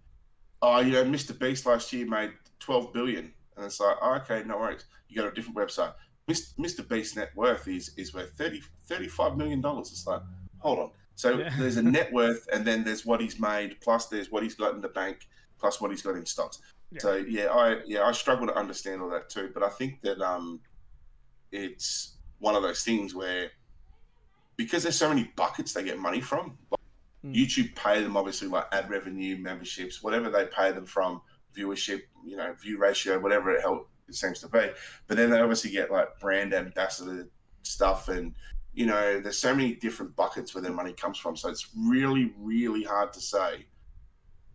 oh, you know, Mr. Beast last year made 12 billion, and it's like, oh, okay, no worries. You go to a different website. Mr. Beast's net worth is worth $35 million. It's like, hold on. So there's a net worth, and then there's what he's made, plus there's what he's got in the bank, plus what he's got in stocks. Yeah. So I struggle to understand all that too. But I think that it's one of those things where, because there's so many buckets they get money from, like YouTube pay them obviously like ad revenue, memberships, whatever they pay them from, viewership, you know, view ratio, whatever it seems to be. But then they obviously get like brand ambassador stuff, and you know, there's so many different buckets where their money comes from. So it's really, really hard to say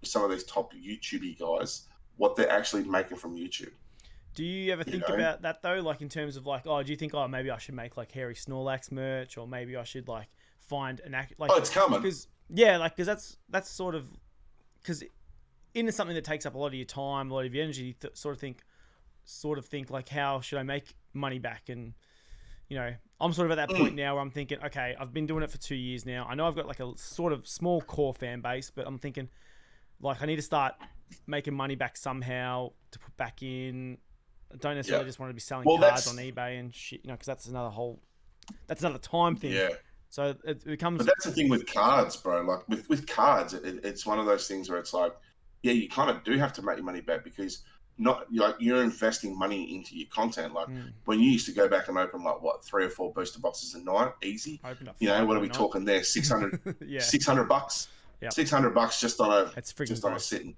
with some of these top YouTube guys what they're actually making from YouTube. Do you ever think about that though? Like in terms of like, oh, do you think, oh, maybe I should make like hairy Snorlax merch, or maybe I should like find an act like, oh, it's coming. Because that's sort of, because into something that takes up a lot of your time, a lot of your energy, sort of think like, how should I make money back? And you know, I'm sort of at that point now where I'm thinking, okay, I've been doing it for 2 years now. I know I've got like a sort of small core fan base, but I'm thinking like I need to start making money back somehow to put back in. I don't necessarily just want to be selling cards on eBay and shit, you know, because that's another time thing. Yeah. So it becomes. But that's the thing with cards, bro. Like with cards, it's one of those things where it's like, yeah, you kind of do have to make your money back, because you're investing money into your content. Like when you used to go back and open like what 3 or 4 booster boxes a night, easy. You know, what are we talking there? 600, yeah. $600. Yep. $600 just on a sitting.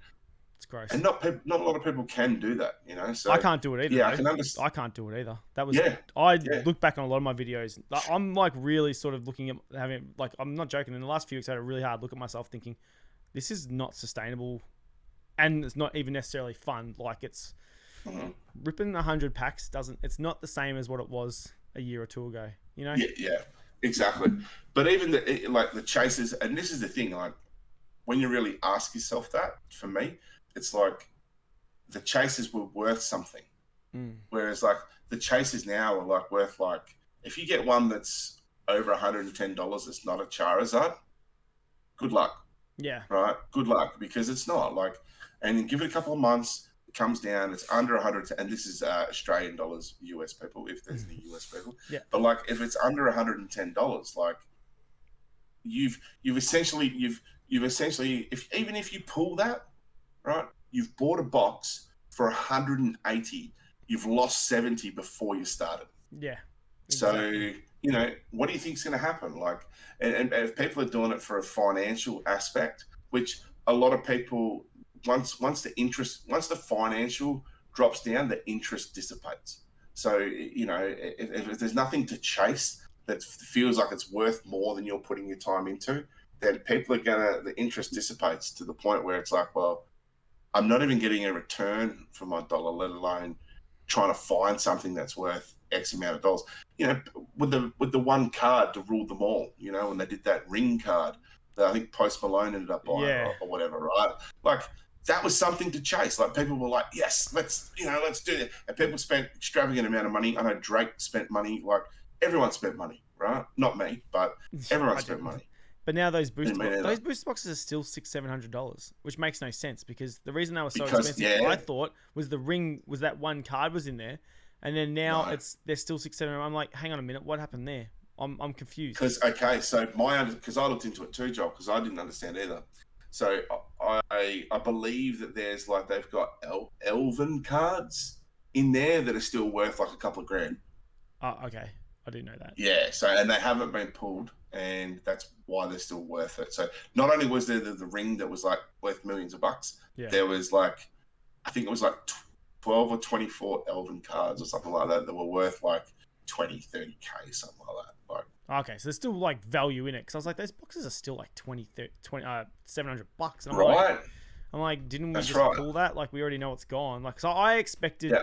It's gross. And not a lot of people can do that, you know. So I can't do it either. Yeah, I can understand. I can't do it either. That was I look back on a lot of my videos. I'm like really sort of looking at having, like, I'm not joking. In the last few weeks, I had a really hard look at myself, thinking this is not sustainable, and it's not even necessarily fun. Like it's ripping 100 packs it's not the same as what it was a year or two ago. You know? Yeah, exactly. But even the chases, and this is the thing, like when you really ask yourself that, for me, it's like the chases were worth something. Whereas like the chases now are like worth, like, if you get one that's over $110, it's not a Charizard, good luck. Yeah. Right? Good luck, because it's not like, and give it a couple of months, it comes down, it's under 100, and this is Australian dollars, US people, if there's any US people. Yeah. But like if it's under $110, like you've essentially, even if you pull that, right, you've bought a box for 180, you've lost 70 before you started. Yeah. Exactly. So, you know, what do you think is going to happen? Like, and if people are doing it for a financial aspect, which a lot of people, once the financial drops down, the interest dissipates. So, you know, if there's nothing to chase, that feels like it's worth more than you're putting your time into, then people are the interest dissipates to the point where it's like, well, I'm not even getting a return for my dollar, let alone trying to find something that's worth X amount of dollars. You know, with the one card to rule them all, you know, when they did that ring card that I think Post Malone ended up buying or whatever, right? Like, that was something to chase. Like, people were like, yes, let's do it. And people spent extravagant amount of money. I know Drake spent money. Like, everyone spent money, right? Not me, but everyone spent money. But now those booster boxes are still $600-$700, which makes no sense because the reason they were so expensive, I thought, was the ring was that one card was in there, and then now they're still $600-$700. I'm like, hang on a minute, what happened there? I'm confused. Because because I looked into it too, Joel, because I didn't understand either. So I believe that there's like they've got Elven cards in there that are still worth like a couple of grand. Oh, okay. I didn't know that. Yeah, so and they haven't been pulled, and that's why they're still worth it. So not only was there the ring that was like worth millions of bucks, there was like, I think it was like 12 or 24 Elven cards or something like that were worth like 20, 30K, something like that. Like, okay, so there's still like value in it because I was like, those boxes are still like $700, and I'm like, didn't we just pull that? Like, we already know it's gone. Like, so I expected. Yeah.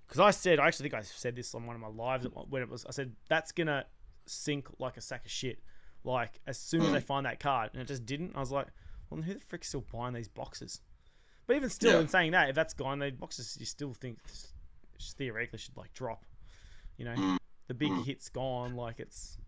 Because I actually think I said this on one of my lives when I said, that's going to sink like a sack of shit. Like, as soon as they find that card, and it just didn't. I was like, well, who the frick's still buying these boxes? But even still, in saying that, if that's gone, those boxes, you still think theoretically should like drop. You know, the big hit's gone. Like, it's,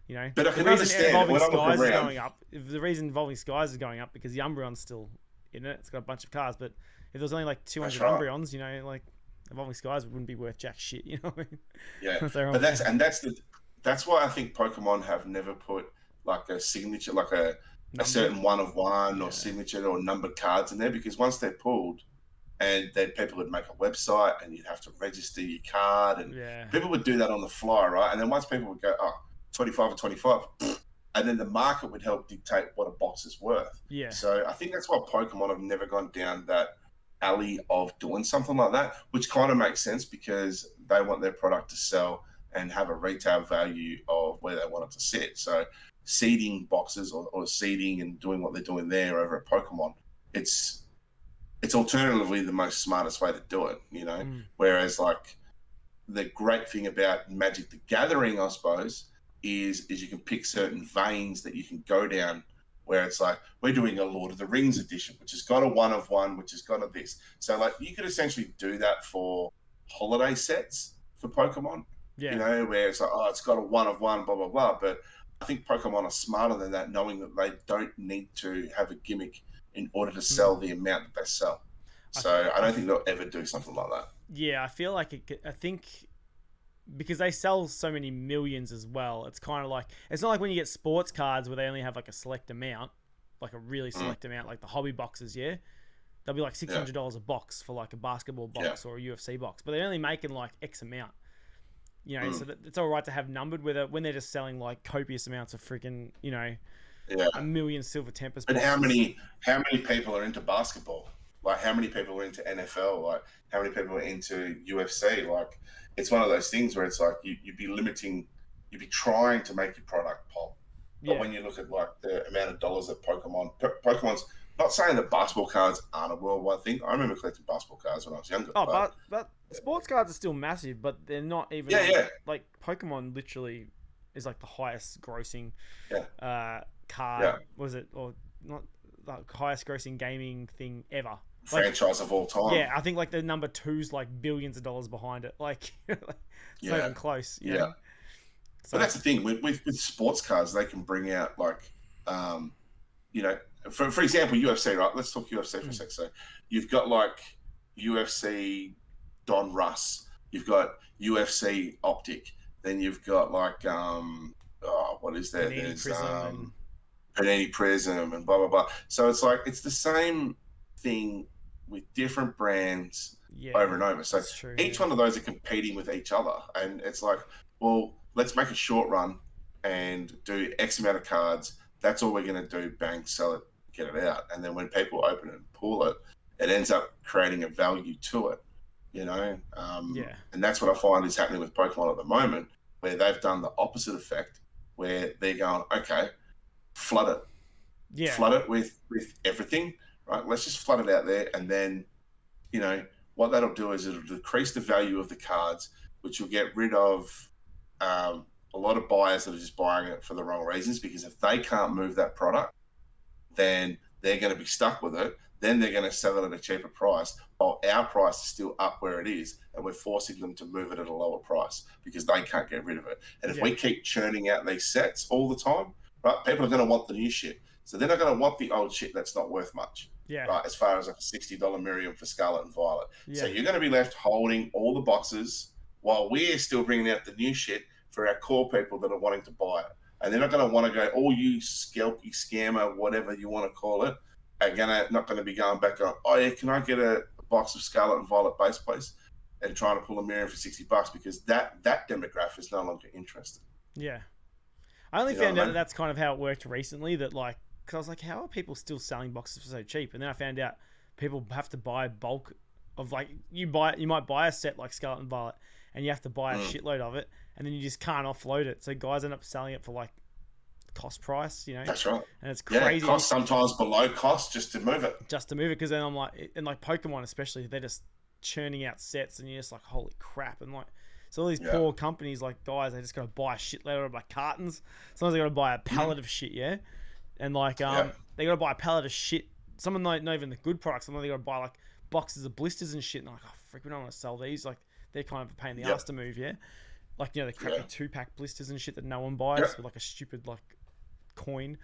you know, but I can understand Evolving Skies is going up. If the reason Evolving Skies is going up because the Umbreon's still in it. It's got a bunch of cards, but if there's only like 200 Umbreons, you know, like, Evolving Skies wouldn't be worth jack shit, you know what I mean? Yeah, but that's why I think Pokemon have never put like a signature, like a certain 1 of 1 or signature or numbered cards in there, because once they're pulled, and then people would make a website and you'd have to register your card, and people would do that on the fly, right? And then once people would go, 25 or 25, and then the market would help dictate what a box is worth. Yeah. So I think that's why Pokemon have never gone down that alley of doing something like that, which kind of makes sense because they want their product to sell and have a retail value of where they want it to sit. So seeding boxes or seeding and doing what they're doing there over at Pokemon, it's alternatively the most smartest way to do it, you know. Whereas like the great thing about Magic the Gathering, I suppose, is you can pick certain veins that you can go down, where it's like, we're doing a Lord of the Rings edition, which has got a 1 of 1, which has got a this. So like, you could essentially do that for holiday sets for Pokemon, you know, where it's like, it's got a 1 of 1, blah, blah, blah. But I think Pokemon are smarter than that, knowing that they don't need to have a gimmick in order to sell the amount that they sell. So I don't think they'll ever do something like that. Yeah, I feel like I think because they sell so many millions as well, it's kind of like, it's not like when you get sports cards where they only have like a select amount, like a really select amount, like the hobby boxes, they'll be like $600 a box for like a basketball box or a UFC box, but they're only making like X amount, you know, so that it's all right to have numbered when they're just selling like copious amounts of freaking, you know, a million Silver Tempest boxes. But how many people are into basketball? Like, how many people are into NFL? Like, how many people are into UFC? Like, it's one of those things where it's like you'd be trying to make your product pop. But when you look at like the amount of dollars that Pokemon's not saying that basketball cards aren't a worldwide thing. I remember collecting basketball cards when I was younger. Oh, but sports cards are still massive, but they're not even like Pokemon literally is like the highest grossing card. Yeah. Was it or not like highest grossing gaming thing ever? Franchise of all time. Yeah, I think like the number 2's like billions of dollars behind it. Like, it's not even close. You know? So, but that's the thing with sports cards, they can bring out like, you know, for example, UFC. Right? Let's talk UFC for a sec. So you've got like UFC Don Russ. You've got UFC Optic. Then you've got like what is there? There's Panini Prism and blah blah blah. So it's like it's the same thing with different brands over and over. So each one of those are competing with each other, and it's like, well, let's make a short run and do X amount of cards. That's all we're going to do. Bang, sell it, get it out. And then when people open it and pull it, it ends up creating a value to it, you know? And that's what I find is happening with Pokemon at the moment. where they've done the opposite effect, where they're going, okay, flood it. Yeah. Flood it with everything, right? Let's just flood it out there. And then, you know, what that'll do is it'll decrease the value of the cards, which will get rid of a lot of buyers that are just buying it for the wrong reasons, because if they can't move that product, then they're going to be stuck with it. Then they're going to sell it at a cheaper price, while our price is still up where it is, and we're forcing them to move it at a lower price because they can't get rid of it. And if we keep churning out these sets all the time, right, people are going to want the new shit. So they're not going to want the old shit that's not worth much. Yeah. Right, as far as like a $60 Miriam for Scarlet and Violet. Yeah. So you're going to be left holding all the boxes while we're still bringing out the new shit for our core people that are wanting to buy it. And they're not going to want to go, oh, you scalpy scammer, whatever you want to call it, are not going to be going back on, oh, yeah, can I get a box of Scarlet and Violet base plates and trying to pull a Miriam for $60, because that demographic is no longer interested. Yeah. I only found out that that's kind of how it worked recently, that like, because I was like, how are people still selling boxes for so cheap? And then I found out people have to buy bulk of, like, you might buy a set like Scarlet and Violet, and you have to buy a shitload of it, and then you just can't offload it. So guys end up selling it for like cost price, you know. That's right. And it's crazy. Yeah, it costs sometimes below cost just to move it. Because then I'm like, and like Pokemon especially, they're just churning out sets, and you're just like, holy crap. And like, so all these poor companies, like guys, they just got to buy a shitload of like cartons. Sometimes they got to buy a pallet of shit, yeah. And like, they got to buy a pallet of shit. Some of them not even the good products. Some of them they got to buy like boxes of blisters and shit. And I'm like, oh frick, we don't want to sell these. Like, they're kind of a pain in the ass to move, yeah. Like, you know, the crappy 2-pack blisters and shit that no one buys with like a stupid like coin,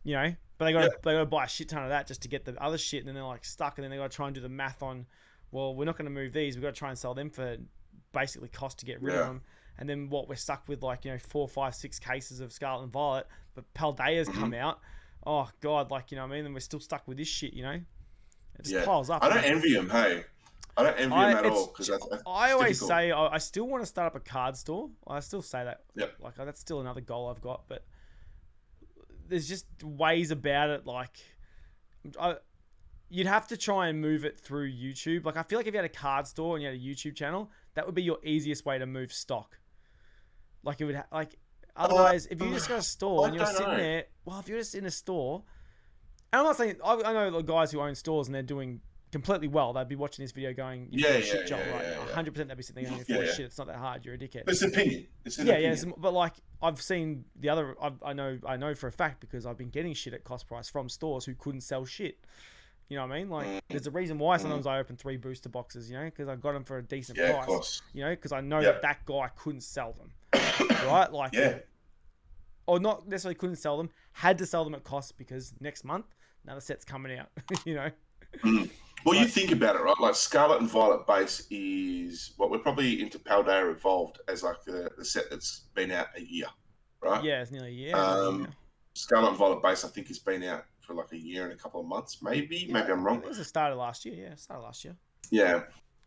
you know. But they got to buy a shit ton of that just to get the other shit, and then they're like stuck, and then they got to try and do the math on, well, we're not going to move these. We've got to try and sell them for basically cost to get rid of them. And then what, we're stuck with like, you know, 4, 5, 6 cases of Scarlet and Violet, but Paldea's come out. Oh God, like, you know what I mean? And we're still stuck with this shit, you know? It just piles up. I don't envy him, hey. I don't envy him at all. I always say I still want to start up a card store. I still say that. Like, that's still another goal I've got, but there's just ways about it. Like, you'd have to try and move it through YouTube. Like, I feel like if you had a card store and you had a YouTube channel, that would be your easiest way to move stock. Like, it would otherwise, if you just got a store and you're sitting there, well, if you're just in a store, and I'm not saying, I know the guys who own stores and they're doing completely well. They'd be watching this video going, you're doing a shit job, right? 100% they'd be sitting there going, shit, it's not that hard, you're a dickhead. It's an opinion. It's an opinion. But like, I've seen the other, I know for a fact, because I've been getting shit at cost price from stores who couldn't sell shit. You know what I mean? Like, there's a reason why sometimes I open 3 booster boxes, you know, because I got them for a decent price. Of course. You know, because I know that guy couldn't sell them. Right? Like, or not necessarily couldn't sell them, had to sell them at cost because next month, another set's coming out, you know? Well, you think about it, right? Like, Scarlet and Violet base is what we're probably into Paldea Evolved as like the set that's been out a year, right? Yeah, it's nearly a year. Scarlet and Violet base, I think, has been out for like a year and a couple of months, maybe. Maybe I'm wrong. It was the start of last year. Yeah, start of last year. Yeah.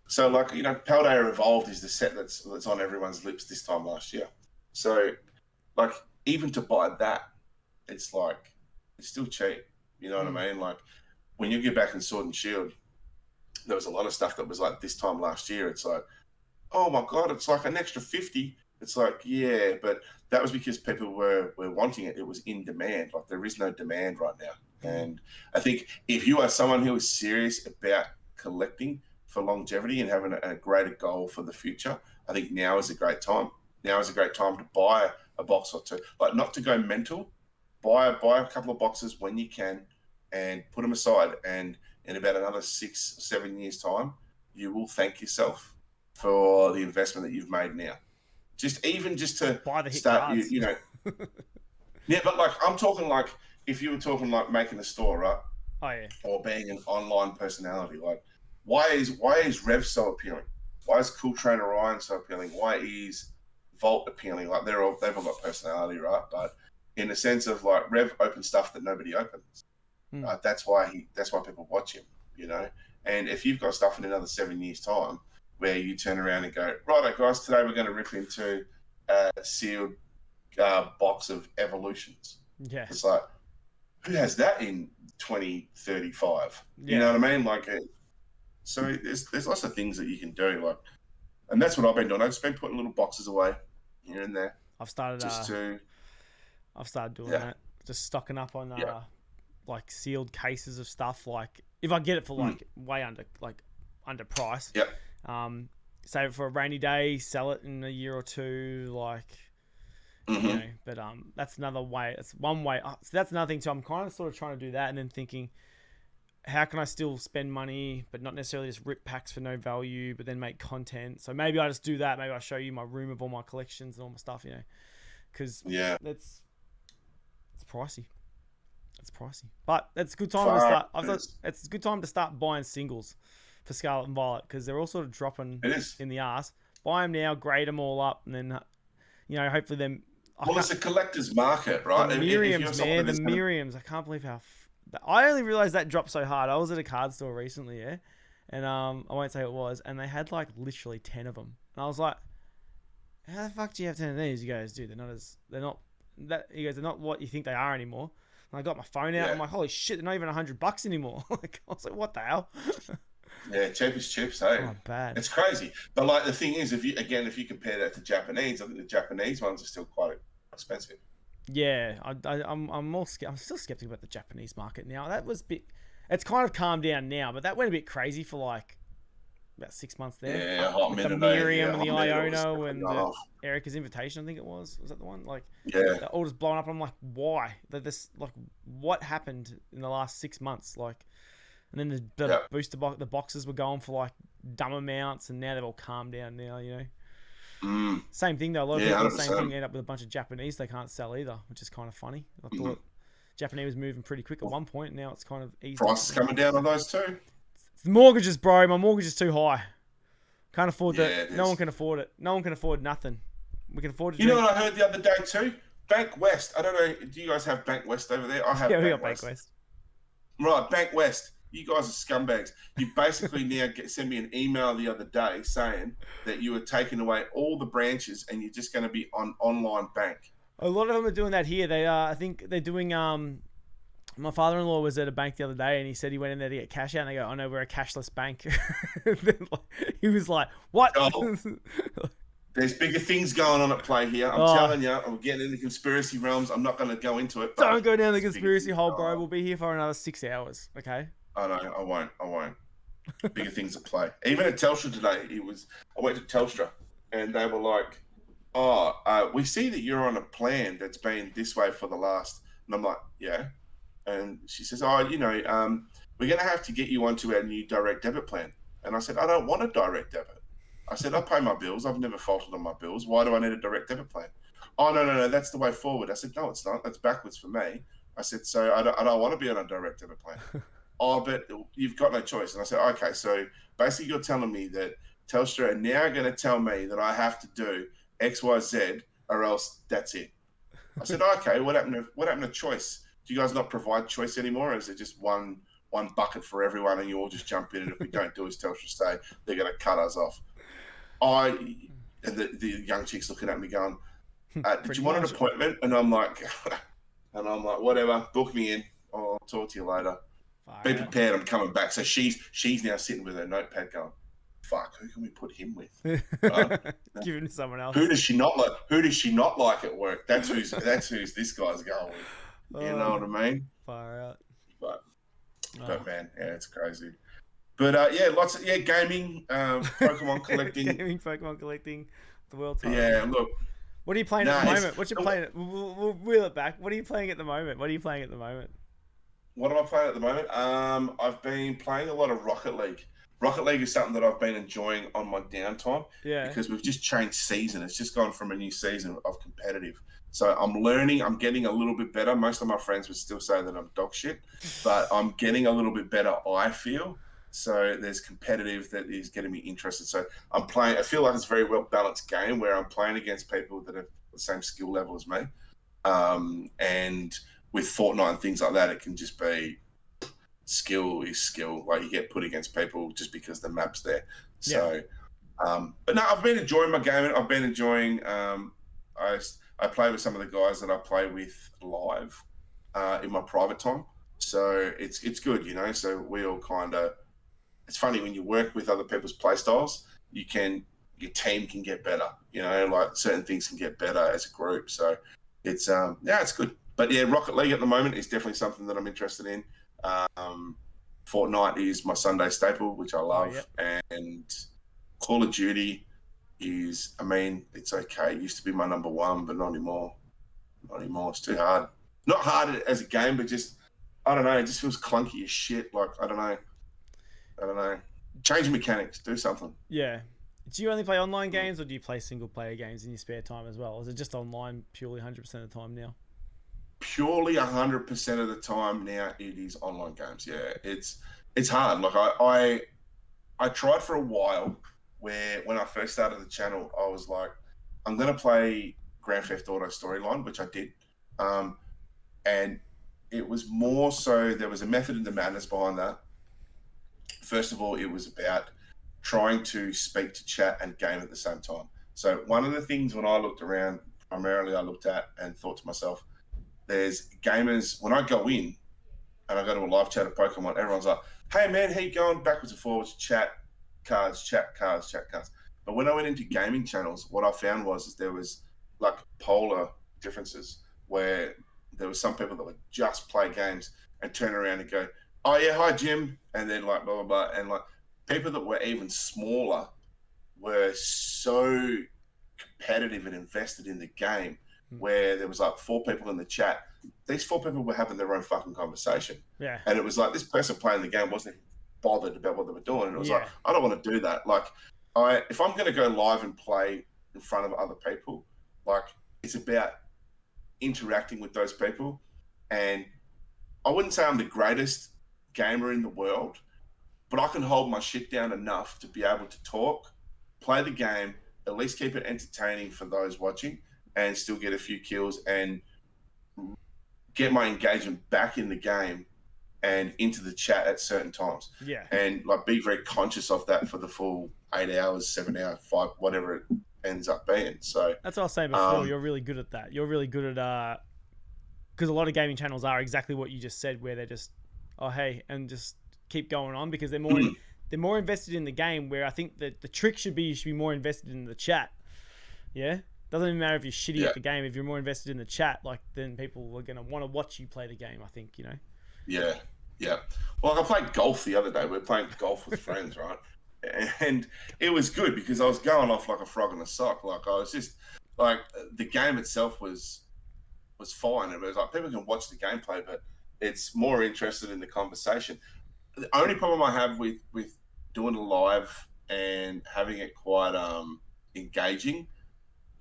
So, like, you know, Paldea Evolved is the set that's on everyone's lips this time last year. So, like, even to buy that, it's like, it's still cheap. You know what I mean? Like, when you get back in Sword and Shield, there was a lot of stuff that was like this time last year. It's like, oh my God, it's like an extra 50. It's like, yeah, but that was because people were wanting it. It was in demand. Like, there is no demand right now. And I think if you are someone who is serious about collecting for longevity and having a greater goal for the future, I think now is a great time. Now is a great time to buy a box or two. Like, not to go mental, buy a couple of boxes when you can and put them aside. And in about another 6 or 7 years' time, you will thank yourself for the investment that you've made now. Just to buy the hit start, cards. you know. Yeah, but like, I'm talking like, if you were talking like making a store, right? Oh yeah. Or being an online personality, like, why is Rev so appealing? Why is Cool Trainer Ryan so appealing? Why is Volt appealing? Like, they've all got personality, right? But in the sense of like, Rev opens stuff that nobody opens. That's why people watch him, you know. And if you've got stuff in another 7 years' time, where you turn around and go, right, guys, today we're going to rip into a sealed box of evolutions. Yeah. It's like, who has that in 2035? You know what I mean? Like, so there's lots of things that you can do, like, and that's what I've been doing. I've just been putting little boxes away, here and there. I've started doing that. Just stocking up on like sealed cases of stuff. Like if I get it for like way under price. Yep. Save it for a rainy day, sell it in a year or two, like but that's another way. It's one way. So that's another thing too. I'm kind of sort of trying to do that and then thinking, how can I still spend money but not necessarily just rip packs for no value, but then make content? So maybe I just do that. Maybe I show you my room of all my collections and all my stuff, because it's pricey. It's pricey, but it's a good time to start. It's a good time to start buying singles for Scarlet and Violet, because they're all sort of dropping in the arse. Buy them now, grade them all up, and then hopefully them. Well, it's a collector's market, right? The Miriams, man, the Miriams. I can't believe how. I only realized that dropped so hard. I was at a card store recently, and I won't say what it was, and they had like literally 10 of them, and I was like, "How the fuck do you have 10 of these?" He goes, "Dude, they're not what you think they are anymore." And I got my phone out. I'm like, "Holy shit, they're not even $100 anymore." Like, I was like, "What the hell?" Yeah, cheap is chips, hey. Oh, bad. It's crazy. But like the thing is, if you compare that to Japanese, I think the Japanese ones are still quite expensive. Yeah, I'm still skeptical about the Japanese market now. It's kind of calmed down now, but that went a bit crazy for like about 6 months there. Yeah, hot with minute. The Miriam and the Minute Iono and the Erica's Invitation, I think it was. Was that the one? Like, yeah, they're all just blowing up. I'm like, why? What happened in the last 6 months? Like, and then the booster box, the boxes were going for like dumb amounts, and now they've all calmed down now, Same thing though. A lot of people, the same thing, end up with a bunch of Japanese they can't sell either, which is kind of funny. I thought Japanese was moving pretty quick at one point. Now it's kind of easy. Prices coming down on those too. It's the mortgages, bro. My mortgage is too high. Can't afford that. No one can afford it. No one can afford nothing. We can afford to. You know what I heard the other day too? Bank West. I don't know. Do you guys have Bank West over there? I have. Yeah, we got Bank West. Right, Bank West. You guys are scumbags. You basically now send me an email the other day saying that you were taking away all the branches and you're just going to be on online bank. A lot of them are doing that here. They I think they're doing. My father-in-law was at a bank the other day and he said he went in there to get cash out, and they go, "Oh no, we're a cashless bank." He was like, "What?" Oh, there's bigger things going on at play here. I'm telling you, I'm getting into conspiracy realms. I'm not going to go into it. Don't go down the conspiracy hole, bro. We'll be here for another 6 hours. Okay. Oh no, I won't. Bigger things at play. Even at Telstra today, I went to Telstra and they were like, we see that you're on a plan that's been this way for the last, and I'm like, yeah. And she says, we're going to have to get you onto our new direct debit plan. And I said, I don't want a direct debit. I said, I pay my bills. I've never faulted on my bills. Why do I need a direct debit plan? Oh, no, that's the way forward. I said, no, it's not. That's backwards for me. I said, so I don't want to be on a direct debit plan. Oh, but you've got no choice. And I said, okay, so basically you're telling me that Telstra are now going to tell me that I have to do X, Y, Z, or else that's it. I said, okay, what happened to choice? Do you guys not provide choice anymore? Or is it just one bucket for everyone and you all just jump in, and if we don't do as Telstra say, they're going to cut us off? And the young chick's looking at me going, did you want an appointment? And I'm like, whatever, book me in. I'll talk to you later. Be prepared, I'm coming back. So she's now sitting with her notepad going, fuck, who can we put him with? Give him to someone else. Who does she not like at work? That's who's this guy's going with. You know what I mean? Far out. But man, yeah, it's crazy. But lots of gaming, Pokemon collecting. Pokemon collecting, the world title. Yeah, look. What are you playing at the moment? What you playing? We'll reel it back. What are you playing at the moment? What am I playing at the moment? I've been playing a lot of Rocket League. Rocket League is something that I've been enjoying on my downtime. Yeah. Because we've just changed season. It's just gone from a new season of competitive. So I'm learning. I'm getting a little bit better. Most of my friends would still say that I'm dog shit, but I'm getting a little bit better, I feel. So there's competitive that is getting me interested. So I'm playing. I feel like it's a very well balanced game where I'm playing against people that have the same skill level as me. And with Fortnite and things like that, it can just be skill is skill. Like you get put against people just because the map's there. So, but no, I've been enjoying my gaming. I've been enjoying. I play with some of the guys that I play with live in my private time. So it's good, So we all kind of. It's funny when you work with other people's play styles. You can your team can get better. You know, like certain things can get better as a group. So it's it's good. But yeah, Rocket League at the moment is definitely something that I'm interested in. Fortnite is my Sunday staple, which I love, and Call of Duty is, I mean, it's okay. It used to be my number one, but not anymore. Not anymore. It's too hard. Not hard as a game, but just, I don't know. It just feels clunky as shit. Like, I don't know. Change mechanics. Do something. Yeah. Do you only play online games, or do you play single player games in your spare time as well? Or is it just online purely 100% of the time now? Purely 100% of the time now, it is online games. Yeah, it's hard. Like I tried for a while, where when I first started the channel, I was like, I'm gonna play Grand Theft Auto Storyline, which I did, and it was more so there was a method in the madness behind that. First of all, it was about trying to speak to chat and game at the same time. So one of the things when I looked around, primarily I looked at and thought to myself, there's gamers, when I go in and I go to a live chat of Pokemon, everyone's like, hey man, how you going? Backwards and forwards, chat cards, chat cards, chat cards. But when I went into gaming channels, what I found was there was like polar differences, where there was some people that would just play games and turn around and go, oh yeah, hi Jim, and then like blah, blah, blah. And like people that were even smaller were so competitive and invested in the game, where there was like 4 people in the chat. These 4 people were having their own fucking conversation. Yeah. And it was like this person playing the game wasn't even bothered about what they were doing. And it was like, I don't want to do that. Like, if I'm going to go live and play in front of other people, like, it's about interacting with those people. And I wouldn't say I'm the greatest gamer in the world, but I can hold my shit down enough to be able to talk, play the game, at least keep it entertaining for those watching, and still get a few kills and get my engagement back in the game and into the chat at certain times. Yeah. And like be very conscious of that for the full 8 hours, 7 hours, 5, whatever it ends up being. So that's what I was saying before. You're really good at that. You're really good at, because a lot of gaming channels are exactly what you just said, where they're just, oh, hey, and just keep going on, because they're more invested in the game, where I think that the trick should be, you should be more invested in the chat. Yeah. Doesn't even matter if you're shitty at the game. If you're more invested in the chat, like, then people are going to want to watch you play the game, I think, you know? Yeah. Yeah. Well, I played golf the other day. We were playing golf with friends, right? And it was good because I was going off like a frog in a sock. Like, I was just like, the game itself was fine. It was like, people can watch the gameplay, but it's more interested in the conversation. The only problem I have with doing a live and having it quite engaging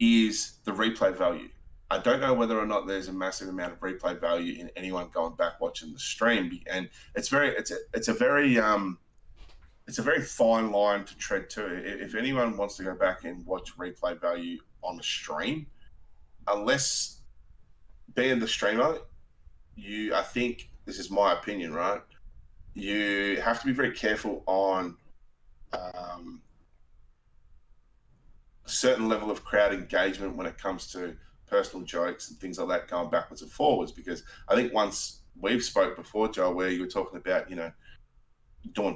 is the replay value. I don't know whether or not there's a massive amount of replay value in anyone going back watching the stream, and it's a very fine line to tread too. If anyone wants to go back and watch replay value on a stream, unless being the streamer, I think this is my opinion, right? You have to be very careful on a certain level of crowd engagement when it comes to personal jokes and things like that going backwards and forwards, because I think once we've spoke before, Joe, where you were talking about, you know, doing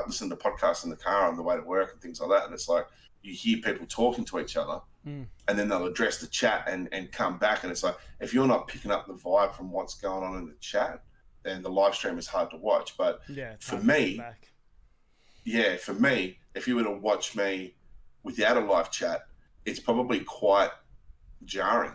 listening to podcasts in the car on the way to work and things like that, and it's like you hear people talking to each other and then they'll address the chat and come back, and it's like, if you're not picking up the vibe from what's going on in the chat, then the live stream is hard to watch. But for me, if you were to watch me without a live chat, it's probably quite jarring,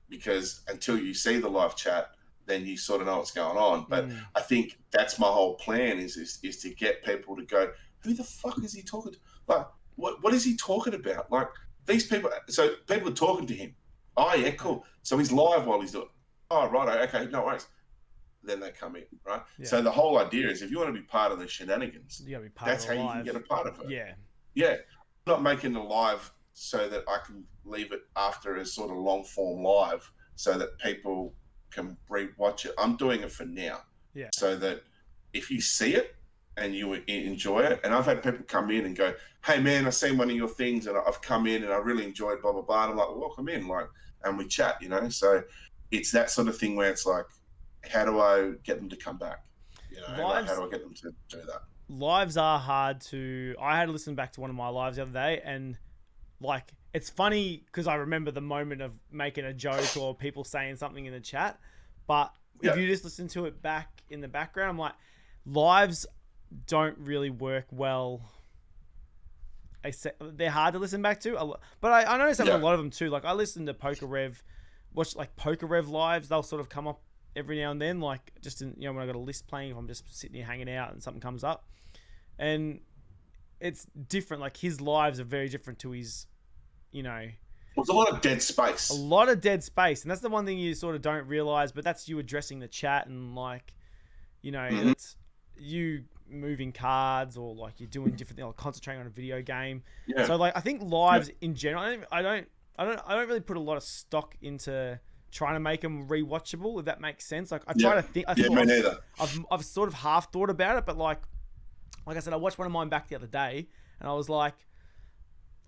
because until you see the live chat, then you sort of know what's going on. But I think that's my whole plan is to get people to go, who the fuck is he talking to? Like, what is he talking about? Like, these people, so people are talking to him. Oh yeah, cool. So he's live while he's doing it. Oh, right, okay, no worries. Then they come in, right? Yeah. So the whole idea is, if you want to be part of the shenanigans, you gotta be part that's of the how live. You can get a part of it. Yeah. Yeah. I'm not making the live so that I can leave it after as sort of long form live so that people can re-watch it. I'm doing it for now. Yeah. So that if you see it and you enjoy it, and I've had people come in and go, hey man, I've seen one of your things and I've come in and I really enjoyed blah, blah, blah. And I'm like, well, welcome in, like, and we chat, you know? So it's that sort of thing where it's like, how do I get them to come back? You know, like, how do I get them to do that? Lives are hard to... I had to listen back to one of my lives the other day, and like, it's funny because I remember the moment of making a joke or people saying something in the chat. But if you just listen to it back in the background, I'm like, lives don't really work well. They're hard to listen back to. But I noticed that with a lot of them too. Like, I listen to Poker Rev, watch like Poker Rev lives. They'll sort of come up every now and then, like just in, when I got a list playing, if I'm just sitting here hanging out and something comes up. And it's different. Like, his lives are very different to his, There's a lot of dead space. A lot of dead space. And that's the one thing you sort of don't realize, but that's you addressing the chat and like, it's you moving cards or like you're doing different things, like concentrating on a video game. Yeah. So like, I think lives in general, I don't really put a lot of stock into trying to make them rewatchable, if that makes sense. Like, I try to think. Me neither. I've sort of half thought about it, but like I said, I watched one of mine back the other day, and I was like,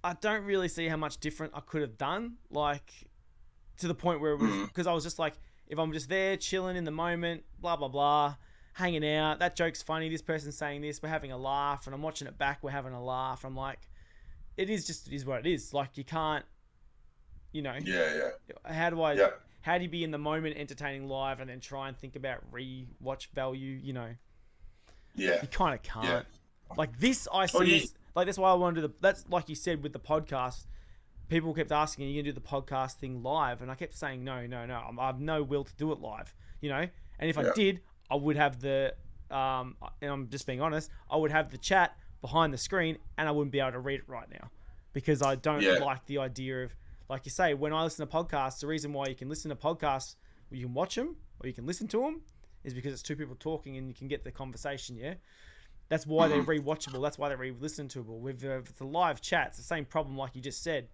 I don't really see how much different I could have done. Like, to the point where it was, because I was just like, if I'm just there chilling in the moment, blah blah blah, hanging out, that joke's funny, this person's saying this, we're having a laugh, and I'm watching it back, we're having a laugh. I'm like, it is what it is. Like, you can't, how do you be in the moment entertaining live and then try and think about rewatch value? You kind of can't. Like, this, I see like, that's why I want to do that's like you said with the podcast. People kept asking, are you gonna do the podcast thing live? And I kept saying no, I have no will to do it live, and if I did, I would have the and I'm just being honest, I would have the chat behind the screen, and I wouldn't be able to read it right now, because I don't like the idea of, like you say, when I listen to podcasts, the reason why you can listen to podcasts, where you can watch them or you can listen to them, is because it's two people talking and you can get the conversation. That's why they're rewatchable. That's why they're re-listenable. If it's a live chat, it's the same problem, like you just said.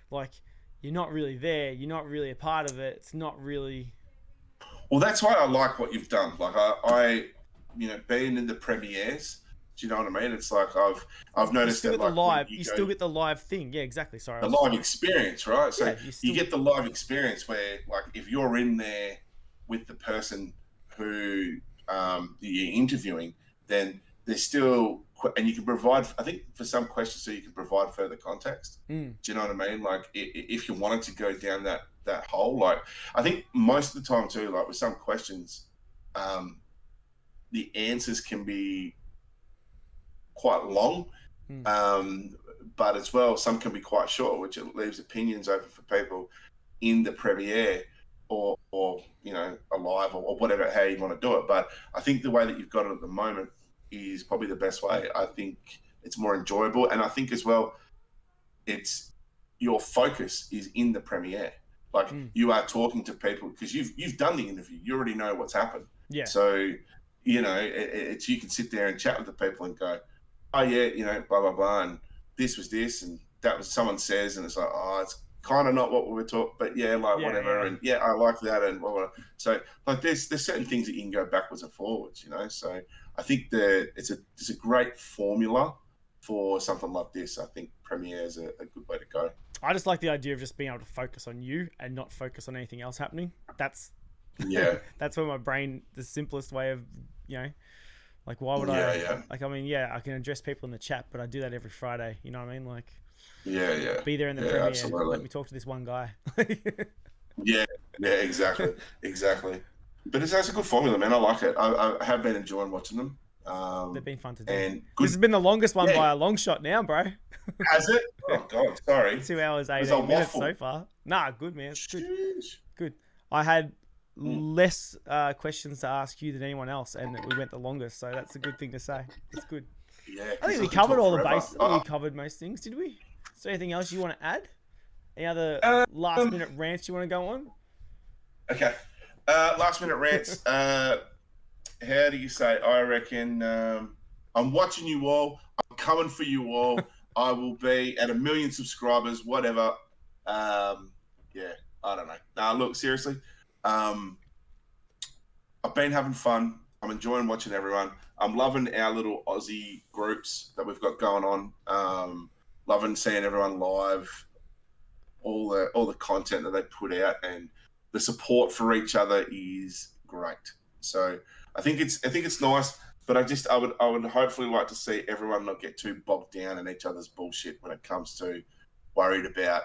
Like, you're not really there. You're not really a part of it. It's not really. Well, that's why I like what you've done. Like, I being in the premieres. Do you know what I mean? It's like I've noticed that, like, you still get the live thing. Yeah, exactly. Sorry. The live experience, right? So you get the live experience where, like, if you're in there with the person who you're interviewing, then there's still, and you can provide, I think, for some questions, so you can provide further context. Do you know what I mean? Like, if you wanted to go down that hole, like, I think most of the time too, like with some questions, the answers can be quite long, but as well, some can be quite short, which it leaves opinions open for people in the premiere or a live or whatever, how you want to do it. But I think the way that you've got it at the moment is probably the best way. I think it's more enjoyable, and I think as well, it's your focus is in the premiere. Like, you are talking to people because you've done the interview. You already know what's happened. Yeah. So it's you can sit there and chat with the people and go, oh yeah, blah blah blah, and this was this, and that was someone says, and it's like, oh, it's kind of not what we were talking, but whatever, and I like that, and blah, blah, blah. So, like, there's certain things that you can go backwards and forwards, So I think it's a great formula for something like this. I think Premiere is a good way to go. I just like the idea of just being able to focus on you and not focus on anything else happening. That's that's where my brain, the simplest way of, like, why would I? Like, I mean, I can address people in the chat, but I do that every Friday. You know what I mean? Like, be there in the premiere. Absolutely. Let me talk to this one guy. Exactly. But it's a good formula, man. I like it. I have been enjoying watching them. They've been fun to do. And this has been the longest one by a long shot now, bro. Has it? Oh God, sorry. 2 hours 18 minutes so far. Nah, good, man. It's good. Good. I had less questions to ask you than anyone else, and we went the longest, so that's a good thing to say. It's good. Yeah. I think we covered all the bases. We covered most things, did we? Is there anything else you want to add? Any other last minute rants you want to go on? Okay. Last minute rants. How do you say? I reckon I'm watching you all. I'm coming for you all. I will be at 1 million subscribers, whatever. I don't know. Nah, look, seriously. I've been having fun. I'm enjoying watching everyone. I'm loving our little Aussie groups that we've got going on. Loving seeing everyone live, all the content that they put out, and the support for each other is great. So I think it's nice, but I would hopefully like to see everyone not get too bogged down in each other's bullshit when it comes to worried about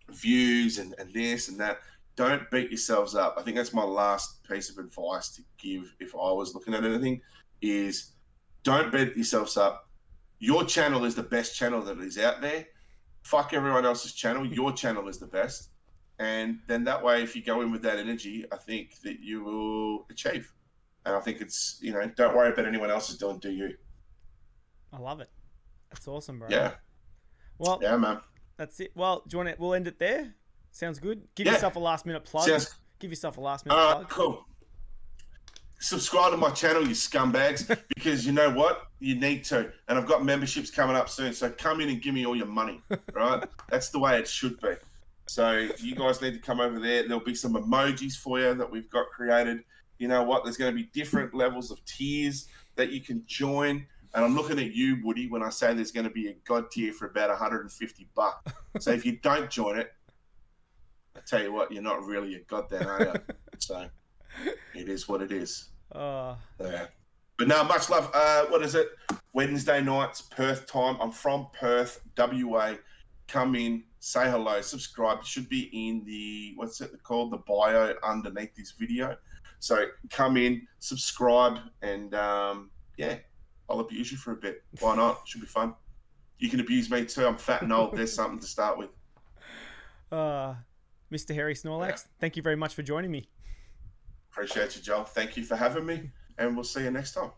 views and this and that. Don't beat yourselves up. I think that's my last piece of advice to give if I was looking at anything is don't beat yourselves up. Your channel is the best channel that is out there. Fuck everyone else's channel. Your channel is the best. And then that way, if you go in with that energy, I think that you will achieve. And I think it's, don't worry about anyone else's doing, do you? I love it. That's awesome, bro. Yeah. Well, yeah, man. That's it. Well, do you want it? We'll end it there. Sounds good. Give yourself a last minute plug. Give yourself a last minute plug. Cool. Subscribe to my channel, you scumbags, because you know what? You need to. And I've got memberships coming up soon. So come in and give me all your money, right? That's the way it should be. So you guys need to come over there. There'll be some emojis for you that we've got created. You know what? There's going to be different levels of tiers that you can join. And I'm looking at you, Woody, when I say there's going to be a God tier for about $150. So if you don't join it, I tell you what, you're not really a God then, are you? So it is what it is. Yeah. But no, much love. What is it? Wednesday nights, Perth time. I'm from Perth, WA. Come in, say hello, subscribe. It should be in the, what's it called? The bio underneath this video. So come in, subscribe, and yeah, I'll abuse you for a bit. Why not? Should be fun. You can abuse me too. I'm fat and old. There's something to start with. Mr. Harry Snorlax, thank you very much for joining me. Appreciate you, Joel. Thank you for having me, and we'll see you next time.